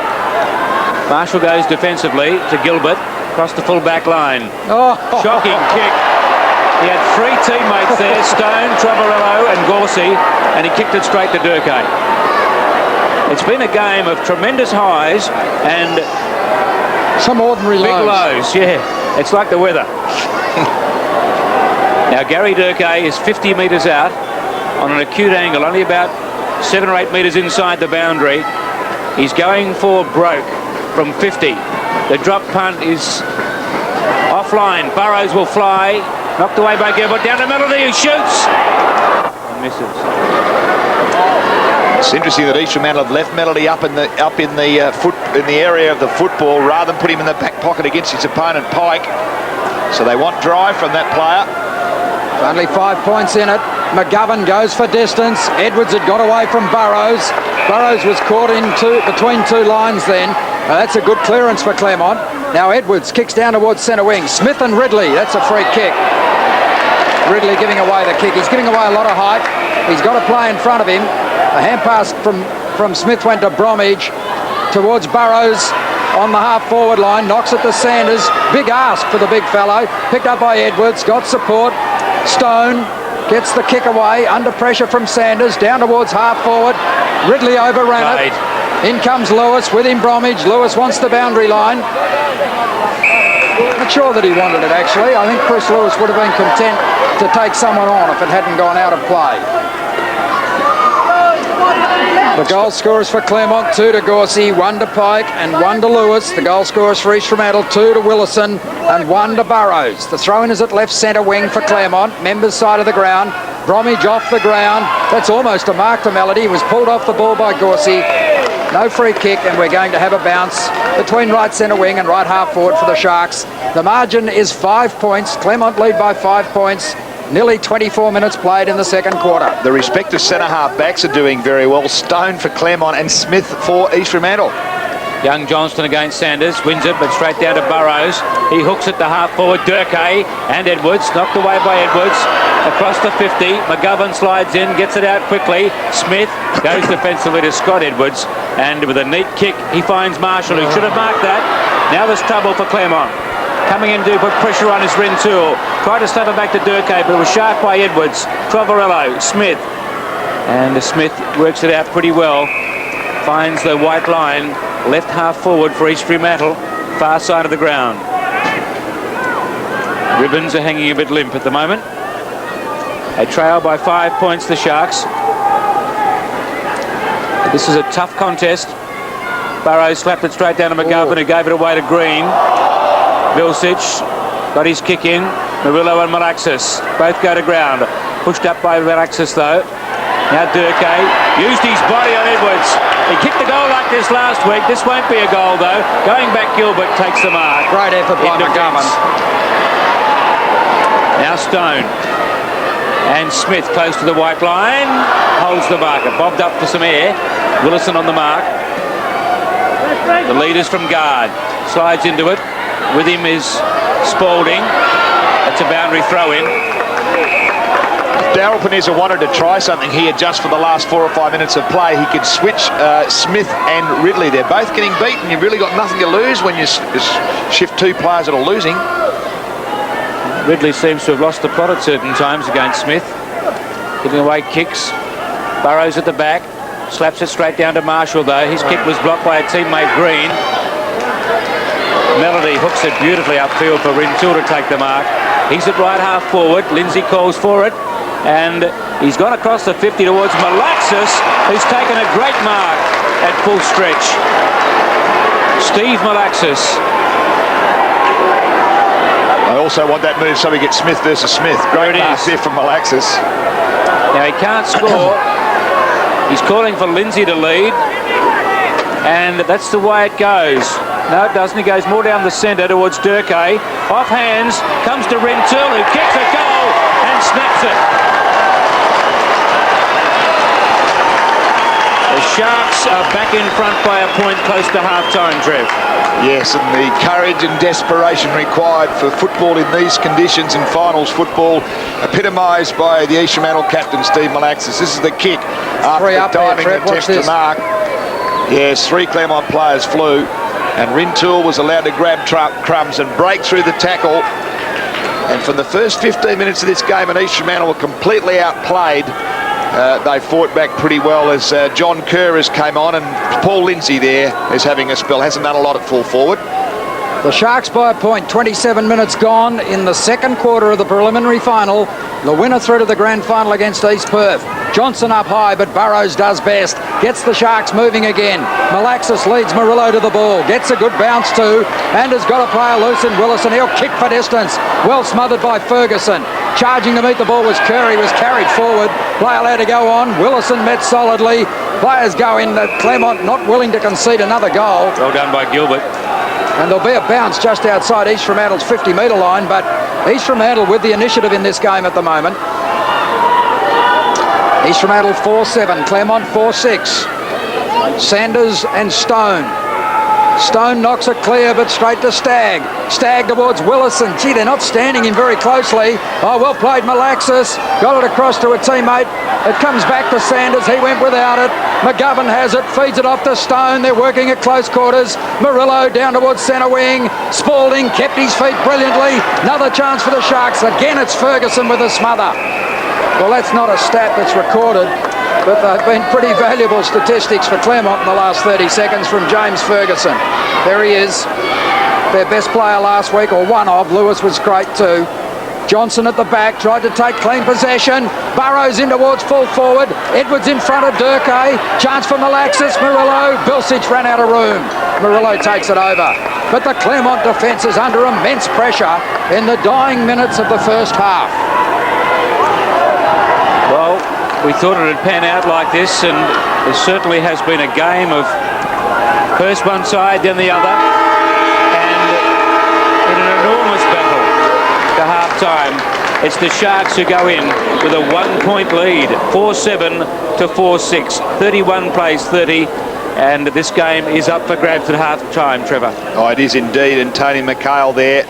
Marshall goes defensively to Gilbert. Across the full back line. Oh. Shocking kick. He had 3 teammates there, Stone, Trovarello and Gorsey, and he kicked it straight to Durkay. It's been a game of tremendous highs and some ordinary big lows. Yeah, it's like the weather. Now Gary Durkay is 50 metres out on an acute angle, only about 7 or 8 metres inside the boundary. He's going for broke from 50. The drop punt is offline. Burrows will fly. Knocked away by Gilbert. Down to Melody who shoots. And misses. It's interesting that East Fremantle have left Melody up in the foot in the area of the football rather than put him in the back pocket against his opponent, Pike. So they want drive from that player. Only 5 points in it. McGovern goes for distance. Edwards had got away from Burrows. Burrows was caught between two lines then. That's a good clearance for Claremont. Now Edwards kicks down towards centre wing. Smith and Ridley, that's a free kick. Ridley giving away the kick. He's giving away a lot of height. He's got to play in front of him. A hand pass from Smith went to Bromwich towards Burrows on the half-forward line. Knocks it to Sanders. Big ask for the big fellow. Picked up by Edwards. Got support. Stone gets the kick away. Under pressure from Sanders. Down towards half-forward. Ridley overran it. In comes Lewis. With him Bromwich. Lewis wants the boundary line. Not sure that he wanted it, actually. I think Chris Lewis would have been content to take someone on if it hadn't gone out of play. The goal scorers for Claremont, 2 to Gorsey, 1 to Pike and 1 to Lewis. The goal scorers for East Fremantle, 2 to Willison and 1 to Burrows. The throw-in is at left centre wing for Claremont. Members side of the ground. Bromwich off the ground. That's almost a mark to Melody. He was pulled off the ball by Gorsey. No free kick, and we're going to have a bounce between right centre wing and right half forward for the Sharks. The margin is 5 points. Claremont lead by 5 points. Nearly 24 minutes played in the second quarter. The respective centre-half backs are doing very well. Stone for Claremont and Smith for East Fremantle. Young Johnston against Sanders, wins it, but straight down to Burrows. He hooks it to half-forward, Durkay and Edwards, knocked away by Edwards. Across the 50, McGovern slides in, gets it out quickly. Smith goes defensively to Scott Edwards, and with a neat kick, he finds Marshall, who should have marked that. Now there's trouble for Claremont. Coming in to put pressure on his Rintoul. Tried to slap it back to Durkay, but it was sharp by Edwards. Trovarello, Smith. And Smith works it out pretty well. Finds the white line. Left half forward for East Fremantle, far side of the ground. Ribbons are hanging a bit limp at the moment. They trail by 5 points, the Sharks. This is a tough contest. Burrows slapped it straight down to McGovern, who gave it away to Green. Vilsic got his kick in. Murillo and Malaxis both go to ground. Pushed up by Malaxis though. Now Durkay used his body on Edwards. He kicked the goal like this last week. This won't be a goal though. Going back, Gilbert takes the mark. Great effort by McGovern. Now Stone. And Smith close to the white line. Holds the marker. Bobbed up for some air. Willison on the mark. The leader's from guard. Slides into it. With him is Spalding. That's a boundary throw in. Darryl Panizza wanted to try something here just for the last 4 or 5 minutes of play. He could switch Smith and Ridley. They're both getting beaten. You've really got nothing to lose when you shift 2 players that are losing. Ridley seems to have lost the plot at certain times against Smith. Giving away kicks. Burrows at the back. Slaps it straight down to Marshall though. His kick was blocked by a teammate Green. Melody hooks it beautifully upfield for Rintoul to take the mark. He's at right half forward. Lindsay calls for it. And he's gone across the 50 towards Malaxis, who's taken a great mark at full stretch. Steve Malaxis. I also want that move so we get Smith versus Smith. Great pass there from Malaxis. Now he can't score. He's calling for Lindsay to lead. And that's the way it goes. No, it doesn't. He goes more down the centre towards Durkay. Off hands, comes to Rintoul, who kicks a goal and snaps it. The Sharks are back in front by a point close to half-time, Trev. Yes, and the courage and desperation required for football in these conditions and finals football epitomised by the East Fremantle captain, Steve Malaxis. This is the kick after the diving attempt to mark. Yes, 3 Claremont players flew. And Rintoul was allowed to grab crumbs and break through the tackle. And from the first 15 minutes of this game, and East Fremantle were completely outplayed. They fought back pretty well as John Kerr has came on, and Paul Lindsay there is having a spell. Hasn't done a lot at full forward. The Sharks by a point, 27 minutes gone in the second quarter of the preliminary final. The winner through to the grand final against East Perth. Johnson up high, but Burrows does best. Gets the Sharks moving again. Malaxis leads Murillo to the ball. Gets a good bounce too, and has got a player loose in Willison. He'll kick for distance. Well smothered by Ferguson. Charging to meet the ball was Curry, was carried forward. Play allowed to go on. Willison met solidly. Players go in. Claremont not willing to concede another goal. Well done by Gilbert. And there'll be a bounce just outside East Fremantle's 50-metre line, but East Fremantle with the initiative in this game at the moment. East Fremantle 4-7, Claremont 4-6. Sanders and Stone. Stone knocks it clear, but straight to Stagg. Stagg towards Willison. Gee, they're not standing in very closely. Oh, well played, Malaxis. Got it across to a teammate. It comes back to Sanders. He went without it. McGovern has it, feeds it off to Stone. They're working at close quarters. Murillo down towards centre wing. Spalding kept his feet brilliantly. Another chance for the Sharks. Again, it's Ferguson with a smother. Well, that's not a stat that's recorded, but they've been pretty valuable statistics for Claremont in the last 30 seconds from James Ferguson. There he is, their best player last week, or one of. Lewis was great too. Johnson at the back, tried to take clean possession. Burrows in towards full forward. Edwards in front of Durkay. Chance for Malaxis, Murillo. Bilsich ran out of room. Murillo takes it over. But the Claremont defence is under immense pressure in the dying minutes of the first half. Well, we thought it would pan out like this, and there certainly has been a game of first one side, then the other, and in an enormous battle to half-time, it's the Sharks who go in with a 1-point lead, 4-7 to 4-6, 31 plays 30, and this game is up for grabs at half-time, Trevor. Oh, it is indeed, and Tony McHale there,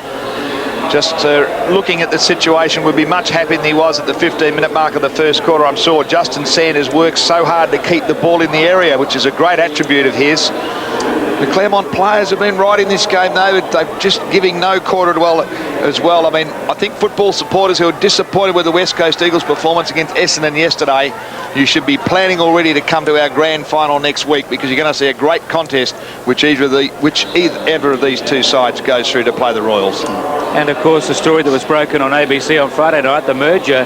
just looking at the situation, would be much happier than he was at the 15-minute mark of the first quarter. I'm sure Justin Sanders works so hard to keep the ball in the area, which is a great attribute of his. The Claremont players have been right in this game, though. They're just giving no quarter as well. I mean, I think football supporters who are disappointed with the West Coast Eagles' performance against Essendon yesterday, you should be planning already to come to our grand final next week, because you're going to see a great contest which either of these two sides goes through to play the Royals. And of course, the story that was broken on ABC on Friday night, the merger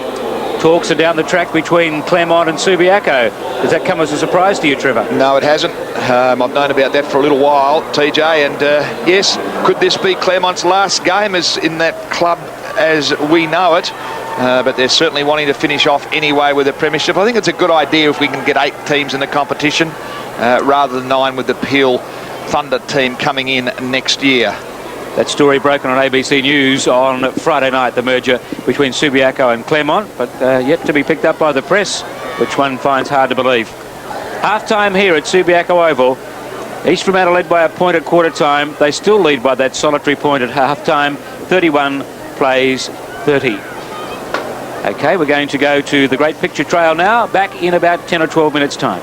talks are down the track between Claremont and Subiaco. Does that come as a surprise to you, Trevor? No, it hasn't. I've known about that for a little while, TJ, and yes, could this be Claremont's last game as in that club as we know it? But they're certainly wanting to finish off anyway with a premiership. I think it's a good idea if we can get 8 teams in the competition rather than 9 with the Peel Thunder team coming in next year. That story broken on ABC News on Friday night, the merger between Subiaco and Claremont, but yet to be picked up by the press, which one finds hard to believe. Half-time here at Subiaco Oval. East Fremantle led by a point at quarter time. They still lead by that solitary point at half-time. 31 plays 30. Okay, we're going to go to the Great Picture Trail now, back in about 10 or 12 minutes' time.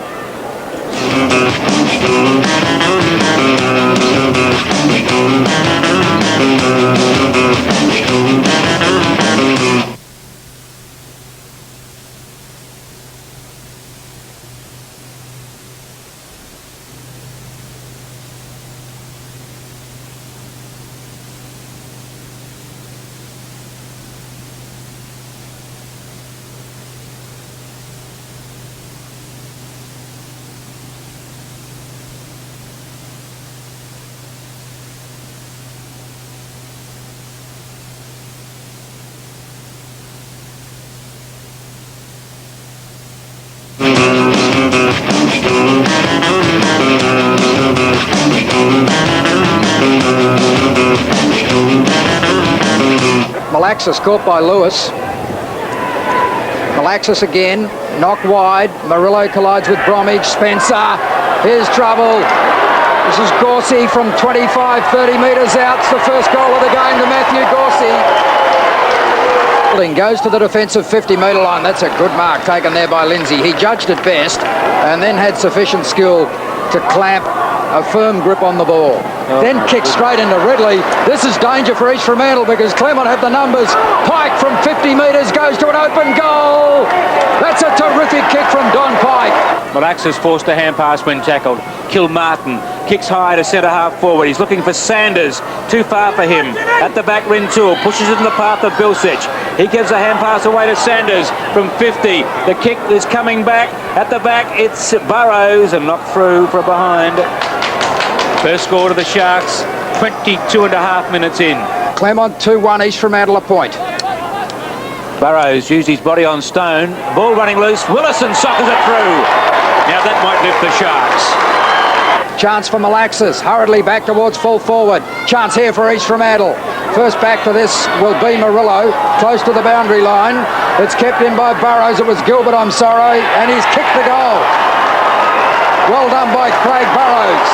Malaxis caught by Lewis. Malaxis again, knocked wide. Murillo collides with Bromwich. Spencer, here's trouble. This is Gorsey from 25, 30 metres out. It's the first goal of the game to Matthew Gorsey. Goes to the defensive 50-metre line. That's a good mark taken there by Lindsay. He judged it best and then had sufficient skill to clamp a firm grip on the ball. Then kicks straight into Ridley. This is danger for East Fremantle because Claremont have the numbers. Pike from 50 metres goes to an open goal. That's a terrific kick from Don Pike. Malaxis forced a hand pass when tackled. Kilmartin kicks high to centre half forward. He's looking for Sanders. Too far for him. At the back, Rintoul pushes it in the path of Bilsich. He gives a hand pass away to Sanders from 50. The kick is coming back. At the back, it's Burrows and knocked through for a behind. First score to the Sharks, 22 and a half minutes in. Claremont 2-1, East Fremantle a point. Burrows used his body on Stone. Ball running loose. Willison soccers it through. Now that might lift the Sharks. Chance for Malaxis, hurriedly back towards full forward. Chance here for East Fremantle. First back to this will be Murillo, close to the boundary line. It's kept in by Burrows. It was Gilbert, I'm sorry, and he's kicked the goal. Well done by Craig Burrows.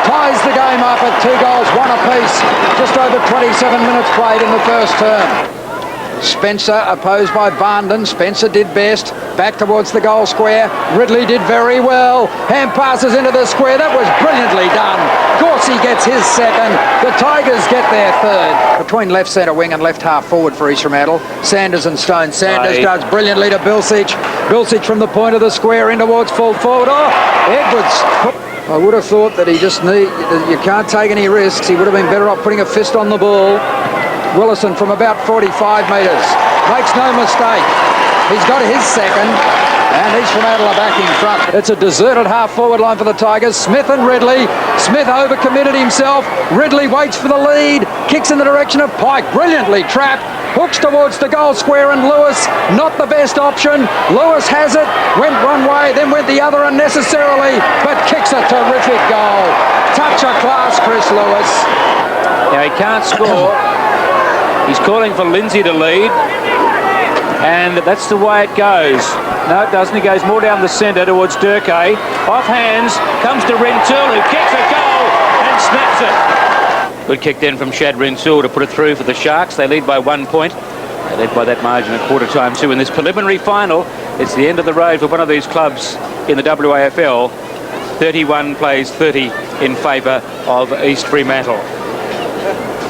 Ties the game up at 2 goals, 1 apiece. Just over 27 minutes played in the first term. Spencer opposed by Barnden. Spencer did best. Back towards the goal square. Ridley did very well. Hand passes into the square. That was brilliantly done. Gorsey gets his second. The Tigers get their third. Between left centre wing and left half forward for East Fremantle, Sanders and Stone. Sanders does brilliantly to Bilsich. Bilsich from the point of the square in towards full forward. Oh, Edwards. I would have thought that you can't take any risks. He would have been better off putting a fist on the ball. Willison from about 45 metres. Makes no mistake. He's got his second. And East Fremantle are back in front. It's a deserted half-forward line for the Tigers. Smith and Ridley. Smith overcommitted himself. Ridley waits for the lead. Kicks in the direction of Pike. Brilliantly trapped. Hooks towards the goal square and Lewis, not the best option. Lewis has it. Went one way, then went the other unnecessarily, but kicks a terrific goal. Touch of class, Chris Lewis. Now he can't score. He's calling for Lindsay to lead. And that's the way it goes. No, it doesn't. He goes more down the centre towards Durkay. Off hands, comes to Rintoul, who kicks a goal and snaps it. Good kick then from Shad Rintoul to put it through for the Sharks. They lead by 1 point. They led by that margin at quarter time too. In this preliminary final, it's the end of the road for one of these clubs in the WAFL. 31 plays 30 in favour of East Fremantle.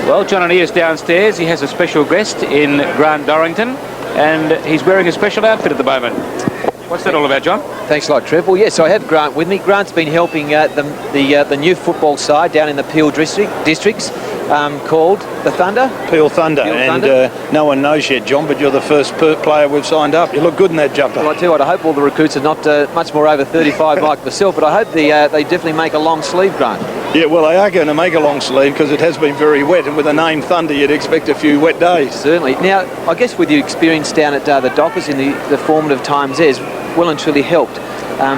Well, John Annia's downstairs. He has a special guest in Grant Dorrington, and he's wearing a special outfit at the moment. What's that all about, John? Thanks a lot, Trev. Well, yes, I have Grant with me. Grant's been helping the new football side down in the Peel districts called the Thunder. Peel Thunder. No one knows yet, John, but you're the first player we've signed up. You look good in that jumper. Well, I tell you what, I hope all the recruits are not much more over 35 like myself, but I hope they definitely make a long sleeve, Grant. Yeah, well, they are going to make a long sleeve because it has been very wet, and with the name Thunder, you'd expect a few wet days. Certainly. Now, I guess with your experience down at the Dockers in the formative times there, has well and truly helped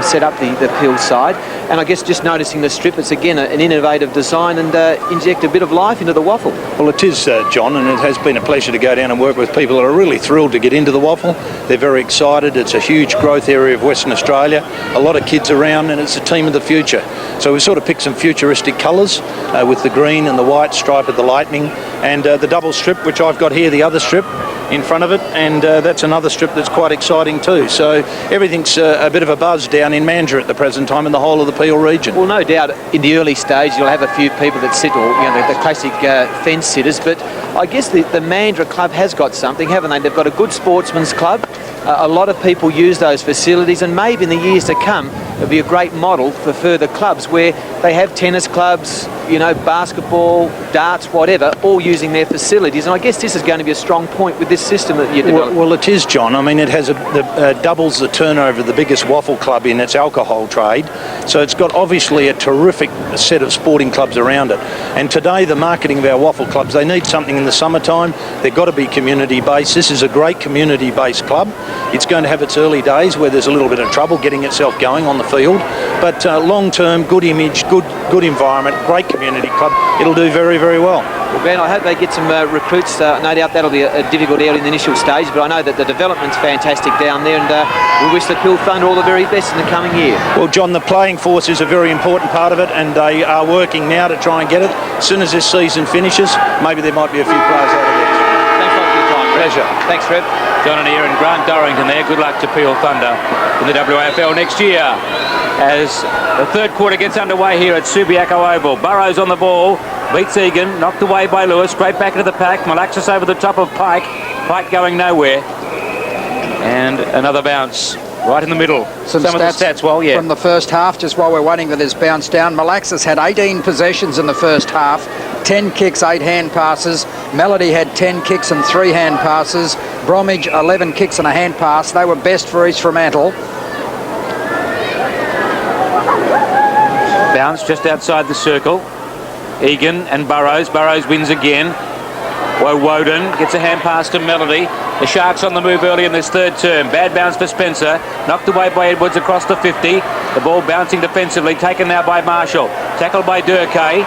set up the Peel side. And I guess just noticing the strip, it's again an innovative design and inject a bit of life into the WAFL. Well, it is, John, and it has been a pleasure to go down and work with people that are really thrilled to get into the WAFL. They're very excited. It's a huge growth area of Western Australia. A lot of kids around, and it's a team of the future. So we've sort of picked some futuristic colours with the green and the white stripe of the Lightning, and the double strip, which I've got here, the other strip in front of it, and that's another strip that's quite exciting too. So everything's a bit of a buzz down in Mandurah at the present time in the whole of the Peel region. Well, no doubt in the early stage you'll have a few people that sit, or the classic fence sitters, but I guess the Mandurah club has got something, haven't they? They've got a good sportsman's club. A lot of people use those facilities, and maybe in the years to come it'll be a great model for further clubs where they have tennis clubs, basketball, darts, whatever, all using their facilities. And I guess this is going to be a strong point with this system that you're developing. Well, it is, John. I mean, it has doubles the turnover of the biggest WAFL club in its alcohol trade. So it's got obviously a terrific set of sporting clubs around it. And today, the marketing of our WAFL clubs, they need something in the summertime. They've got to be community-based. This is a great community-based club. It's going to have its early days where there's a little bit of trouble getting itself going on the field. But long-term, good image, good environment, great community club. It'll do very, very well. Well, Ben, I hope they get some recruits. No doubt that'll be a difficult area in the initial stage, but I know that the development's fantastic down there, and we wish the Peel Thunder all the very best in the coming year. Well, John, the playing force is a very important part of it, and they are working now to try and get it. As soon as this season finishes, maybe there might be a few players out of there. Thanks a lot for your time. Pleasure. Thanks, Trev. John Annia and Grant Dorrington there. Good luck to Peel Thunder in the WAFL next year. As the third quarter gets underway here at Subiaco Oval. Burrows on the ball, beats Egan, knocked away by Lewis, straight back into the pack. Malaxis over the top of Pike. Pike going nowhere. And another bounce right in the middle. Some of the stats, well, yeah. From the first half, just while we're waiting for this bounce down, Malaxis had 18 possessions in the first half, 10 kicks, 8 hand passes. Melody had 10 kicks and 3 hand passes. Bromwich, 11 kicks and a hand pass. They were best for East Fremantle. Bounce just outside the circle. Egan and Burrows. Burrows wins again. Woden gets a hand pass to Melody. The Sharks on the move early in this third term. Bad bounce for Spencer. Knocked away by Edwards across the 50. The ball bouncing defensively. Taken now by Marshall. Tackled by Durkay.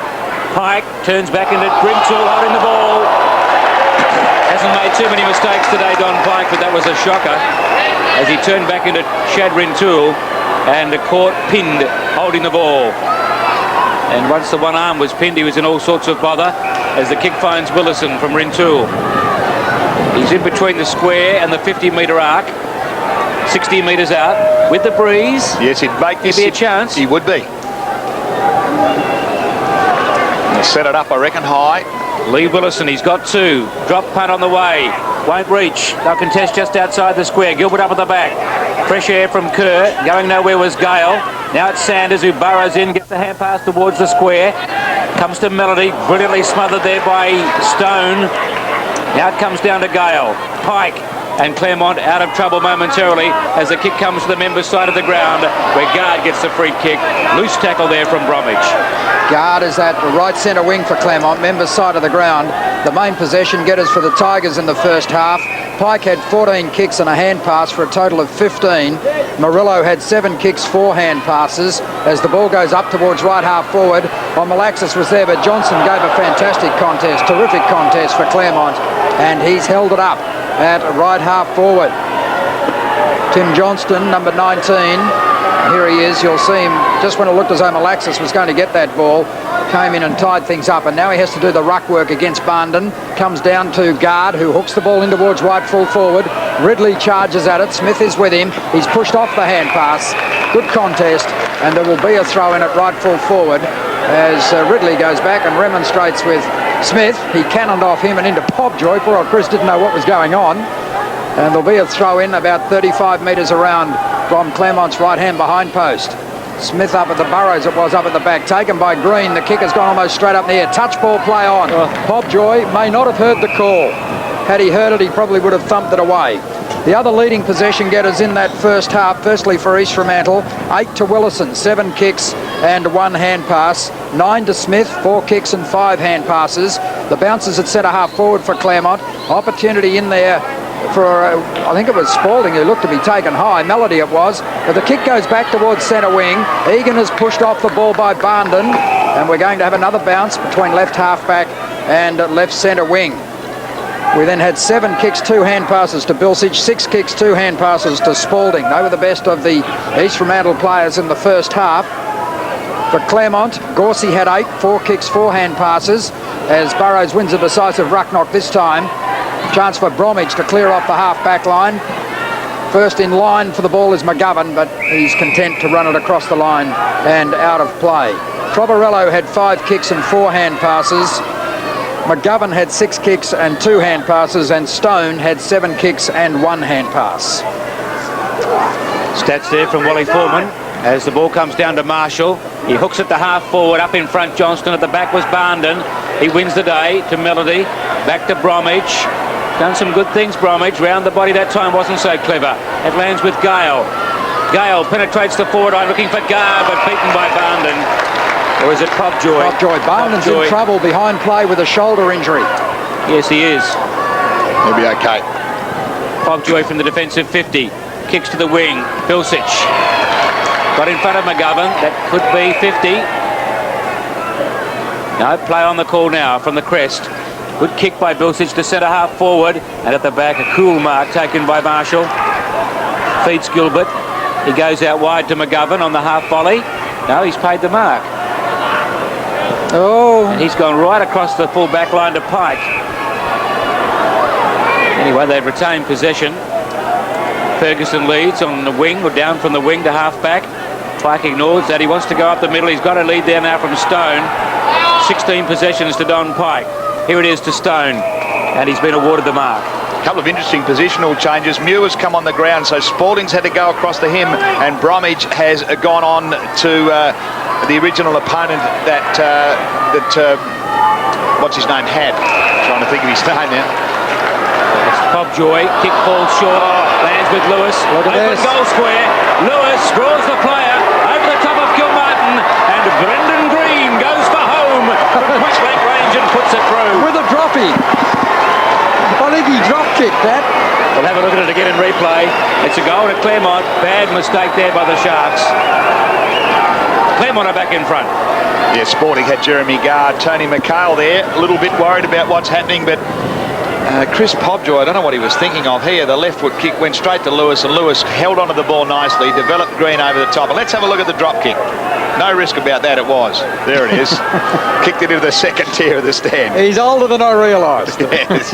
Pike turns back into Grimtool holding the ball. Hasn't made too many mistakes today, Don Pike, but that was a shocker as he turned back into Shad Rintoul and caught pinned holding the ball. And once the one arm was pinned, he was in all sorts of bother as the kick finds Willison from Rintoul. He's in between the square and the 50-metre arc, 60 metres out with the breeze. Yes, he'd make this. He'd be a chance. He would be. He'll set it up, I reckon, high. Lee Willison, he's got two. Drop punt on the way. Won't reach. They'll contest just outside the square. Gilbert up at the back. Fresh air from Kerr. Going nowhere was Gale. Now it's Sanders who burrows in, gets the hand pass towards the square. Comes to Melody. Brilliantly smothered there by Stone. Now it comes down to Gale. Pike and Claremont out of trouble momentarily as the kick comes to the members' side of the ground where Guard gets the free kick. Loose tackle there from Bromwich. Guard is at the right centre wing for Claremont, members' side of the ground. The main possession getters for the Tigers in the first half. Pike had 14 kicks and a hand pass for a total of 15. Murillo had 7 kicks, 4 hand passes. As the ball goes up towards right half forward, Malaxis was there, but Johnson gave a fantastic contest, terrific contest for Claremont, and he's held it up at right half forward. Tim Johnston, number 19. Here he is. You'll see him just when it looked as though Malaxis was going to get that ball. Came in and tied things up, and now he has to do the ruck work against Barnden. Comes down to Guard, who hooks the ball in towards right full forward. Ridley charges at it. Smith is with him. He's pushed off the hand pass. Good contest, and there will be a throw in at right full forward as Ridley goes back and remonstrates with Smith. He cannoned off him and into Popjoy. Poor old Chris didn't know what was going on. And there'll be a throw in about 35 metres around from Claremont's right hand behind post. Smith up at the Burrows, it was up at the back, taken by Green. The kick has gone almost straight up in the air. Touch ball play on. Popjoy may not have heard the call. Had he heard it, he probably would have thumped it away. The other leading possession getters in that first half, firstly for East Fremantle, 8 to Willison, 7 kicks and 1 hand pass. 9 to Smith, 4 kicks and 5 hand passes. The bouncers at centre half forward for Claremont. Opportunity in there for, I think it was Spalding who looked to be taken high. Melody it was. But the kick goes back towards centre wing. Egan has pushed off the ball by Barnden. And we're going to have another bounce between left half back and left centre wing. We then had 7 kicks, 2 hand passes to Bilsich, 6 kicks, 2 hand passes to Spalding. They were the best of the East Fremantle players in the first half. For Claremont, Gorsey had 8, 4 kicks, 4 hand passes, as Burrows wins a decisive ruck knock this time. Chance for Bromwich to clear off the half-back line. First in line for the ball is McGovern, but he's content to run it across the line and out of play. Trobarello had 5 kicks and 4 hand passes. McGovern had 6 kicks and 2 hand passes, and Stone had 7 kicks and 1 hand pass. Stats there from Wally Foreman as the ball comes down to Marshall. He hooks it to half forward. Up in front, Johnston. At the back was Barnden. He wins the day to Melody. Back to Bromwich. Done some good things, Bromwich. Round the body that time wasn't so clever. It lands with Gale. Gale penetrates the forward eye looking for Gar, but beaten by Barnden. Or is it Popjoy? Popjoy. Barnden's in trouble behind play with a shoulder injury. Yes, he is. He'll be okay. Popjoy from the defensive 50. Kicks to the wing. Bilsich. Got in front of McGovern. That could be 50. No, play on the call now from the crest. Good kick by Bilsich to centre half forward. And at the back, a cool mark taken by Marshall. Feeds Gilbert. He goes out wide to McGovern on the half volley. No, he's paid the mark. Oh. And he's gone right across the full back line to Pike. Anyway, they've retained possession. Ferguson leads on the wing, or down from the wing to half back. Pike ignores that. He wants to go up the middle. He's got a lead there now from Stone. 16 possessions to Don Pike. Here it is to Stone, and he's been awarded the mark. A couple of interesting positional changes. Muir's come on the ground, so Spalding's had to go across to him, and Bromwich has gone on to the original opponent that what's his name had. Trying to think of his name now. It's Popjoy. Kick falls short. Lands with Lewis. Look at open this. Goal square. Lewis draws the player over the top of Kilmartin, and Brendan Green goes for home from point blank range and puts it through. With a droppy. I think he drop kicked that. second replay. It's a goal to Claremont. Bad mistake there by the Sharks. Claremont are back in front. Yeah, Sporting had Jeremy Gard, Tony McHale there, a little bit worried about what's happening, but Chris Pobjoy, I don't know what he was thinking of here. The left foot kick went straight to Lewis, and Lewis held onto the ball nicely, developed Green over the top. And let's have a look at the drop kick. No risk about that, it was. There it is. Kicked it into the second tier of the stand. He's older than I realised. Yes.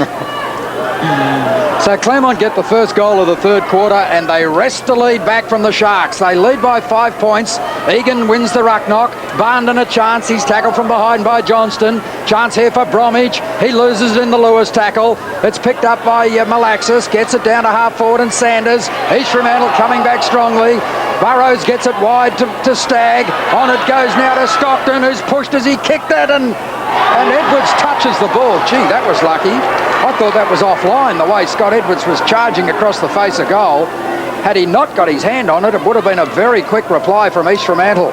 So Claremont get the first goal of the third quarter and they wrest the lead back from the Sharks. They lead by 5 points. Egan wins the ruck knock. Barnden a chance. He's tackled from behind by Johnston. Chance here for Bromwich. He loses it in the Lewis tackle. It's picked up by Malaxis. Gets it down to half forward and Sanders. East Fremantle coming back strongly. Burrows gets it wide to Stagg. On it goes now to Stockton, who's pushed as he kicked it, and Edwards touches the ball. Gee, that was lucky. I thought that was offline, the way Scott Edwards was charging across the face of goal. Had he not got his hand on it, it would have been a very quick reply from East Fremantle.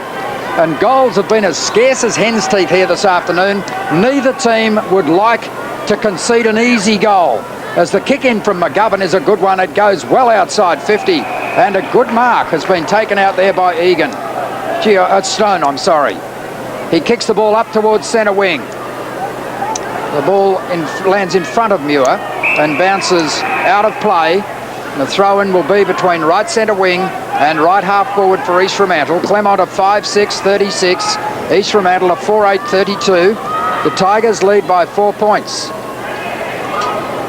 And goals have been as scarce as hen's teeth here this afternoon. Neither team would like to concede an easy goal. As the kick in from McGovern is a good one, it goes well outside 50. And a good mark has been taken out there by Egan. Stone, I'm sorry. He kicks the ball up towards centre wing. The ball lands in front of Muir and bounces out of play. And the throw-in will be between right centre wing and right half forward for East Fremantle. Claremont are 5-6-36. East Fremantle are 4-8-32. The Tigers lead by 4 points.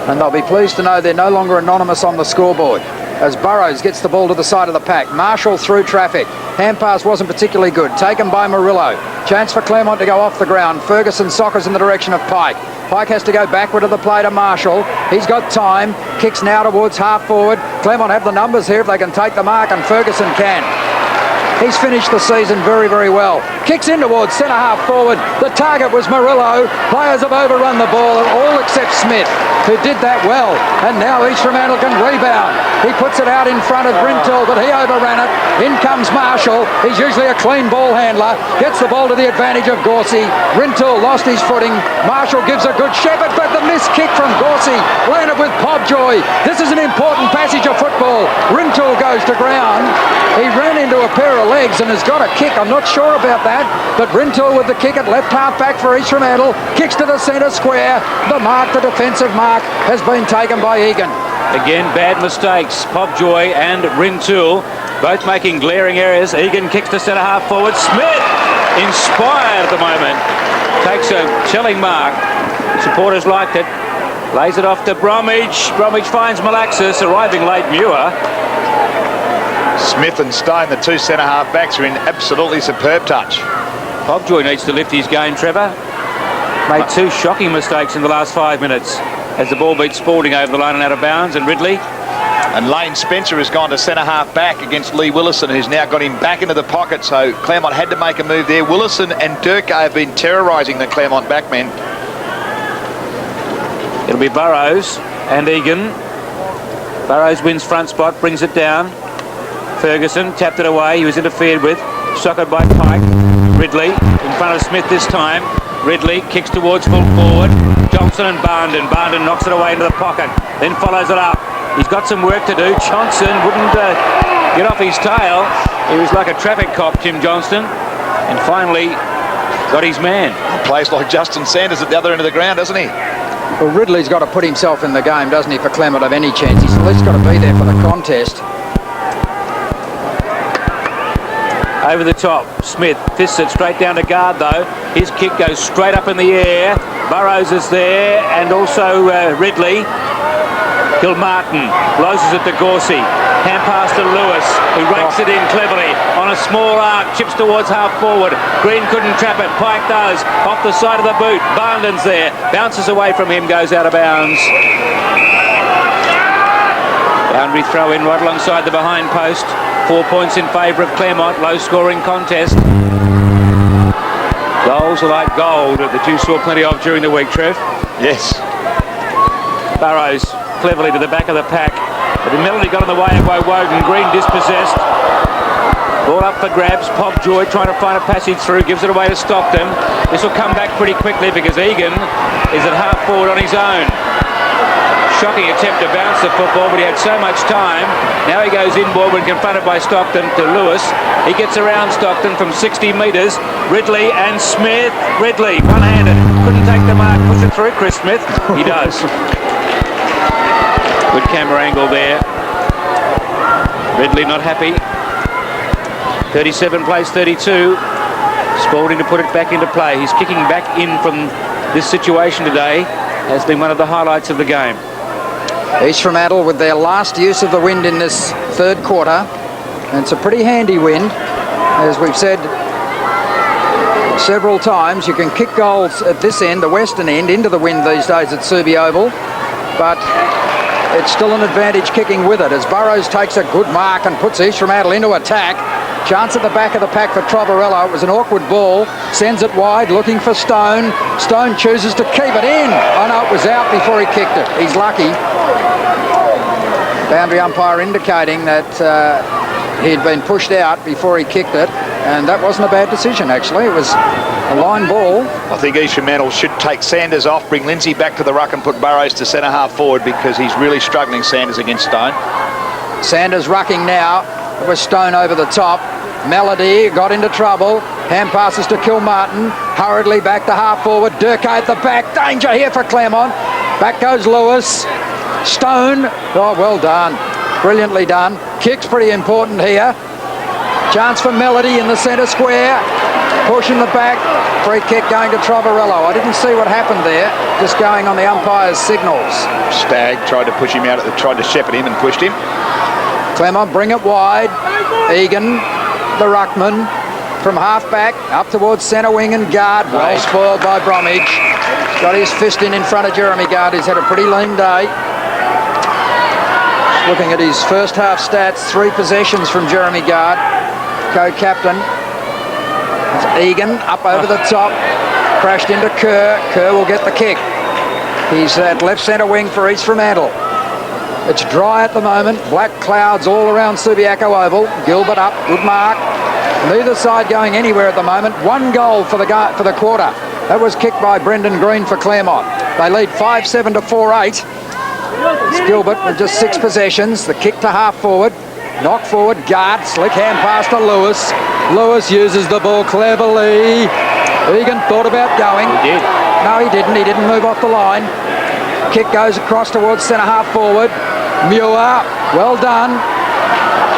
And they'll be pleased to know they're no longer anonymous on the scoreboard. As Burrows gets the ball to the side of the pack. Marshall through traffic. Hand pass wasn't particularly good. Taken by Murillo. Chance for Claremont to go off the ground. Ferguson soccers in the direction of Pike. Pike has to go backward to the play to Marshall. He's got time. Kicks now towards half forward. Claremont have the numbers here if they can take the mark, and Ferguson can. He's finished the season very, very well. Kicks in towards centre half forward. The target was Murillo. Players have overrun the ball, all except Smith, who did that well. And now East Fremantle can rebound. He puts it out in front of Rintel, but he overran it. In comes Marshall. He's usually a clean ball handler. Gets the ball to the advantage of Gorsey. Rintel lost his footing. Marshall gives a good shepherd, but the missed kick from Gorsey landed with Pobjoy. This is an important passage of football. Rintel goes to ground. He ran into a pair of legs and has got a kick. I'm not sure about that, but Rintel with the kick at left half back for East Fremantle. Kicks to the centre square. The mark, the defensive mark, has been taken by Egan. Again, bad mistakes. Pobjoy and Rintoul both making glaring errors. Egan kicks to centre half forward. Smith, inspired at the moment, takes a chilling mark. Supporters liked it. Lays it off to Bromwich. Bromwich finds Malaxis, arriving late Muir. Smith and Stone, the two centre half backs, are in absolutely superb touch. Pobjoy needs to lift his game, Trevor. Made two shocking mistakes in the last 5 minutes as the ball beat Spalding over the line and out of bounds, and Ridley. And Lane Spencer has gone to centre half back against Lee Willison, who's now got him back into the pocket, so Claremont had to make a move there. Willison and Durkay have been terrorising the Claremont backmen. It'll be Burrows and Egan. Burrows wins front spot, brings it down. Ferguson tapped it away. He was interfered with. Soccred by Pike. Ridley in front of Smith this time. Ridley kicks towards full forward. Johnson and Barnden. Barnden knocks it away into the pocket. Then follows it up. He's got some work to do. Johnson wouldn't get off his tail. He was like a traffic cop, Tim Johnston. And finally got his man. Plays like Justin Sanders at the other end of the ground, doesn't he? Well, Ridley's got to put himself in the game, doesn't he, for Claremont to have any chance. He's at least got to be there for the contest. Over the top, Smith fists it straight down to guard though. His kick goes straight up in the air. Burrows is there, and also Ridley. Kilmartin loses it to Gorsey. Hand pass to Lewis, who rakes it in cleverly on a small arc, chips towards half forward. Green couldn't trap it. Pike does. Off the side of the boot. Barnden's there. Bounces away from him, goes out of bounds. Boundary throw in right alongside the behind post. 4 points in favour of Claremont. Low scoring contest. Goals are like gold that you saw plenty of during the week, Trev. Yes. Burrows cleverly to the back of the pack. But the Melody got in the way of Woden. Green dispossessed. Ball up for grabs. Pobjoy trying to find a passage through. Gives it away to Stockton. This will come back pretty quickly because Egan is at half forward on his own. shocking attempt to bounce the football, but he had so much time. Now he goes inboard when confronted by Stockton to Lewis. He gets around Stockton from 60 metres. Ridley and Smith. Ridley, one-handed. Couldn't take the mark. Push it through, Chris Smith. He does. Good camera angle there. Ridley not happy. 37 plays 32. Spalding to put it back into play. He's kicking back in from this situation today. Has been one of the highlights of the game. East Fremantle with their last use of the wind in this third quarter. And it's a pretty handy wind. As we've said several times, you can kick goals at this end, the western end, into the wind these days at Subi Oval. But it's still an advantage kicking with it as Burrows takes a good mark and puts East Fremantle into attack. Chance at the back of the pack for Trovarello. It was an awkward ball. Sends it wide, looking for Stone. Stone chooses to keep it in. Oh no, it was out before he kicked it. He's lucky. Boundary umpire indicating that he'd been pushed out before he kicked it. And that wasn't a bad decision, actually. It was a line ball. I think East Fremantle should take Sanders off, bring Lindsay back to the ruck and put Burrows to centre half forward because he's really struggling, Sanders, against Stone. Sanders rucking now. It was Stone over the top. Melody got into trouble. Hand passes to Kilmartin. Hurriedly back to half forward. Durkay at the back. Danger here for Claremont. Back goes Lewis. Stone. Oh, well done. Brilliantly done. Kick's pretty important here. Chance for Melody in the centre square. Push in the back. Free kick going to Trovarello. I didn't see what happened there. Just going on the umpire's signals. Stagg tried to push him out, tried to shepherd him and pushed him. Claremont bring it wide. Egan, the ruckman, from half-back up towards centre wing and guard. Well spoiled by Bromwich. Got his fist in front of Jeremy Guard, who's had a pretty lean day. Looking at his first half stats, 3 possessions from Jeremy Guard, co-captain. Egan up over the top, crashed into Kerr. Kerr will get the kick. He's at left centre wing for East Fremantle. It's dry at the moment. Black clouds all around Subiaco Oval. Gilbert up, good mark. Neither side going anywhere at the moment. 1 goal for the quarter. That was kicked by Brendan Green for Claremont. They lead 5-7 to 4-8. It's Gilbert with just 6 possessions. The kick to half forward. Knock forward, guard, slick hand pass to Lewis. Lewis uses the ball cleverly. Egan thought about going. He did. No, he didn't. He didn't move off the line. Kick goes across towards centre half forward. Muir, well done.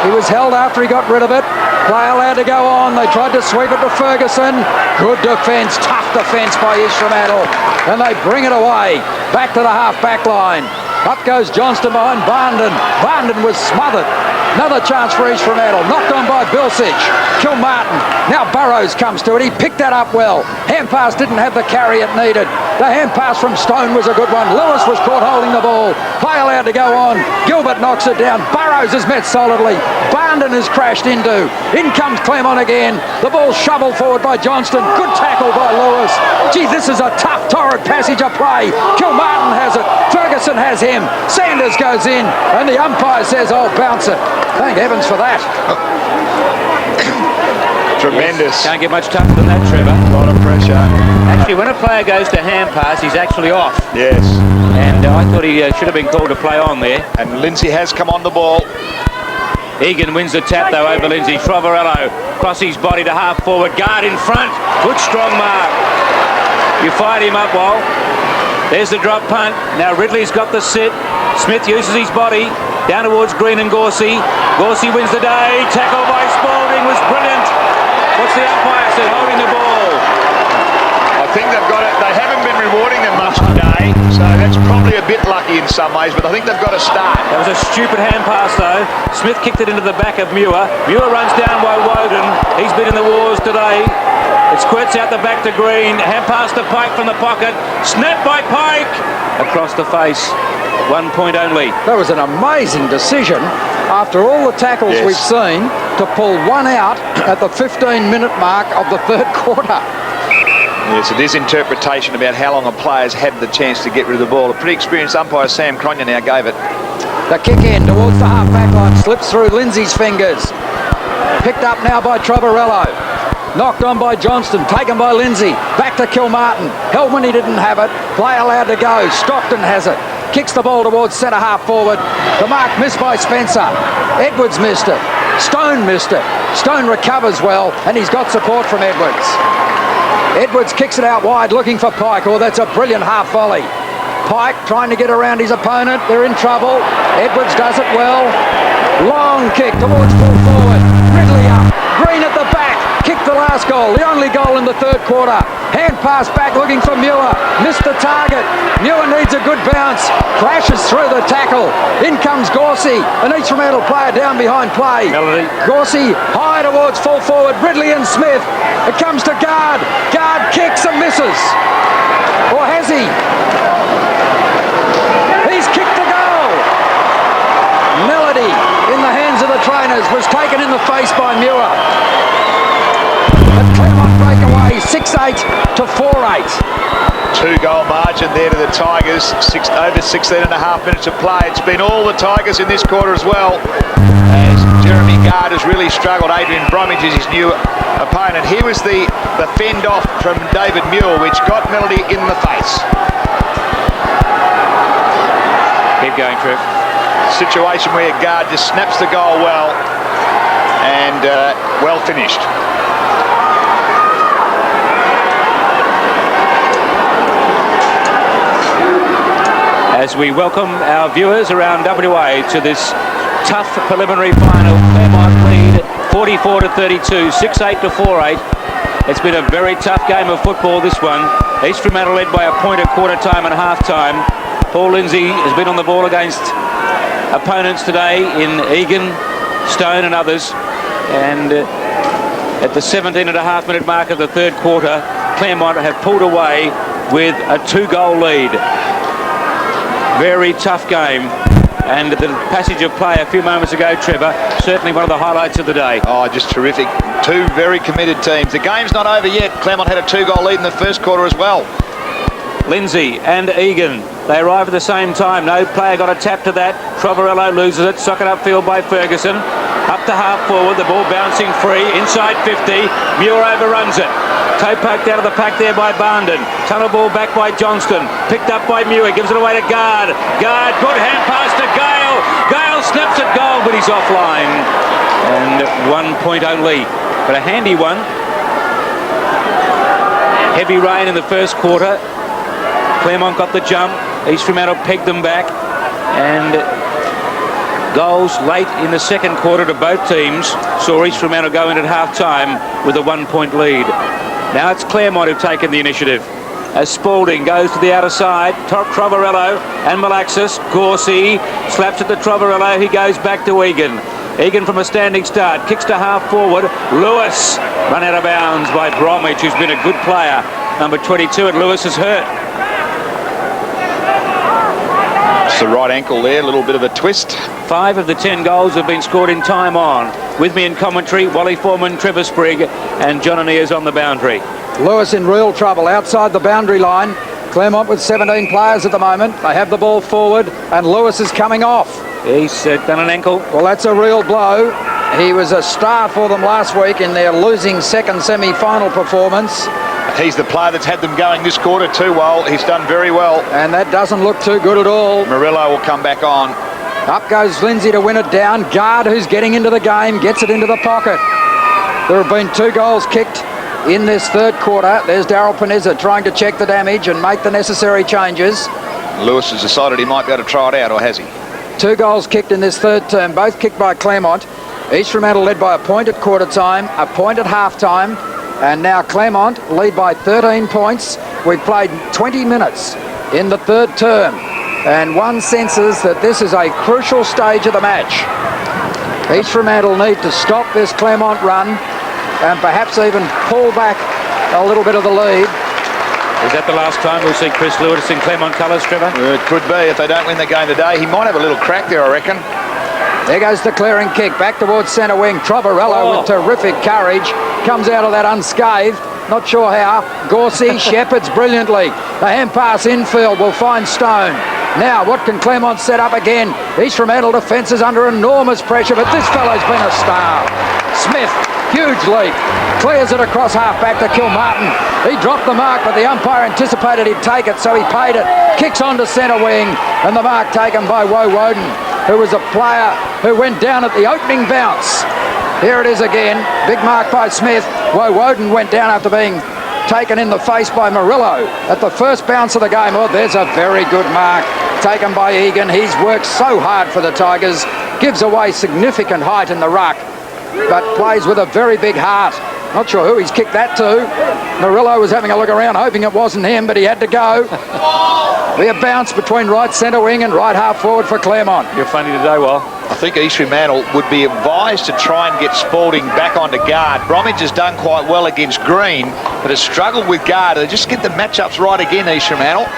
He was held after he got rid of it. Play allowed to go on. They tried to sweep it to Ferguson. Good defence, tough defence by East Fremantle. And they bring it away. Back to the half-back line. Up goes Johnston behind Barnden. Barnden was smothered. Another chance for East Fremantle. Knocked on by Bilsich. Kilmartin. Now Burrows comes to it. He picked that up well. Hand pass didn't have the carry it needed. The hand pass from Stone was a good one. Lewis was caught holding the ball. Play allowed to go on. Gilbert knocks it down. Burrows is met solidly. Barnden is crashed into. In comes Claremont again. The ball shoveled forward by Johnston. Good tackle by Lewis. Gee, this is a tough, torrid passage of play. Kilmartin has it. Ferguson has him. Sanders goes in. And the umpire says, oh, bounce it. Thank heavens for that. Tremendous. Can't get much tougher than that, Trevor. A lot of pressure. Actually, when a player goes to hand pass, he's actually off. Yes. And I thought he should have been called to play on there. And Lindsay has come on the ball. Egan wins the tap, though, over Lindsay. Trovarello cross his body to half forward. Guard in front. Good strong mark. You fired him up, Wal. There's the drop punt. Now Ridley's got the sit. Smith uses his body. Down towards Green and Gorsey. Gorsey wins the day. Tackle by Spalding was brilliant. What's the umpire said? Holding the ball. I think they've got it. They haven't been rewarding them much today, so that's probably a bit lucky in some ways, but I think they've got to start. That was a stupid hand pass, though. Smith kicked it into the back of Muir. Muir runs down by Woden. He's been in the wars today. It squirts out the back to Green. Hand pass to Pike from the pocket. Snap by Pike. Across the face. 1 point only. That was an amazing decision after all the tackles we've seen to pull one out at the 15-minute mark of the third quarter. Yes, it is interpretation about how long a player's had the chance to get rid of the ball. A pretty experienced umpire, Sam Cronje, now gave it. The kick in towards the half-back line slips through Lindsay's fingers. Picked up now by Trovarello. Knocked on by Johnston, taken by Lindsay. Back to Kilmartin. Hellman, he didn't have it. Play allowed to go. Stockton has it. kicks the ball towards centre half forward. The mark missed by Spencer. Edwards missed it. Stone missed it. Stone recovers well, and he's got support from Edwards. Edwards kicks it out wide, looking for Pike. Oh, that's a brilliant half volley. Pike trying to get around his opponent. They're in trouble. Edwards does it well. Long kick towards full forward. Ridley up. Green at the back. Kicked the last goal. The only goal in the third quarter. Hand pass back looking for Muir. Missed the target. Muir needs a good bounce. Crashes through the tackle. In comes Gorsey. An East Fremantle player down behind play. Melody. Gorsey high towards full forward. Ridley and Smith. It comes to Guard. Guard kicks and misses. Or has he? He's kicked the goal. Melody in the hands of the trainers was taken in the face by Muir. But Claremont break away 6-8 to 4-8. 2-goal margin there to the Tigers. Over 16 and a half minutes of play. It's been all the Tigers in this quarter as well, as Jeremy Guard has really struggled. Adrian Bromwich is his new opponent. Here was the fend off from David Muir, which got Melody in the face. Keep going, Trev. Situation where Guard just snaps the goal well, and well finished. As we welcome our viewers around WA to this tough preliminary final. Claremont lead 44-32, 6-8 to 4-8. It's been a very tough game of football, this one. East Fremantle led by a point at quarter time and half time. Paul Lindsay has been on the ball against opponents today in Egan, Stone and others. And at the 17.5 minute mark of the third quarter, Claremont have pulled away with a 2-goal lead. Very tough game, and the passage of play a few moments ago, Trevor, certainly one of the highlights of the day. Oh, just terrific. Two very committed teams. The game's not over yet. Claremont had a 2-goal lead in the first quarter as well. Lindsay and Egan, they arrive at the same time. No player got a tap to that. Trovarello loses it. Socket upfield by Ferguson. Up to half forward, the ball bouncing free. Inside 50, Muir overruns it. Toe poked out of the pack there by Barnden. Tunnel ball back by Johnston. Picked up by Muir. Gives it away to Guard. Guard, good hand pass to Gale. Gale snaps at goal, but he's offline. And 1 point only, but a handy one. Heavy rain in the first quarter. Claremont got the jump. East Fremantle pegged them back. And goals late in the second quarter to both teams saw East Fremantle go in at half-time with a 1 point lead. Now it's Claremont who've taken the initiative. As Spalding goes to the outer side, Trovarello and Malaxis. Gorsey slaps at the Trovarello. He goes back to Egan. Egan from a standing start, kicks to half forward. Lewis run out of bounds by Bromwich, who's been a good player. Number 22, and Lewis is hurt. It's the right ankle there, a little bit of a twist. 5 of the 10 goals have been scored in time on. With me in commentary, Wally Foreman, Trevor Sprigg and John Anniers on the boundary. Lewis in real trouble outside the boundary line. Claremont with 17 players at the moment. They have the ball forward and Lewis is coming off. He's done an ankle. Well, that's a real blow. He was a star for them last week in their losing second semi-final performance. He's the player that's had them going this quarter too well. He's done very well. And that doesn't look too good at all. Murillo will come back on. Up goes Lindsay to win it down. Guard, who's getting into the game, gets it into the pocket. There have been 2 goals kicked in this third quarter. There's Daryl Panizza trying to check the damage and make the necessary changes. Lewis has decided he might be able to try it out, or has he? 2 goals kicked in this third term, both kicked by Claremont. East Fremantle led by a point at quarter time, a point at half time, and now Claremont lead by 13 points. We've played 20 minutes in the third term, and one senses that this is a crucial stage of the match. East Fremantle need to stop this Claremont run and perhaps even pull back a little bit of the lead. Is that the last time we'll see Chris Lewis in Claremont colours, Trevor? It could be. If they don't win the game today, he might have a little crack there, I reckon. There goes the clearing kick back towards centre wing. Trovarello with terrific courage comes out of that unscathed. Not sure how. Gorsey shepherds brilliantly. The hand pass infield will find Stone. Now, what can Claremont set up again? East Fremantle defence is under enormous pressure, but this fellow's been a star. Smith, huge leap, clears it across half-back to Kilmartin. He dropped the mark, but the umpire anticipated he'd take it, so he paid it. Kicks on to centre wing, and the mark taken by Woden, who was a player who went down at the opening bounce. Here it is again, big mark by Smith. Woden went down after being taken in the face by Murillo at the first bounce of the game. Oh, there's a very good mark taken by Egan. He's worked so hard for the Tigers, gives away significant height in the ruck, but plays with a very big heart. Not sure who he's kicked that to. Murillo was having a look around, hoping it wasn't him, but he had to go. Be a bounce between right centre wing and right half forward for Claremont. You're funny today, Will. I think East Fremantle would be advised to try and get Spalding back onto guard. Bromwich has done quite well against Green, but has struggled with guard. They just get the matchups right again, East Fremantle.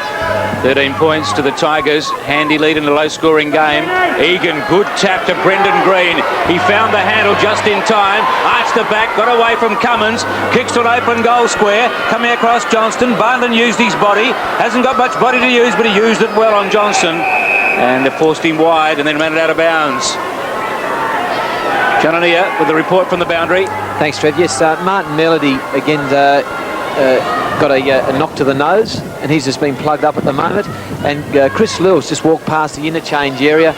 13 points to the Tigers. Handy lead in a low-scoring game. Egan, good tap to Brendan Green. He found the handle just in time. Arched the back, got away from Cummins. Kicks to an open goal square. Coming across Johnston. Barndon used his body. Hasn't got much body to use, but he used it well on Johnston. And they forced him wide and then ran it out of bounds. Cannoneer with the report from the boundary. Thanks, Trev. Yes, Martin Melody again got a knock to the nose, and he's just been plugged up at the moment. And Chris Lewis just walked past the interchange area,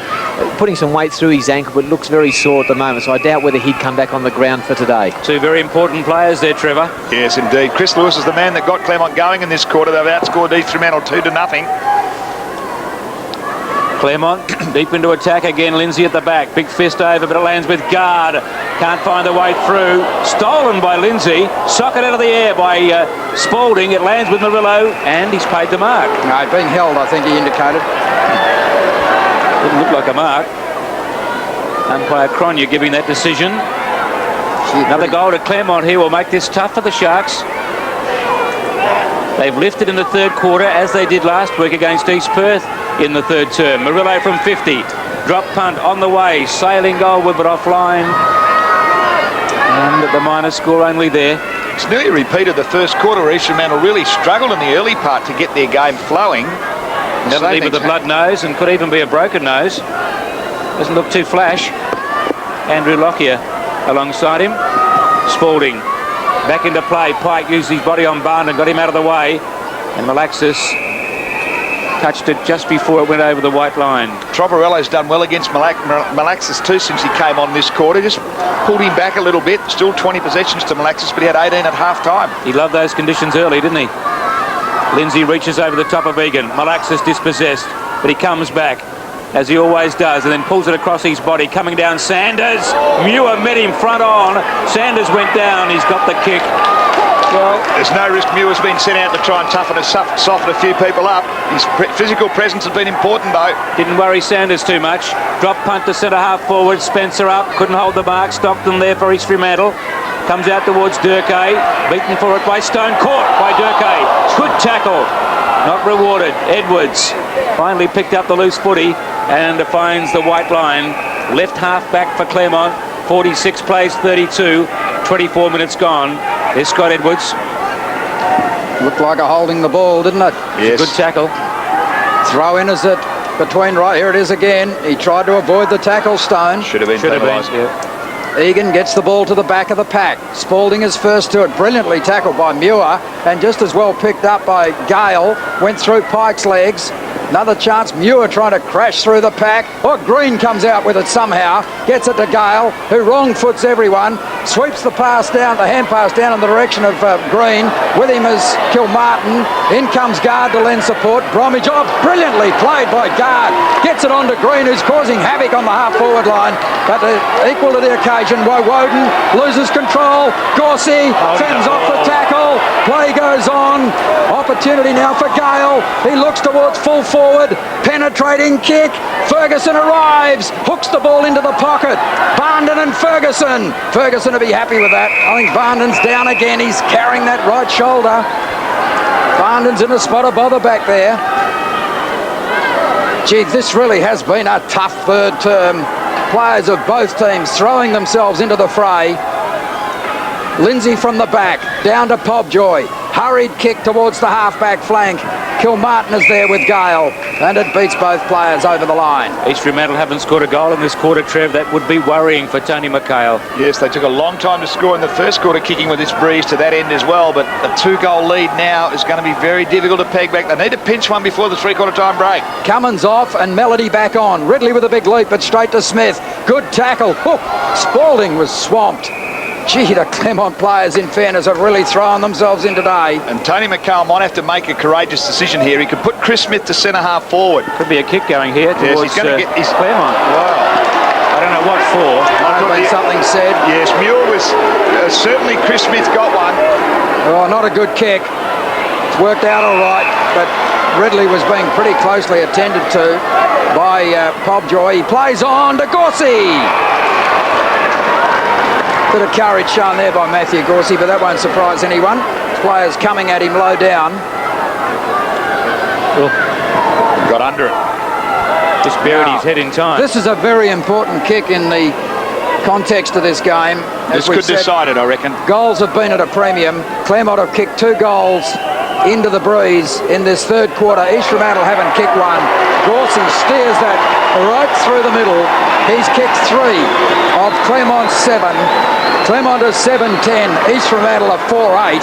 putting some weight through his ankle, but looks very sore at the moment, so I doubt whether he'd come back on the ground for today. Two very important players there, Trevor. Yes, indeed. Chris Lewis is the man that got Claremont going in this quarter. They've outscored East Fremantle 2-0. Claremont deep into attack again. Lindsay at the back. Big fist over, but it lands with guard. Can't find the way through. Stolen by Lindsay. Socket out of the air by Spalding. It lands with Murillo, and he's paid the mark. No, being held, I think he indicated. Didn't look like a mark. Umpire Cronje giving that decision. Another goal to Claremont here will make this tough for the Sharks. They've lifted in the third quarter, as they did last week against East Perth in the third term. Murillo from 50. Drop punt on the way. Sailing goalward, but offline. And the minor score only there. It's nearly repeated the first quarter where East Fremantle really struggled in the early part to get their game flowing. Melody with a blood nose, and could even be a broken nose. Doesn't look too flash. Andrew Lockyer alongside him. Spalding back into play. Pike used his body on Barn and got him out of the way. And Malaxis touched it just before it went over the white line. Trovarello's done well against Malaxis too since he came on this quarter. Just pulled him back a little bit. Still 20 possessions to Malaxis, but he had 18 at half-time. He loved those conditions early, didn't he? Lindsay reaches over the top of Egan. Malaxis dispossessed, but he comes back, as he always does, and then pulls it across his body. Coming down, Sanders. Muir met him front on. Sanders went down. He's got the kick. Well, there's no risk Muir's been sent out to try and toughen and soften a few people up. His physical presence has been important, though. Didn't worry Sanders too much. Drop punt to centre half forward. Spencer up. Couldn't hold the mark. Stockton there for East Fremantle. Comes out towards Durkay. Beaten for it by Stone. Caught by Durkay. Good tackle. Not rewarded. Edwards finally picked up the loose footy and finds the white line. Left half back for Claremont. 46 plays 32. 24 minutes gone. There's Scott Edwards. Looked like a holding the ball, didn't it? Yes. Good tackle. Throw in, is it? Between right, here it is again. He tried to avoid the tackle, Stone. Should have been penalised. Yeah. Egan gets the ball to the back of the pack. Spalding is first to it. Brilliantly tackled by Muir, and just as well picked up by Gale. Went through Pike's legs. Another chance. Muir trying to crash through the pack. Oh, Green comes out with it somehow. Gets it to Gale, who wrong foots everyone. Sweeps the pass down, the hand pass down in the direction of Green. With him is Kilmartin. In comes Guard to lend support. Bromwich, oh, brilliantly played by Guard. Gets it on to Green, who's causing havoc on the half-forward line. But equal to the occasion, Woden loses control. Gorsey fends off the tackle. Play goes on. Opportunity now for Gale. He looks towards full forward. Penetrating kick. Ferguson arrives. Hooks the ball into the pocket. Barndon and Ferguson. Ferguson will be happy with that. I think Barndon's down again. He's carrying that right shoulder. Barndon's in a spot of bother back there. Gee, this really has been a tough third term. Players of both teams throwing themselves into the fray. Lindsay from the back, down to Pobjoy. Hurried kick towards the half-back flank. Kilmartin is there with Gale, and it beats both players over the line. East Fremantle haven't scored a goal in this quarter, Trev. That would be worrying for Tony McHale. Yes, they took a long time to score in the first quarter, kicking with this breeze to that end as well, but a 2-goal lead now is going to be very difficult to peg back. They need to pinch one before the three-quarter time break. Cummins off and Melody back on. Ridley with a big leap, but straight to Smith. Good tackle. Spalding was swamped. Gee, the Claremont players, in fairness, have really thrown themselves in today. And Tony McHale might have to make a courageous decision here. He could put Chris Smith to centre-half forward. Could be a kick going here towards yes, he's going to get his Claremont. Wow. I don't know what for. Might have been something said. Yes, Muir was... certainly Chris Smith got one. Oh, not a good kick. It's worked out all right, but Ridley was being pretty closely attended to by Pobjoy. He plays on to Gorsey. Bit of courage shown there by Matthew Gorsey, but that won't surprise anyone. Players coming at him low down. Got under it. Just buried his head in time. This is a very important kick in the context of this game. This could decide it, I reckon. Goals have been at a premium. Claremont have kicked 2 goals into the breeze in this third quarter. East Fremantle haven't kicked one. Gorsey steers that right through the middle. He's kicked 3 of Claremont's 7. Claremont is 7-10. East Fremantle are 4-8.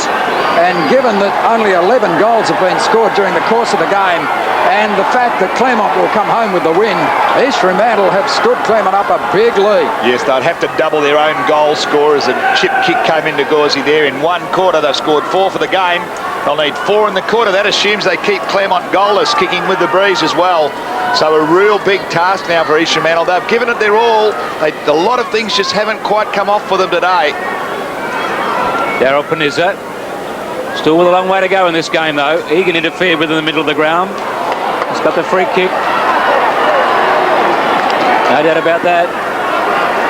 And given that only 11 goals have been scored during the course of the game, and the fact that Claremont will come home with the win, East Fremantle have stood Claremont up a big lead. Yes, they'd have to double their own goal score as a chip kick came into Gorsey there. In 1 quarter, they've scored 4 for the game. They'll need 4 in the quarter. That assumes they keep Claremont goalless, kicking with the breeze as well. So a real big task now for East Fremantle. They've given it their all. A lot of things just haven't quite come off for them today. Daryl Panizza, still with a long way to go in this game though. Egan interfered with in the middle of the ground. He's got the free kick. No doubt about that.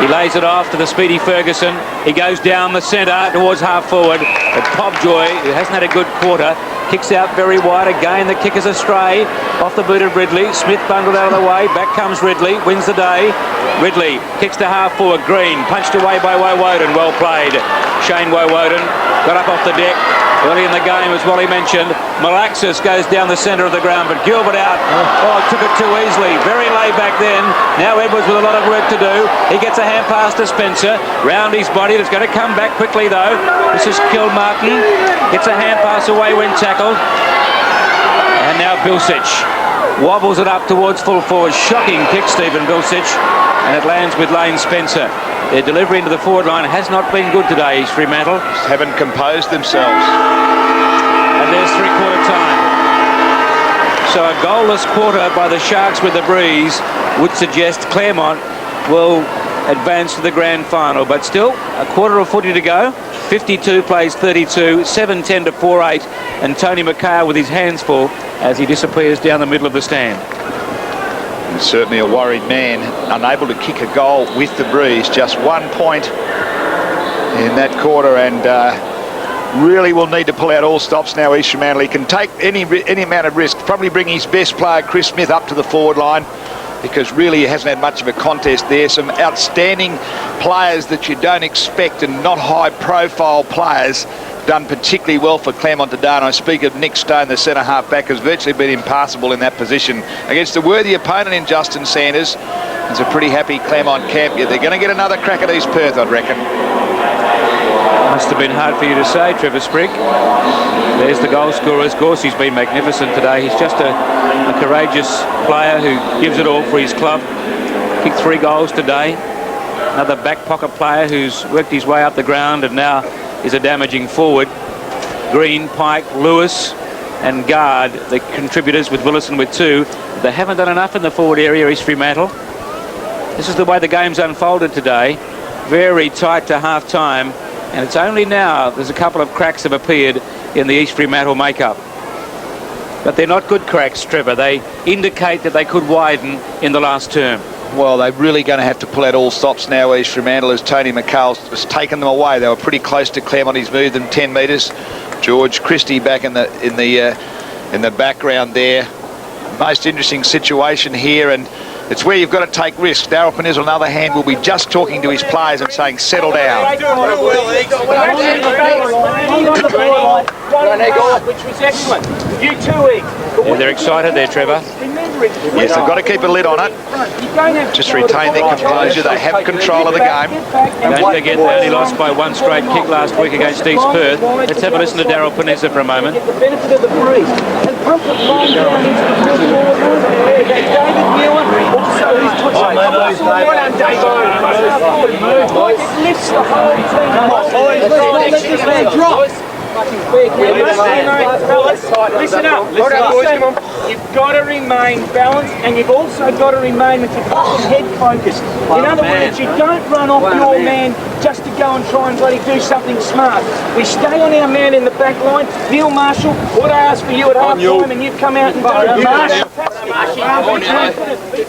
He lays it off to the speedy Ferguson. He goes down the centre towards half forward. But Pobjoy, who hasn't had a good quarter, kicks out very wide again. The kick is astray off the boot of Ridley. Smith bundled out of the way. Back comes Ridley. Wins the day. Ridley kicks to half forward. Green punched away by Woden. Well played. Shane Woden got up off the deck early in the game, as Wally mentioned. Malaxis goes down the centre of the ground, but Gilbert out. Oh, took it too easily. Very laid back then. Now Edwards with a lot of work to do. He gets a hand pass to Spencer. Round his body. It's going to come back quickly though. This is Kilmartin. Gets a hand pass away when tackled. And now Bilsich wobbles it up towards full forward. Shocking kick, Stephen Bilsich. And it lands with Lane Spencer. Their delivery into the forward line has not been good today, East Fremantle. Just haven't composed themselves. And there's three-quarter time. So a goalless quarter by the Sharks with the breeze would suggest Claremont will advance to the grand final. But still, a quarter of footy to go. 52 plays 32, 7-10 to 4-8. And Tony McHale with his hands full as he disappears down the middle of the stand. He's certainly a worried man, unable to kick a goal with the breeze. Just 1 point in that quarter, and really will need to pull out all stops now. East Fremantle, he can take any amount of risk. Probably bring his best player, Chris Smith, up to the forward line, because really he hasn't had much of a contest there. Some outstanding players that you don't expect, and not high-profile players, done particularly well for Claremont today. And I speak of Nick Stone, the centre half back, has virtually been impassable in that position against a worthy opponent in Justin Sanders. It's a pretty happy Claremont camp. They're going to get another crack at East Perth, I'd reckon. Must have been hard for you to say, Trevor Sprigg. There's the goal scorers. Gorsey's been magnificent today. He's just a courageous player who gives it all for his club. Kicked 3 goals today. Another back pocket player who's worked his way up the ground and now is a damaging forward. Green, Pike, Lewis and Guard, the contributors, with Willison with 2. They haven't done enough in the forward area, East Fremantle. This is the way the game's unfolded today. Very tight to half-time, and it's only now there's a couple of cracks have appeared in the East Fremantle make-up. But they're not good cracks, Trevor. They indicate that they could widen in the last term. Well, they're really going to have to pull out all stops now, East Fremantle, as Tony McHale has taken them away. They were pretty close to Claremont. He's moved them 10 metres. George Christie back in the background there. Most interesting situation here, and it's where you've got to take risks. Daryl Panizza, on the other hand, will be just talking to his players and saying, settle down. one on guard, which was excellent. You too, Egg. Yeah, they're excited there, Trevor. Yes, they've got to keep a lid on it. Just retain their composure. They have control of the game. Don't forget they only lost by one straight kick last week against East Perth. Let's have a listen to Daryl Panizza for a moment. Get the benefit of the breeze and pump it long down into the middle. David Muir also who's put some well on David. It lifts the whole team. Let this man drop. Listen up. You've got to remain balanced, and you've also got to remain with your head focused. In other words, you don't run off your man just to go and try and bloody do something smart. We stay on our man in the back line. Neil Marshall, what I asked for you at half time, and you've come out and done it.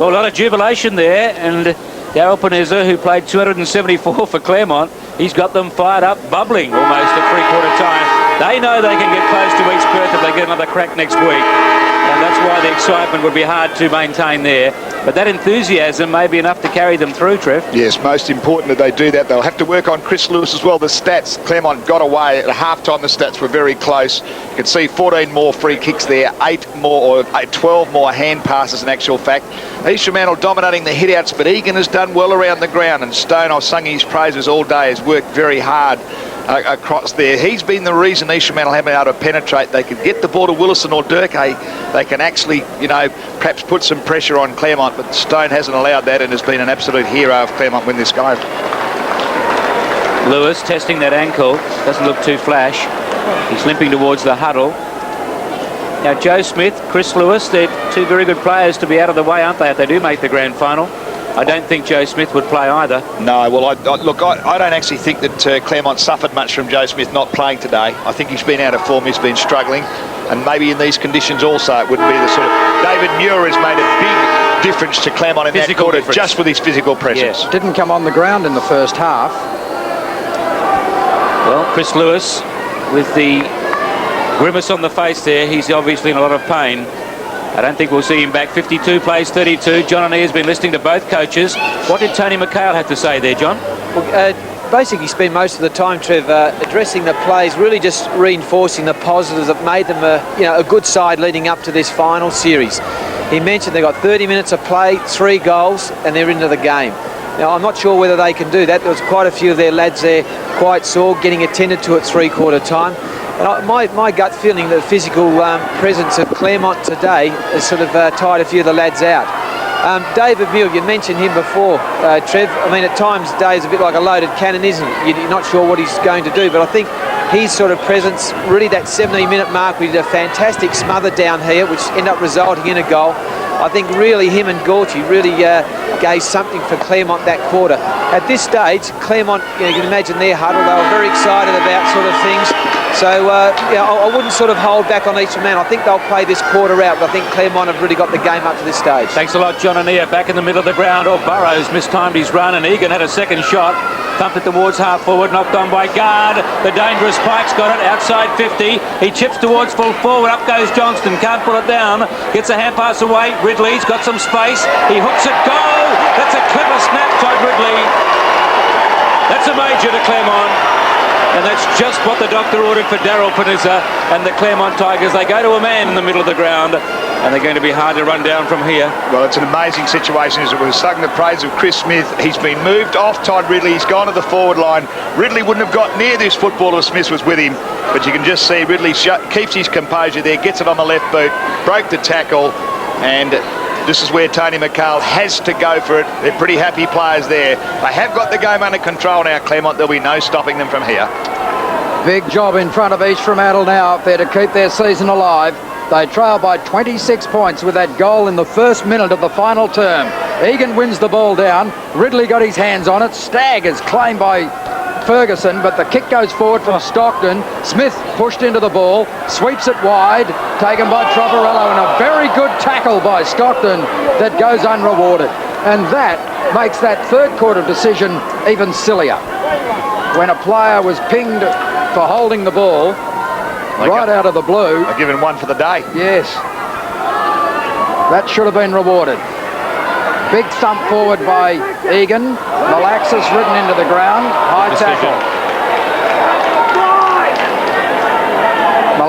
Well, a lot of jubilation there, and Daryl Panizza, who played 274 for Claremont, he's got them fired up, bubbling almost at three-quarter time. They know they can get close to East Perth if they get another crack next week. And that's why the excitement would be hard to maintain there. But that enthusiasm may be enough to carry them through, Trev. Yes, most important that they do that. They'll have to work on Chris Lewis as well. The stats, Claremont got away at half-time. The stats were very close. You can see 14 more free kicks there, 12 more hand passes in actual fact. East Fremantle dominating the hit-outs, but Egan has done well around the ground, and Stone, I've sung his praises all day, has worked very hard across there. He's been the reason East Fremantle haven't been able to penetrate. They can get the ball to Willison or Durkee. They can actually, perhaps put some pressure on Claremont, but Stone hasn't allowed that and has been an absolute hero of Claremont win this game. Lewis testing that ankle, doesn't look too flash. He's limping towards the huddle. Now Joe Smith, Chris Lewis, they're two very good players to be out of the way, aren't they, if they do make the grand final? I don't think Joe Smith would play either. No, well, I don't actually think that Claremont suffered much from Joe Smith not playing today. I think he's been out of form, he's been struggling, and maybe in these conditions also it wouldn't be the sort of... David Muir has made a big difference to Claremont in that quarter, just with his physical presence. Yes. Didn't come on the ground in the first half. Well, Chris Lewis, with the grimace on the face there, he's obviously in a lot of pain. I don't think we'll see him back. 52 plays 32. John O'Neill has been listening to both coaches. What did Tony McHale have to say there, John? Well, basically spent most of the time, Trev, addressing the plays, really just reinforcing the positives that made them a good side leading up to this final series. He mentioned they got 30 minutes of play, 3 goals, and they're into the game. Now, I'm not sure whether they can do that. There was quite a few of their lads there quite sore, getting attended to at three-quarter time. And my gut feeling that the physical presence of Claremont today has sort of tired a few of the lads out. David Muir, you mentioned him before, Trev. I mean, at times Dave's a bit like a loaded cannon, isn't he? You're not sure what he's going to do, but I think his sort of presence, really that 17-minute mark, we did a fantastic smother down here, which ended up resulting in a goal. I think really him and Gorty really gave something for Claremont that quarter. At this stage, Claremont, you can imagine their huddle, they were very excited about sort of things. So, I wouldn't sort of hold back on each man. I think they'll play this quarter out, but I think Claremont have really got the game up to this stage. Thanks a lot, John O'Neill. Back in the middle of the ground. Burrows mistimed his run, and Egan had a second shot. Thumped it towards half forward, knocked on by Guard. The dangerous Pike's got it outside 50. He chips towards full forward. Up goes Johnston. Can't pull it down. Gets a hand pass away. Ridley's got some space. He hooks it. Goal! That's a clever snap, Todd Ridley. That's a major to Claremont. And that's just what the doctor ordered for Daryl Panizza and the Claremont Tigers. They go to a man in the middle of the ground, and they're going to be hard to run down from here. Well, it's an amazing situation, as it was sung the praise of Chris Smith. He's been moved off Todd Ridley. He's gone to the forward line. Ridley wouldn't have got near this football if Smith was with him, but you can just see Ridley keeps his composure there, gets it on the left boot, broke the tackle, and this is where Tony McHale has to go for it. They're pretty happy players there. They have got the game under control now, Claremont. There'll be no stopping them from here. Big job in front of East Fremantle now up there to keep their season alive. They trail by 26 points with that goal in the first minute of the final term. Egan wins the ball down. Ridley got his hands on it. Stagg is claimed by Ferguson, but the kick goes forward from Stockton. Smith pushed into the ball, sweeps it wide, taken by Trovarello, and a very good tackle by Stockton that goes unrewarded. And that makes that third quarter decision even sillier. When a player was pinged for holding the ball right out of the blue. They're given one for the day. Yes. That should have been rewarded. Big thump forward by Egan. Malaxis ridden into the ground. High tackle.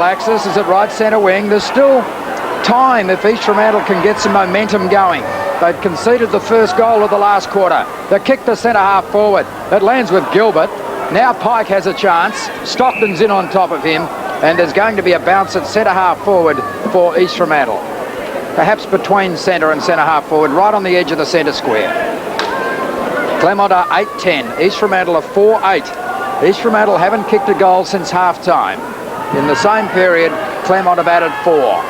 Alexis is at right centre wing. There's still time if East Fremantle can get some momentum going. They've conceded the first goal of the last quarter. They kick the centre half forward. It lands with Gilbert. Now Pike has a chance. Stockton's in on top of him, and there's going to be a bounce at centre half forward for East Fremantle. Perhaps between centre and centre half forward, right on the edge of the centre square. Claremont are 8-10. East Fremantle are 4-8. East Fremantle haven't kicked a goal since half-time. In the same period, Claremont have added 4.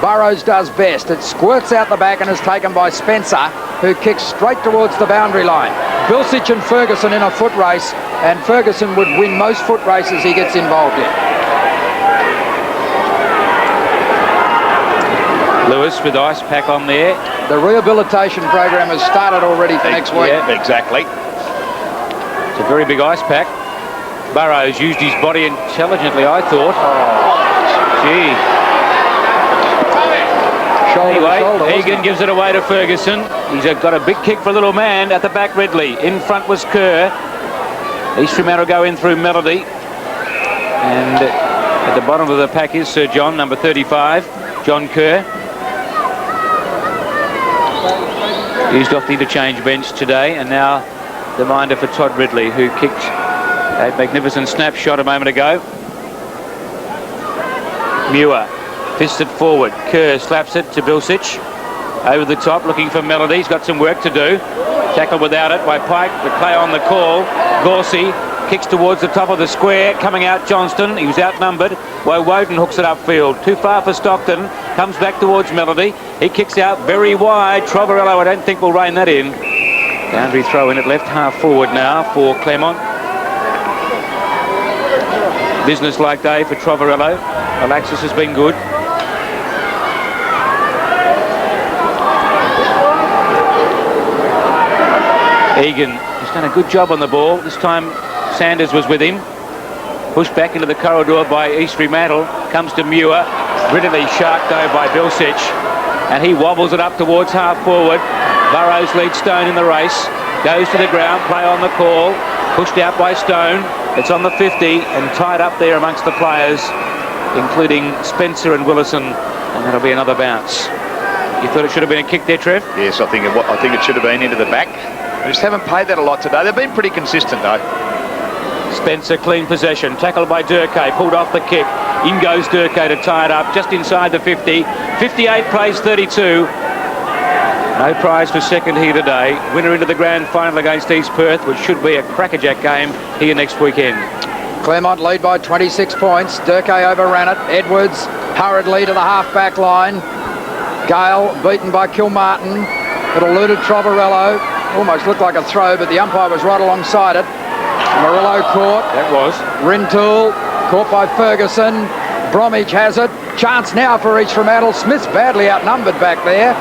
Burrows does best. It squirts out the back and is taken by Spencer, who kicks straight towards the boundary line. Bilsich and Ferguson in a foot race, and Ferguson would win most foot races he gets involved in. Lewis with ice pack on there. The rehabilitation program has started already for next week. Yeah, exactly. It's a very big ice pack. Burrows used his body intelligently, I thought. Gee. Anyway, Egan gives it away to Ferguson. He's got a big kick for a little man at the back, Ridley. In front was Kerr. East Fremantle go in through Melody. And at the bottom of the pack is Sir John, number 35, John Kerr. Used off the interchange bench today, and now the minder for Todd Ridley, who kicked a magnificent snapshot a moment ago. Muir fists it forward. Kerr slaps it to Bilsich. Over the top, looking for Melody. He's got some work to do. Tackled without it by Pike. The play on the call. Gorsey kicks towards the top of the square. Coming out Johnston. He was outnumbered. Woden hooks it upfield. Too far for Stockton. Comes back towards Melody. He kicks out very wide. Trovarello, I don't think will rein that in. Boundary throw in at left half forward now for Claremont. Business-like day for Trovarello. Alexis has been good. Egan has done a good job on the ball. This time Sanders was with him. Pushed back into the corridor by East Fremantle. Comes to Muir. Ridley sharked though by Bilsich. And he wobbles it up towards half forward. Burrows leads Stone in the race. Goes to the ground. Play on the call. Pushed out by Stone. It's on the 50 and tied up there amongst the players, including Spencer and Willison. And that'll be another bounce. You thought it should have been a kick there, Trev? Yes, I think it should have been into the back. They just haven't played that a lot today. They've been pretty consistent, though. Spencer, clean possession. Tackled by Durkay. Pulled off the kick. In goes Durkay to tie it up. Just inside the 50. 58 plays 32. No prize for second here today. Winner into the grand final against East Perth, which should be a crackerjack game here next weekend. Claremont lead by 26 points. Durkay overran it. Edwards hurriedly to the half-back line. Gale beaten by Kilmartin. It eluded Trovarello. Almost looked like a throw, but the umpire was right alongside it. Murillo caught. That was. Rintoul caught by Ferguson. Bromwich has it. Chance now for East Fremantle. Smith's badly outnumbered back there.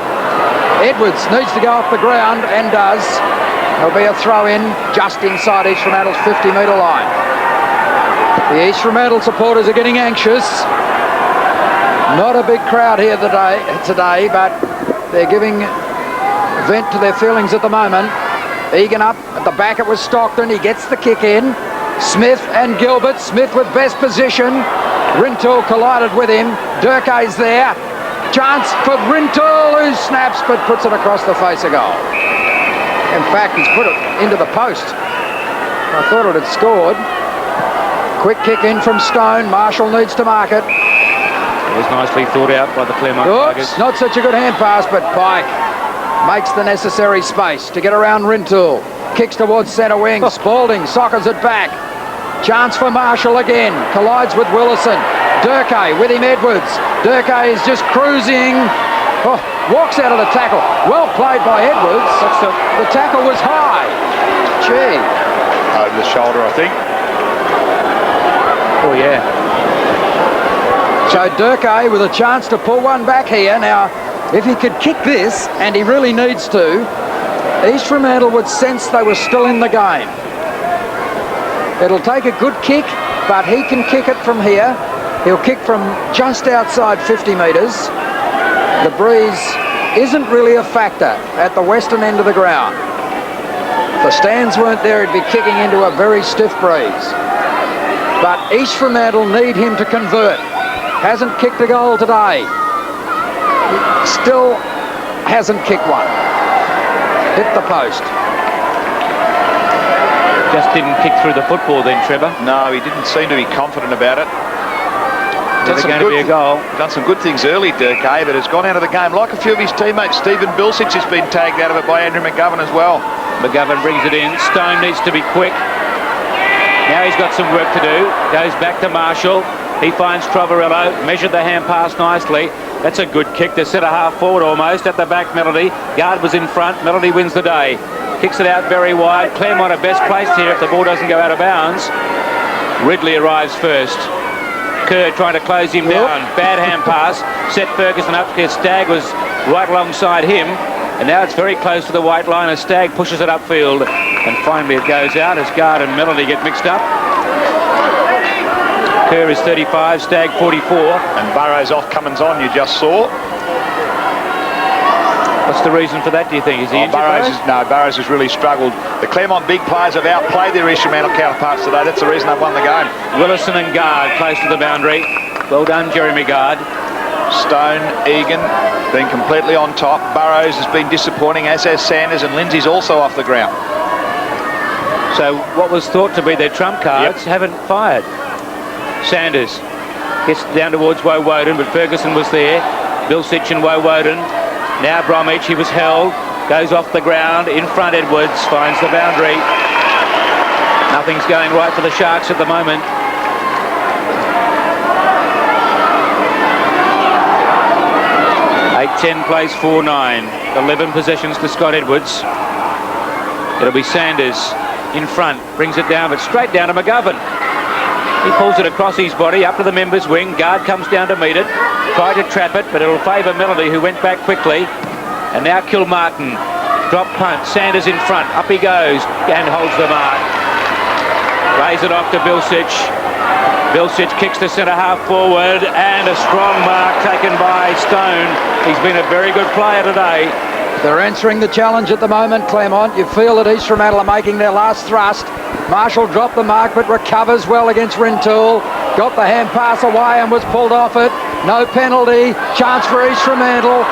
Edwards needs to go off the ground and does. There'll be a throw in just inside East Fremantle's 50-metre line. The East Fremantle supporters are getting anxious. Not a big crowd here today, but they're giving vent to their feelings at the moment. Egan up at the back, it was Stockton. He gets the kick in. Smith and Gilbert. Smith with best position. Rintoul collided with him. Durkay's there. Chance for Rintoul, who snaps but puts it across the face of goal. In fact, he's put it into the post. I thought it had scored. Quick kick in from Stone. Marshall needs to mark it. It was nicely thought out by the Claremont Tigers. Not such a good hand pass, but Pike makes the necessary space to get around Rintoul. Kicks towards centre wing. Spalding sockers it back. Chance for Marshall again. Collides with Willison. Durkay with him, Edwards. Durkay is just cruising. Walks out of the tackle. Well played by Edwards. The tackle was high. Gee. Over the shoulder, I think. Oh, yeah. So Durkay with a chance to pull one back here. Now, if he could kick this, and he really needs to, East Fremantle would sense they were still in the game. It'll take a good kick, but he can kick it from here. He'll kick from just outside 50 metres. The breeze isn't really a factor at the western end of the ground. If the stands weren't there, he'd be kicking into a very stiff breeze. But East Fremantle need him to convert. hasn't kicked a goal today. Still hasn't kicked one. Hit the post. Just didn't kick through the football then, Trevor. No, he didn't seem to be confident about it. Is it going to be a goal? Done some good things early, Dirk, but has gone out of the game. Like a few of his teammates, Stephen Bilsic has been tagged out of it by Andrew McGovern as well. McGovern brings it in. Stone needs to be quick. Now he's got some work to do. Goes back to Marshall. He finds Trovarello. Measured the hand pass nicely. That's a good kick to centre half forward almost. At the back, Melody. Guard was in front. Melody wins the day. Kicks it out very wide. Claremont are best placed here if the ball doesn't go out of bounds. Ridley arrives first. Kerr trying to close him down. Bad hand pass. Set Ferguson up because Stagg was right alongside him. And now it's very close to the white line as Stagg pushes it upfield. And finally it goes out as Guard and Melody get mixed up. Kerr is 35, Stagg 44. And Burrows off, Cummins on, you just saw. What's the reason for that, do you think? Is he injured? Burrows has really struggled. The Claremont big players have outplayed their East Fremantle counterparts today. That's the reason they've won the game. Willison and Guard close to the boundary. Well done, Jeremy Guard. Stone, Egan, been completely on top. Burrows has been disappointing, as has Sanders, and Lindsay's also off the ground. So what was thought to be their trump cards haven't fired. Sanders gets down towards Woden, but Ferguson was there. Bilsich and Woden. Now Bromwich, he was held. Goes off the ground. In front, Edwards finds the boundary. Nothing's going right for the Sharks at the moment. Eight-10 plays 4-9. 11 possessions to Scott Edwards. It'll be Sanders in front. Brings it down, but straight down to McGovern. He pulls it across his body, up to the members' wing. Guard comes down to meet it. Tried to trap it, but it'll favour Melody, who went back quickly. And now Kilmartin. Drop punt. Sanders in front. Up he goes and holds the mark. Lays it off to Bilsich. Bilsich kicks to centre half forward, and a strong mark taken by Stone. He's been a very good player today. They're answering the challenge at the moment, Claremont. You feel that East Fremantle are making their last thrust. Marshall dropped the mark but recovers well against Rintoul. Got the hand pass away and was pulled off it. No penalty. Chance for East Fremantle.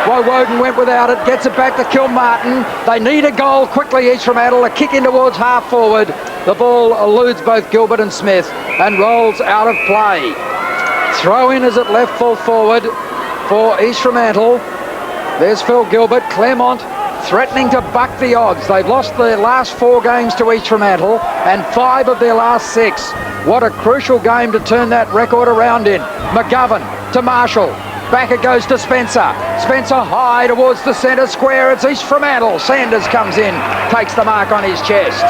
Woden went without it. Gets it back to Kilmartin. They need a goal quickly, East Fremantle. A kick in towards half forward. The ball eludes both Gilbert and Smith and rolls out of play. Throw in as it left full forward for East Fremantle. There's Phil Gilbert. Claremont threatening to buck the odds. They've lost their last 4 games to East Fremantle and 5 of their last 6. What a crucial game to turn that record around in. McGovern to Marshall. Back it goes to Spencer. Spencer high towards the centre square. It's East Fremantle. Sanders comes in, takes the mark on his chest.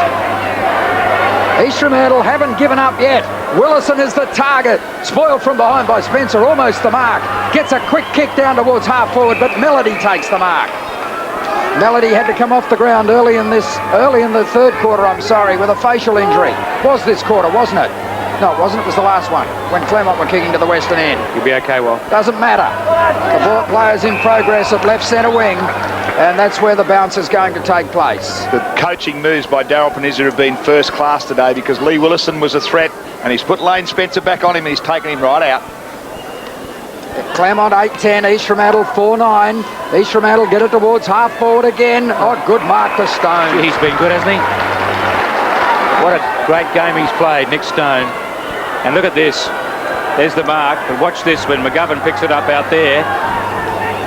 East Fremantle haven't given up yet. Willison is the target. Spoiled from behind by Spencer, almost the mark. Gets a quick kick down towards half forward, but Melody takes the mark. Melody had to come off the ground early in the third quarter, with a facial injury. Was this quarter, wasn't it? No, it wasn't. It was the last one when Claremont were kicking to the western end. You'll be okay, Will. Doesn't matter. The ball player's in progress at left centre wing, and that's where the bounce is going to take place. The coaching moves by Darryl Panizza have been first class today because Lee Willison was a threat and he's put Lane Spencer back on him and he's taken him right out. Claremont 8-10, East Fremantle 4-9. East Fremantle get it towards half forward again. Oh, good mark to Stone. He's been good, hasn't he? What a great game he's played, Nick Stone. And look at this. There's the mark. But watch this when McGovern picks it up out there.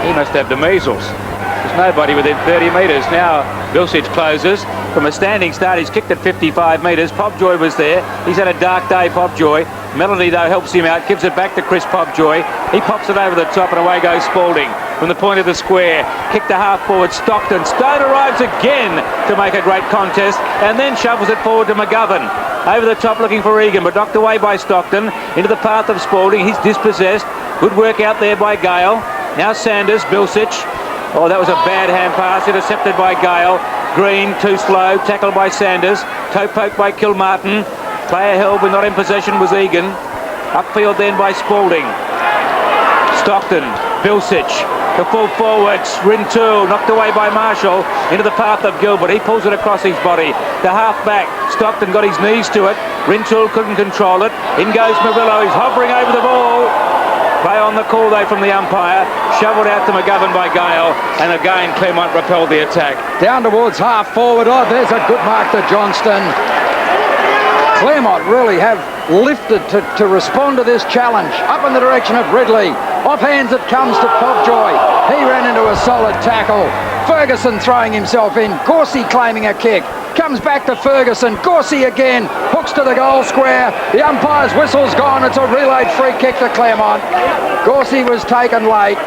He must have the measles. There's nobody within 30 metres. Now Bilsich closes. From a standing start, he's kicked at 55 metres. Popjoy was there. He's had a dark day, Popjoy. Melody, though, helps him out. Gives it back to Chris Popjoy. He pops it over the top and away goes Spalding. From the point of the square, kick to half forward, Stockton. Stone arrives again to make a great contest and then shovels it forward to McGovern. Over the top looking for Egan, but knocked away by Stockton. Into the path of Spalding. He's dispossessed. Good work out there by Gale. Now Sanders, Bilsich. Oh, that was a bad hand pass. Intercepted by Gale. Green, too slow. Tackled by Sanders. Toe poke by Kilmartin. Player held but not in possession was Egan. Upfield then by Spalding. Stockton, Bilsich. The full forwards, Rintoul, knocked away by Marshall, into the path of Gilbert. He pulls it across his body. The half back, Stockton got his knees to it. Rintoul couldn't control it. In goes Murillo, he's hovering over the ball. on the call, though, from the umpire. Shovelled out to McGovern by Gale, and again Claremont repelled the attack. Down towards half forward. Oh, there's a good mark to Johnston. Claremont really have lifted to respond to this challenge. Up in the direction of Ridley. Off hands it comes to Popjoy. He ran into a solid tackle. Ferguson throwing himself in. Gorsey claiming a kick. Comes back to Ferguson. Gorsey again. Hooks to the goal square. The umpire's whistle's gone. It's a relayed free kick to Claremont. Gorsey was taken late.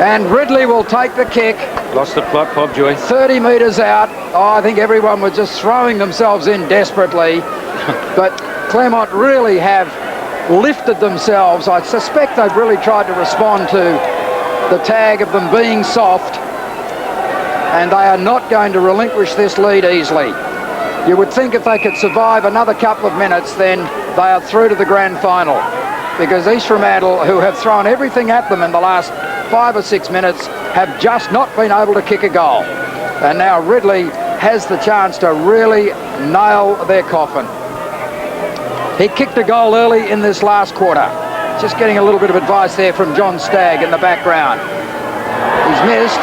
And Ridley will take the kick. Lost the plot, Popjoy. 30 metres out. Oh, I think everyone was just throwing themselves in desperately. But Claremont really have lifted themselves. I suspect they've really tried to respond to the tag of them being soft. And they are not going to relinquish this lead easily. You would think if they could survive another couple of minutes, then they are through to the grand final. Because East Fremantle, who have thrown everything at them in the last 5 or 6 minutes, have just not been able to kick a goal. And now Ridley has the chance to really nail their coffin. He kicked a goal early in this last quarter. Just getting a little bit of advice there from John Stagg in the background. He's missed.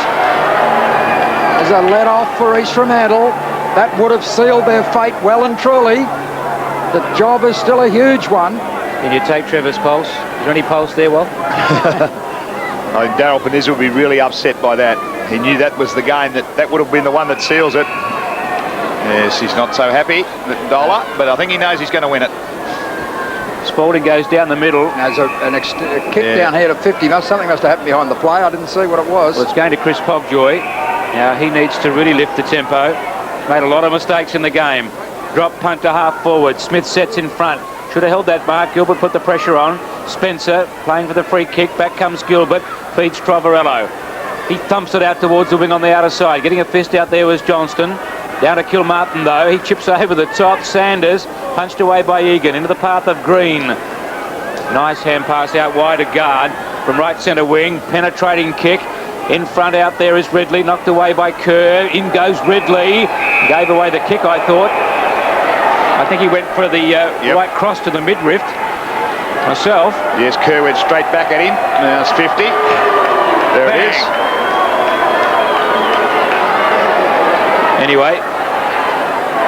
There's a let-off for East Fremantle. That would have sealed their fate well and truly. The job is still a huge one. Can you take Trevor's pulse? Is there any pulse there, Will? I think Daryl Peniz will be really upset by that. He knew that was the game, that would have been the one that seals it. Yes, he's not so happy, Dollar, but I think he knows he's going to win it. Spalding goes down the middle. There's a kick down here to 50. Something must have happened behind the play. I didn't see what it was. Well, it's going to Chris Popjoy. Now he needs to really lift the tempo. Made a lot of mistakes in the game. Drop punt to half forward. Smith sets in front. Should have held that mark. Gilbert put the pressure on. Spencer playing for the free kick. Back comes Gilbert. Feeds Trovarello. He thumps it out towards the wing on the outer side. Getting a fist out there was Johnston. Down to Kilmartin though. He chips over the top. Sanders punched away by Egan into the path of Green. Nice hand pass out wide of guard from right centre wing. Penetrating kick. In front out there is Ridley. Knocked away by Kerr. In goes Ridley. Gave away the kick, I thought. I think he went for the right cross to the midriff myself. Yes, Kerr went straight back at him. Now it's 50. There Bang. it is. Anyway,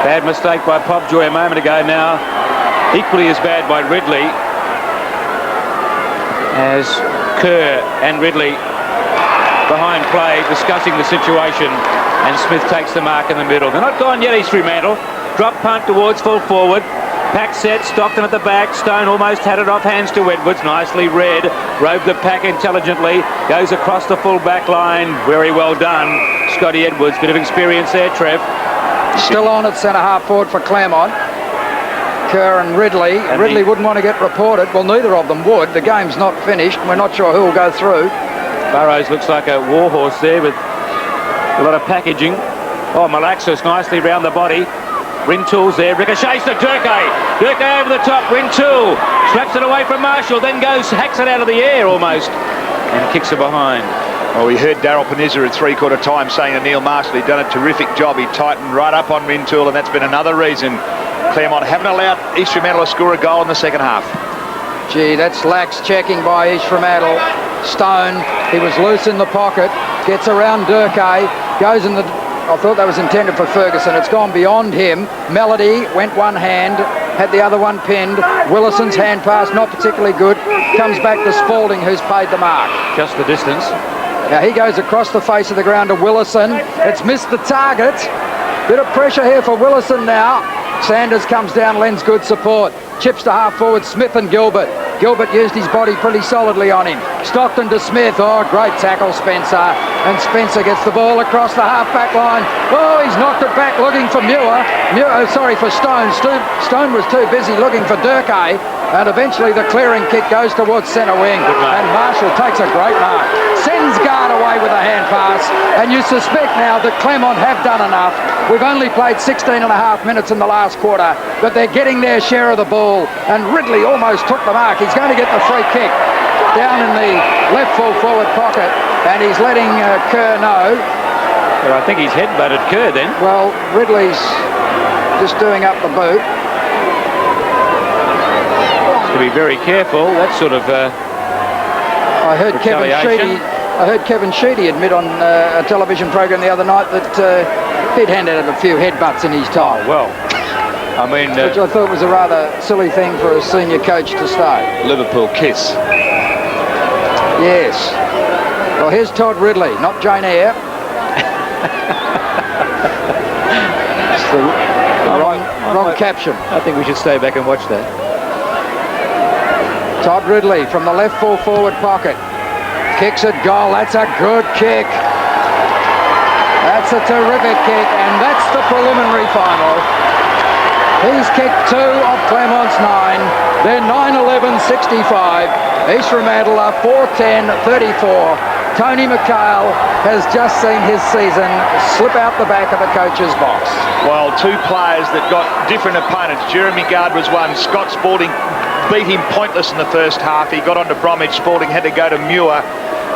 bad mistake by Popjoy a moment ago now. Equally as bad by Ridley as Kerr and Ridley behind play discussing the situation, and Smith takes the mark in the middle. They're not gone yet, East Fremantle. Drop punt towards full forward. Pack set, Stockton at the back. Stone almost had it off hands to Edwards. Nicely read. Rode the pack intelligently. Goes across the full back line. Very well done. Scotty Edwards, bit of experience there, Trev. Still on at centre half forward for Claremont. Kerr and Ridley. And Ridley wouldn't want to get reported. Well, neither of them would. The game's not finished. We're not sure who will go through. Burrows looks like a warhorse there with a lot of packaging. Oh, Malaxis nicely round the body. Rintoul's there, ricochets to Durkay. Durkay over the top, Rintoul slaps it away from Marshall, then hacks it out of the air almost, and kicks it behind. Well, we heard Daryl Peniz at three-quarter time saying to Neil Marshall he'd done a terrific job. He tightened right up on Rintoul, and that's been another reason Claremont haven't allowed East Fremantle to score a goal in the second half. Gee, that's lax checking by East Fremantle. Stone, he was loose in the pocket, gets around Durkay, goes in the... I thought that was intended for Ferguson. It's gone beyond him. Melody went one hand, had the other one pinned. Willison's hand pass, not particularly good. Comes back to Spalding, who's paid the mark. Just the distance. Now he goes across the face of the ground to Willison. It's missed the target. Bit of pressure here for Willison now. Sanders comes down, lends good support. Chips to half forward, Smith and Gilbert. Gilbert used his body pretty solidly on him. Stockton to Smith. Oh, great tackle, Spencer. And Spencer gets the ball across the half-back line. Oh, he's knocked it back looking for for Stone. Stone was too busy looking for Durkay. And eventually the clearing kick goes towards centre wing. And Marshall takes a great mark. Sends guard away with a hand pass. And you suspect now that Claremont have done enough. We've only played 16 and a half minutes in the last quarter, but they're getting their share of the ball. And Ridley almost took the mark. He's going to get the free kick down in the left full forward pocket, and he's letting Kerr know. Well, I think he's headbutted Kerr then. Well, Ridley's just doing up the boot. To be very careful. That sort of I heard Kevin retaliation. Sheedy. I heard Kevin Sheedy admit on a television program the other night that he'd handed out a few headbutts in his time. Well, I mean... which I thought was a rather silly thing for a senior coach to say. Liverpool kiss. Yes. Well, here's Todd Ridley, not Jane Eyre. It's the wrong caption. I think we should stay back and watch that. Todd Ridley from the left full forward pocket. Kicks it goal. That's a good kick. That's a terrific kick, and that's the preliminary final. He's kicked 2 of Claremont's 9. They're 9-11-65. East Fremantle are 4-10-34. Tony McHale has just seen his season slip out the back of the coach's box. Well, 2 players that got different opponents. Jeremy Gard was one. Scott Spalding beat him pointless in the first half. He got on to Bromwich. Spalding had to go to Muir.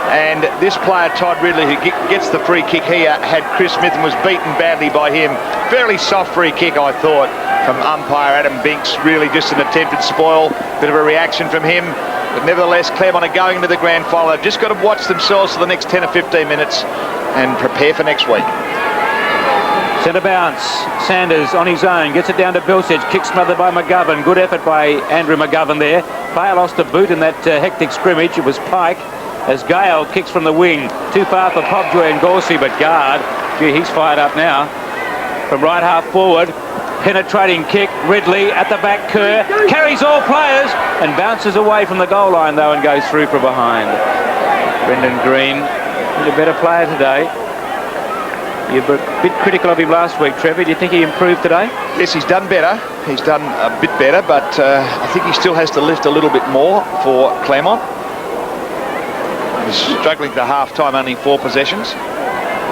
And this player, Todd Ridley, who gets the free kick here, had Chris Smith and was beaten badly by him. Fairly soft free kick, I thought, from umpire Adam Binks. Really just an attempted spoil. Bit of a reaction from him. But nevertheless, Claremont are going to the grand final. They've just got to watch themselves for the next 10 or 15 minutes and prepare for next week. Centre bounce. Sanders on his own. Gets it down to Bilsage. Kick smothered by McGovern. Good effort by Andrew McGovern there. Player lost a boot in that hectic scrimmage. It was Pike. As Gale kicks from the wing. Too far for Popjoy and Gorsey, but Gard, gee, he's fired up now. From right half forward. Penetrating kick. Ridley at the back. Kerr carries all players and bounces away from the goal line though and goes through from behind. Brendan Green, he's a better player today. You were a bit critical of him last week, Trevor. Do you think he improved today? Yes, he's done better. He's done a bit better, but I think he still has to lift a little bit more for Claremont. He's struggling to half-time, only 4 possessions.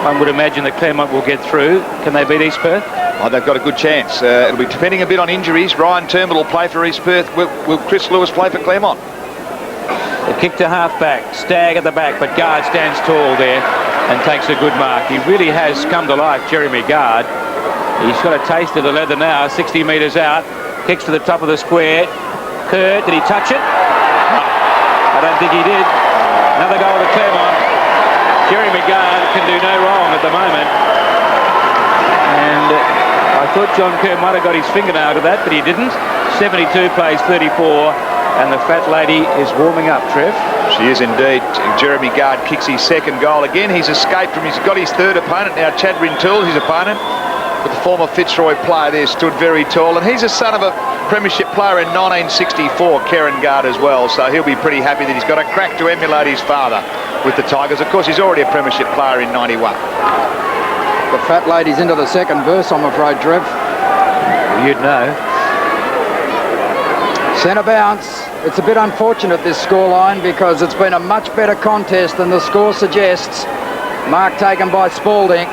One would imagine that Claremont will get through. Can they beat East Perth? Oh, they've got a good chance. It'll be depending a bit on injuries. Ryan Turnbull will play for East Perth. Will Chris Lewis play for Claremont? The kick to half-back. Stagg at the back, but Gard stands tall there and takes a good mark. He really has come to life, Jeremy Gard. He's got a taste of the leather now, 60 metres out. Kicks to the top of the square. Kerr, did he touch it? No, I don't think he did. Another goal to Claremont. Jeremy Gard can do no wrong at the moment. And I thought John Kerr might have got his fingernail to that, but he didn't. 72 plays 34, and the fat lady is warming up, Trev. She is indeed. Jeremy Gard kicks his 2nd goal. Again, he's escaped from, he's got his 3rd opponent now. Chad Rintoul, his opponent. But the former Fitzroy player there stood very tall. And he's a son of a premiership player in 1964, Karen Gard as well. So he'll be pretty happy that he's got a crack to emulate his father with the Tigers. Of course, he's already a premiership player in 91. The fat lady's into the 2nd verse, I'm afraid, Trev. Well, you'd know. Centre bounce. It's a bit unfortunate, this scoreline, because it's been a much better contest than the score suggests. Mark taken by Spalding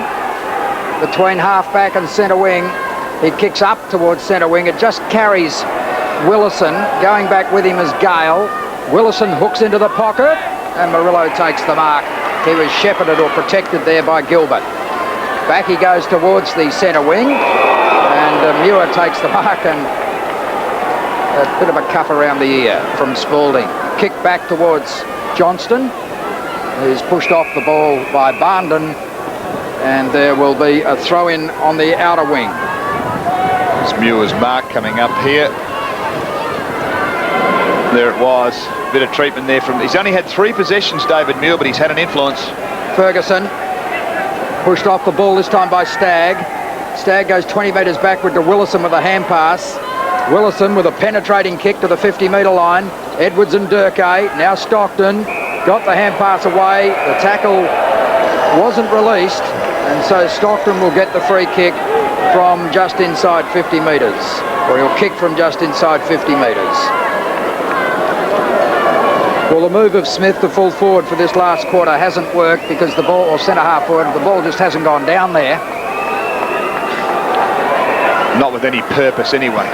between half-back and centre wing. He kicks up towards centre wing. It just carries Willison. Going back with him is Gale. Willison hooks into the pocket and Murillo takes the mark. He was shepherded or protected there by Gilbert. Back he goes towards the centre wing, and Muir takes the mark, and a bit of a cuff around the ear from Spalding. Kick back towards Johnston, who's pushed off the ball by Barndon, and there will be a throw-in on the outer wing. It's Muir's mark coming up here. There it was. Bit of treatment there from... He's only had 3 possessions, David Muir, but he's had an influence. Ferguson pushed off the ball this time by Stagg. Stagg goes 20 metres backward to Willison with a hand pass. Willison with a penetrating kick to the 50-metre line. Edwards and Durkay. Now Stockton got the hand pass away. The tackle wasn't released, and so Stockton will get the free kick from just inside 50 metres, or he'll kick from just inside 50 metres. Well, the move of Smith to full forward for this last quarter hasn't worked because the ball, or centre half forward, the ball just hasn't gone down there. Not with any purpose anyway.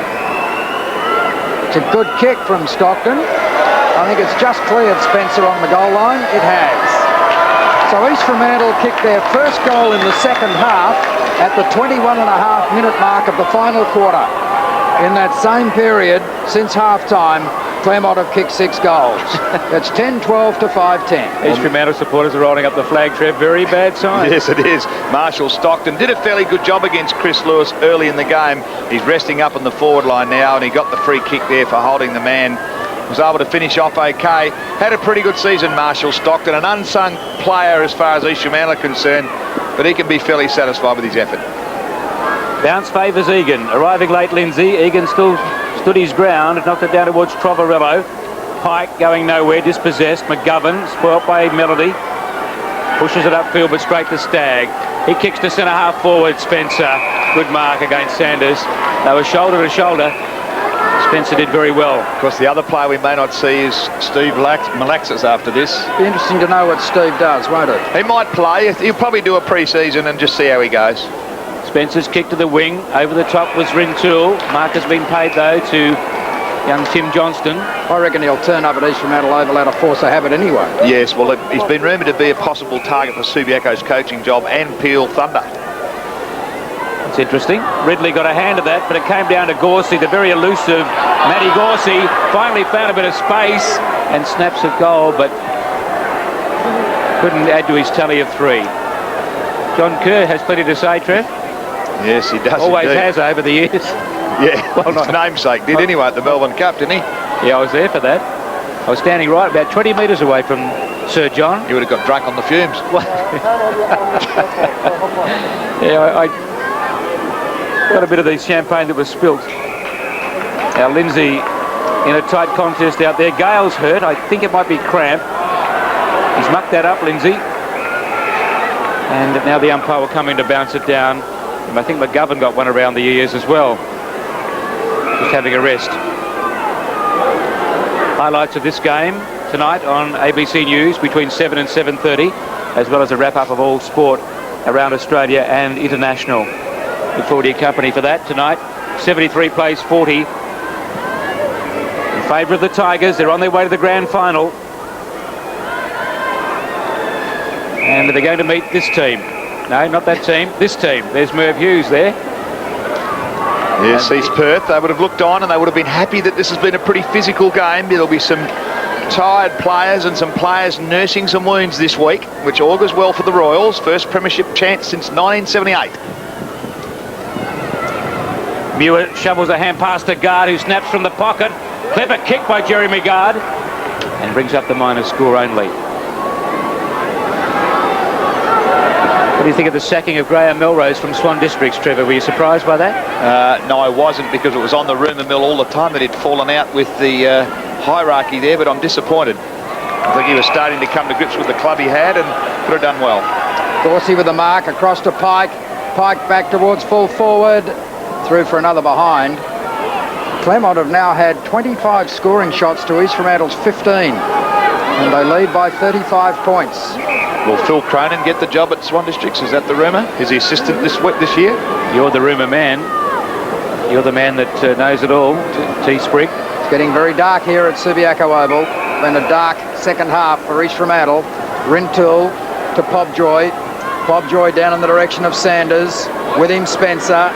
It's a good kick from Stockton. I think it's just cleared Spencer on the goal line. It has. So East Fremantle kicked their first goal in the second half at the 21.5-minute mark of the final quarter. In that same period, since half-time, Claremont have kicked 6 goals. It's 10-12 to 5-10. East Fremantle supporters are rolling up the flag, Trev. Very bad sign. Yes, it is. Marshall Stockton did a fairly good job against Chris Lewis early in the game. He's resting up on the forward line now, and he got the free kick there for holding the man. Was able to finish off okay. Had a pretty good season, Marshall Stockton. An unsung player as far as East Fremantle are concerned, but he can be fairly satisfied with his effort. Bounce favours Egan. Arriving late, Lindsay. Egan still stood his ground, knocked it down towards Trovarello. Pike going nowhere, dispossessed. McGovern, spoilt by Melody. Pushes it upfield, but straight to Stagg. He kicks to centre-half forward, Spencer. Good mark against Sanders. They were shoulder to shoulder. Spencer did very well. Of course, the other player we may not see is Steve Malaxis after this. Be interesting to know what Steve does, won't it? He might play. He'll probably do a pre-season and just see how he goes. Spencer's kick to the wing. Over the top was Rintoul. Mark has been paid, though, to young Tim Johnston. I reckon he'll turn up at East Fremantle Oval out of force of habit anyway. Yes, well, he's been rumoured to be a possible target for Subiaco's coaching job and Peel Thunder. It's interesting. Ridley got a hand of that, but it came down to Gorsey, the very elusive Matty Gorsey. Finally found a bit of space and snaps a goal, but couldn't add to his tally of 3. John Kerr has plenty to say, Trev. Yes, he does. Always indeed. has over the years. Yeah, well, his namesake did anyway at the Melbourne Cup, didn't he? Yeah, I was there for that. I was standing right about 20 metres away from Sir John. He would have got drunk on the fumes. Yeah, I got a bit of the champagne that was spilt. Now Lindsay in a tight contest out there. Gale's hurt. I think it might be cramp. He's mucked that up, Lindsay. And now the umpire will come in to bounce it down. And I think McGovern got one around the ears as well. Just having a rest. Highlights of this game tonight on ABC News between 7 and 7:30, as well as a wrap-up of all sport around Australia and international. Look forward to your company for that tonight. 73 plays 40. In favour of the Tigers. They're on their way to the grand final. And they're going to meet this team. No, not that team. This team. There's Merv Hughes there. Yes, East Perth. They would have looked on and they would have been happy that this has been a pretty physical game. There'll be some tired players and some players nursing some wounds this week, which augurs well for the Royals. First premiership chance since 1978. Muir shovels a hand past to Guard, who snaps from the pocket. Clever kick by Jeremy Guard. And brings up the minor score only. What do you think of the sacking of Graham Melrose from Swan Districts, Trevor? Were you surprised by that? No, I wasn't, because it was on the rumour mill all the time that he'd fallen out with the hierarchy there, but I'm disappointed. I think he was starting to come to grips with the club he had and could have done well. Dorsey with the mark across to Pike. Pike back towards full forward. Through for another behind. Claremont have now had 25 scoring shots to East Fremantle's 15. And they lead by 35 points. Will Phil Cronin get the job at Swan Districts? Is that the rumour? Is he assistant this year? You're the rumour man. You're the man that knows it all, T-Sprig. It's getting very dark here at Subiaco Oval. Been a dark second half for East Fremantle. Rintoul to Pobjoy. Pobjoy down in the direction of Sanders. With him Spencer.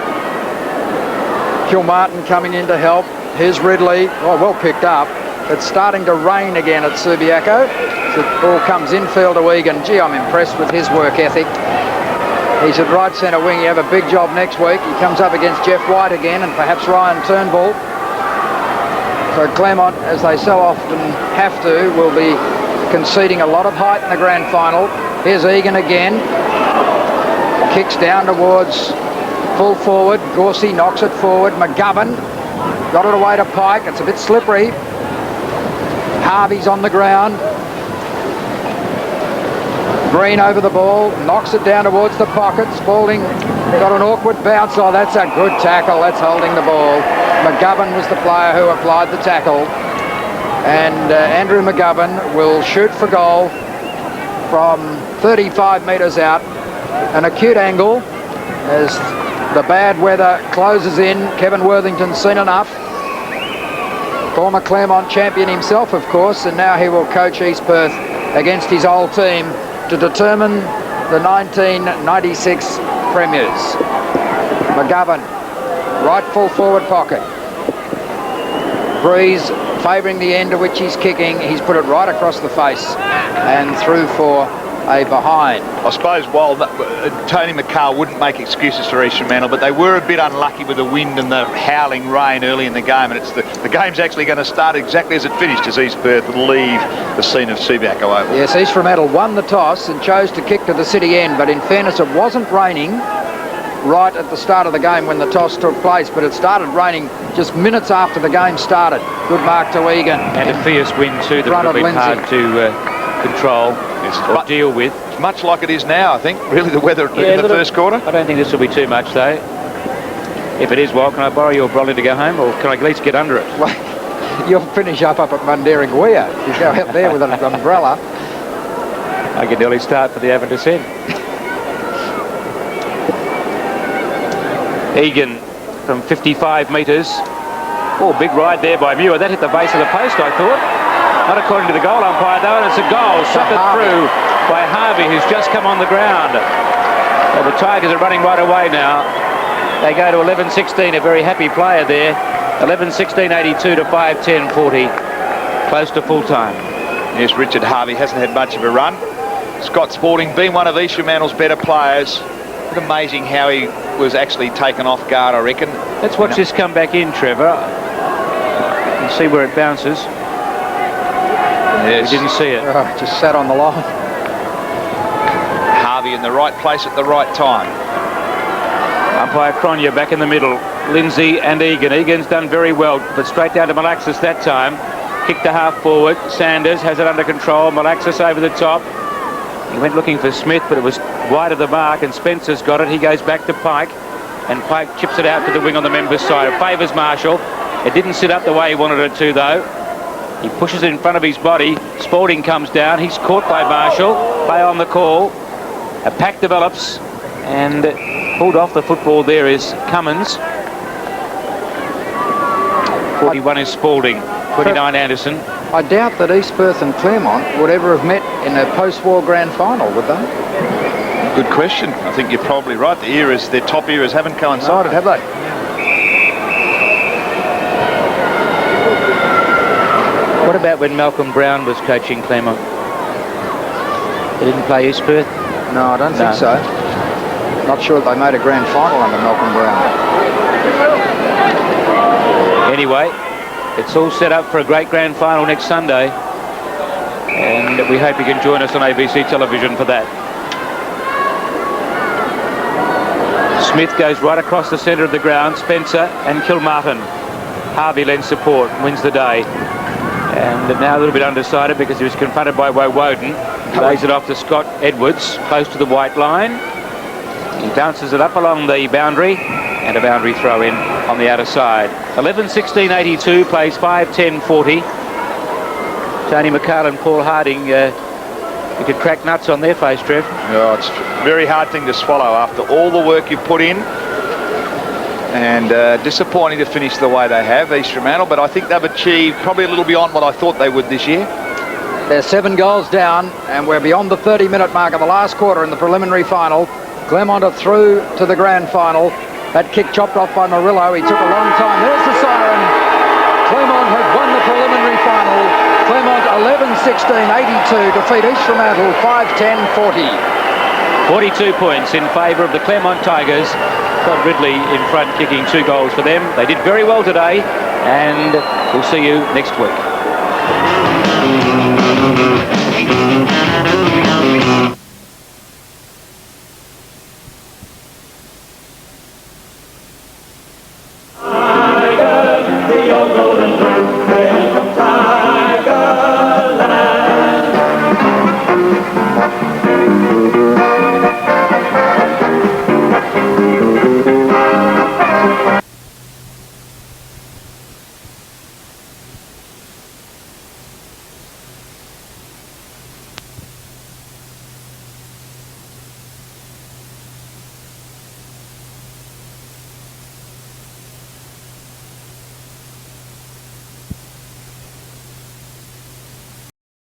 Kilmartin coming in to help. Here's Ridley. Oh, well picked up. It's starting to rain again at Subiaco. The ball comes infield to Egan. Gee, I'm impressed with his work ethic. He's at right centre wing. You have a big job next week. He comes up against Jeff White again and perhaps Ryan Turnbull. So Claremont, as they so often have to, will be conceding a lot of height in the grand final. Here's Egan again. Kicks down towards full forward. Gorsey knocks it forward. McGovern got it away to Pike. It's a bit slippery. Harvey's on the ground. Green over the ball, knocks it down towards the pocket. Spalding got an awkward bounce. Oh, that's a good tackle. That's holding the ball. McGovern was the player who applied the tackle. And Andrew McGovern will shoot for goal from 35 metres out. An acute angle as the bad weather closes in. Kevin Worthington's seen enough. Former Claremont champion himself, of course, and now he will coach East Perth against his old team to determine the 1996 premiers. McGovern, right full forward pocket. breeze favouring the end to which he's kicking. He's put it right across the face and through for a behind. I suppose while Tony McCarl wouldn't make excuses for East Fremantle, but they were a bit unlucky with the wind and the howling rain early in the game, and it's the game's actually going to start exactly as it finished, as East Perth leave the scene of Subiaco Oval. Yes, East Fremantle won the toss and chose to kick to the city end, but in fairness it wasn't raining right at the start of the game when the toss took place, but it started raining just minutes after the game started. Good mark to Egan. And a fierce wind too that would have been hard to control or deal with. It's much like it is now, I think, really, the weather in the first quarter. I don't think this will be too much, though. If it is, well, can I borrow your brolly to go home, or can I at least get under it? Well, you'll finish up at Mundaring-Weir. You go out there with an umbrella. I get an early start for the Avon descent. Egan from 55 metres. Oh, big ride there by Muir. That hit the base of the post, I thought. Not according to the goal umpire, though, and it's a goal. Suckered through by Harvey, who's just come on the ground. Well, the Tigers are running right away now. They go to 11-16, a very happy player there. 11-16-82 to 5-10-40. Close to full time. Yes, Richard Harvey hasn't had much of a run. Scott Sporting, being one of East Fremantle's better players. It's amazing how he was actually taken off guard, I reckon. Let's watch this come back in, Trevor. You can see where it bounces. Yes. We didn't see it. Oh, just sat on the line. Harvey in the right place at the right time. Umpire Cronje back in the middle. Lindsay and Egan. Egan's done very well, but straight down to Malaxis that time. Kick to half forward. Sanders has it under control. Malaxis over the top. He went looking for Smith, but it was wide of the mark, and Spencer's got it. He goes back to Pike, and Pike chips it out to the wing on the members' side. It favours Marshall. It didn't sit up the way he wanted it to, though. He pushes it in front of his body. Spalding comes down. He's caught by Marshall. Play on the call. A pack develops, and pulled off the football there is Cummins. 41 is Spalding. 29 Anderson. I doubt that East Perth and Claremont would ever have met in a post-war grand final, would they? Good question. I think you're probably right. Their top eras haven't coincided, have they? What about when Malcolm Brown was coaching Claremont? They didn't play East Perth? No, I don't think so. Not sure that they made a grand final under Malcolm Brown. Anyway, it's all set up for a great grand final next Sunday, and we hope you can join us on ABC television for that. Smith goes right across the centre of the ground. Spencer and Kilmartin. Harvey lends support, wins the day. And now a little bit undecided because he was confronted by Woden. Lays it off to Scott Edwards, close to the white line. He bounces it up along the boundary, and a boundary throw in on the outer side. 11-16-82, plays 5-10-40. Tony McCarl and Paul Harding, you could crack nuts on their face, Trev. Oh, it's a very hard thing to swallow after all the work you've put in. And disappointing to finish the way they have, East Fremantle, but I think they've achieved probably a little beyond what I thought they would this year. They're 7 goals down, and we're beyond the 30-minute mark of the last quarter in the preliminary final. Claremont are through to the grand final. That kick chopped off by Murillo. He took a long time. There's the siren. Claremont have won the preliminary final. Claremont 11-16-82 defeat East Fremantle 5-10-40. 42 points in favour of the Claremont Tigers. Todd Ridley in front, kicking 2 goals for them. They did very well today, and we'll see you next week. Tiger,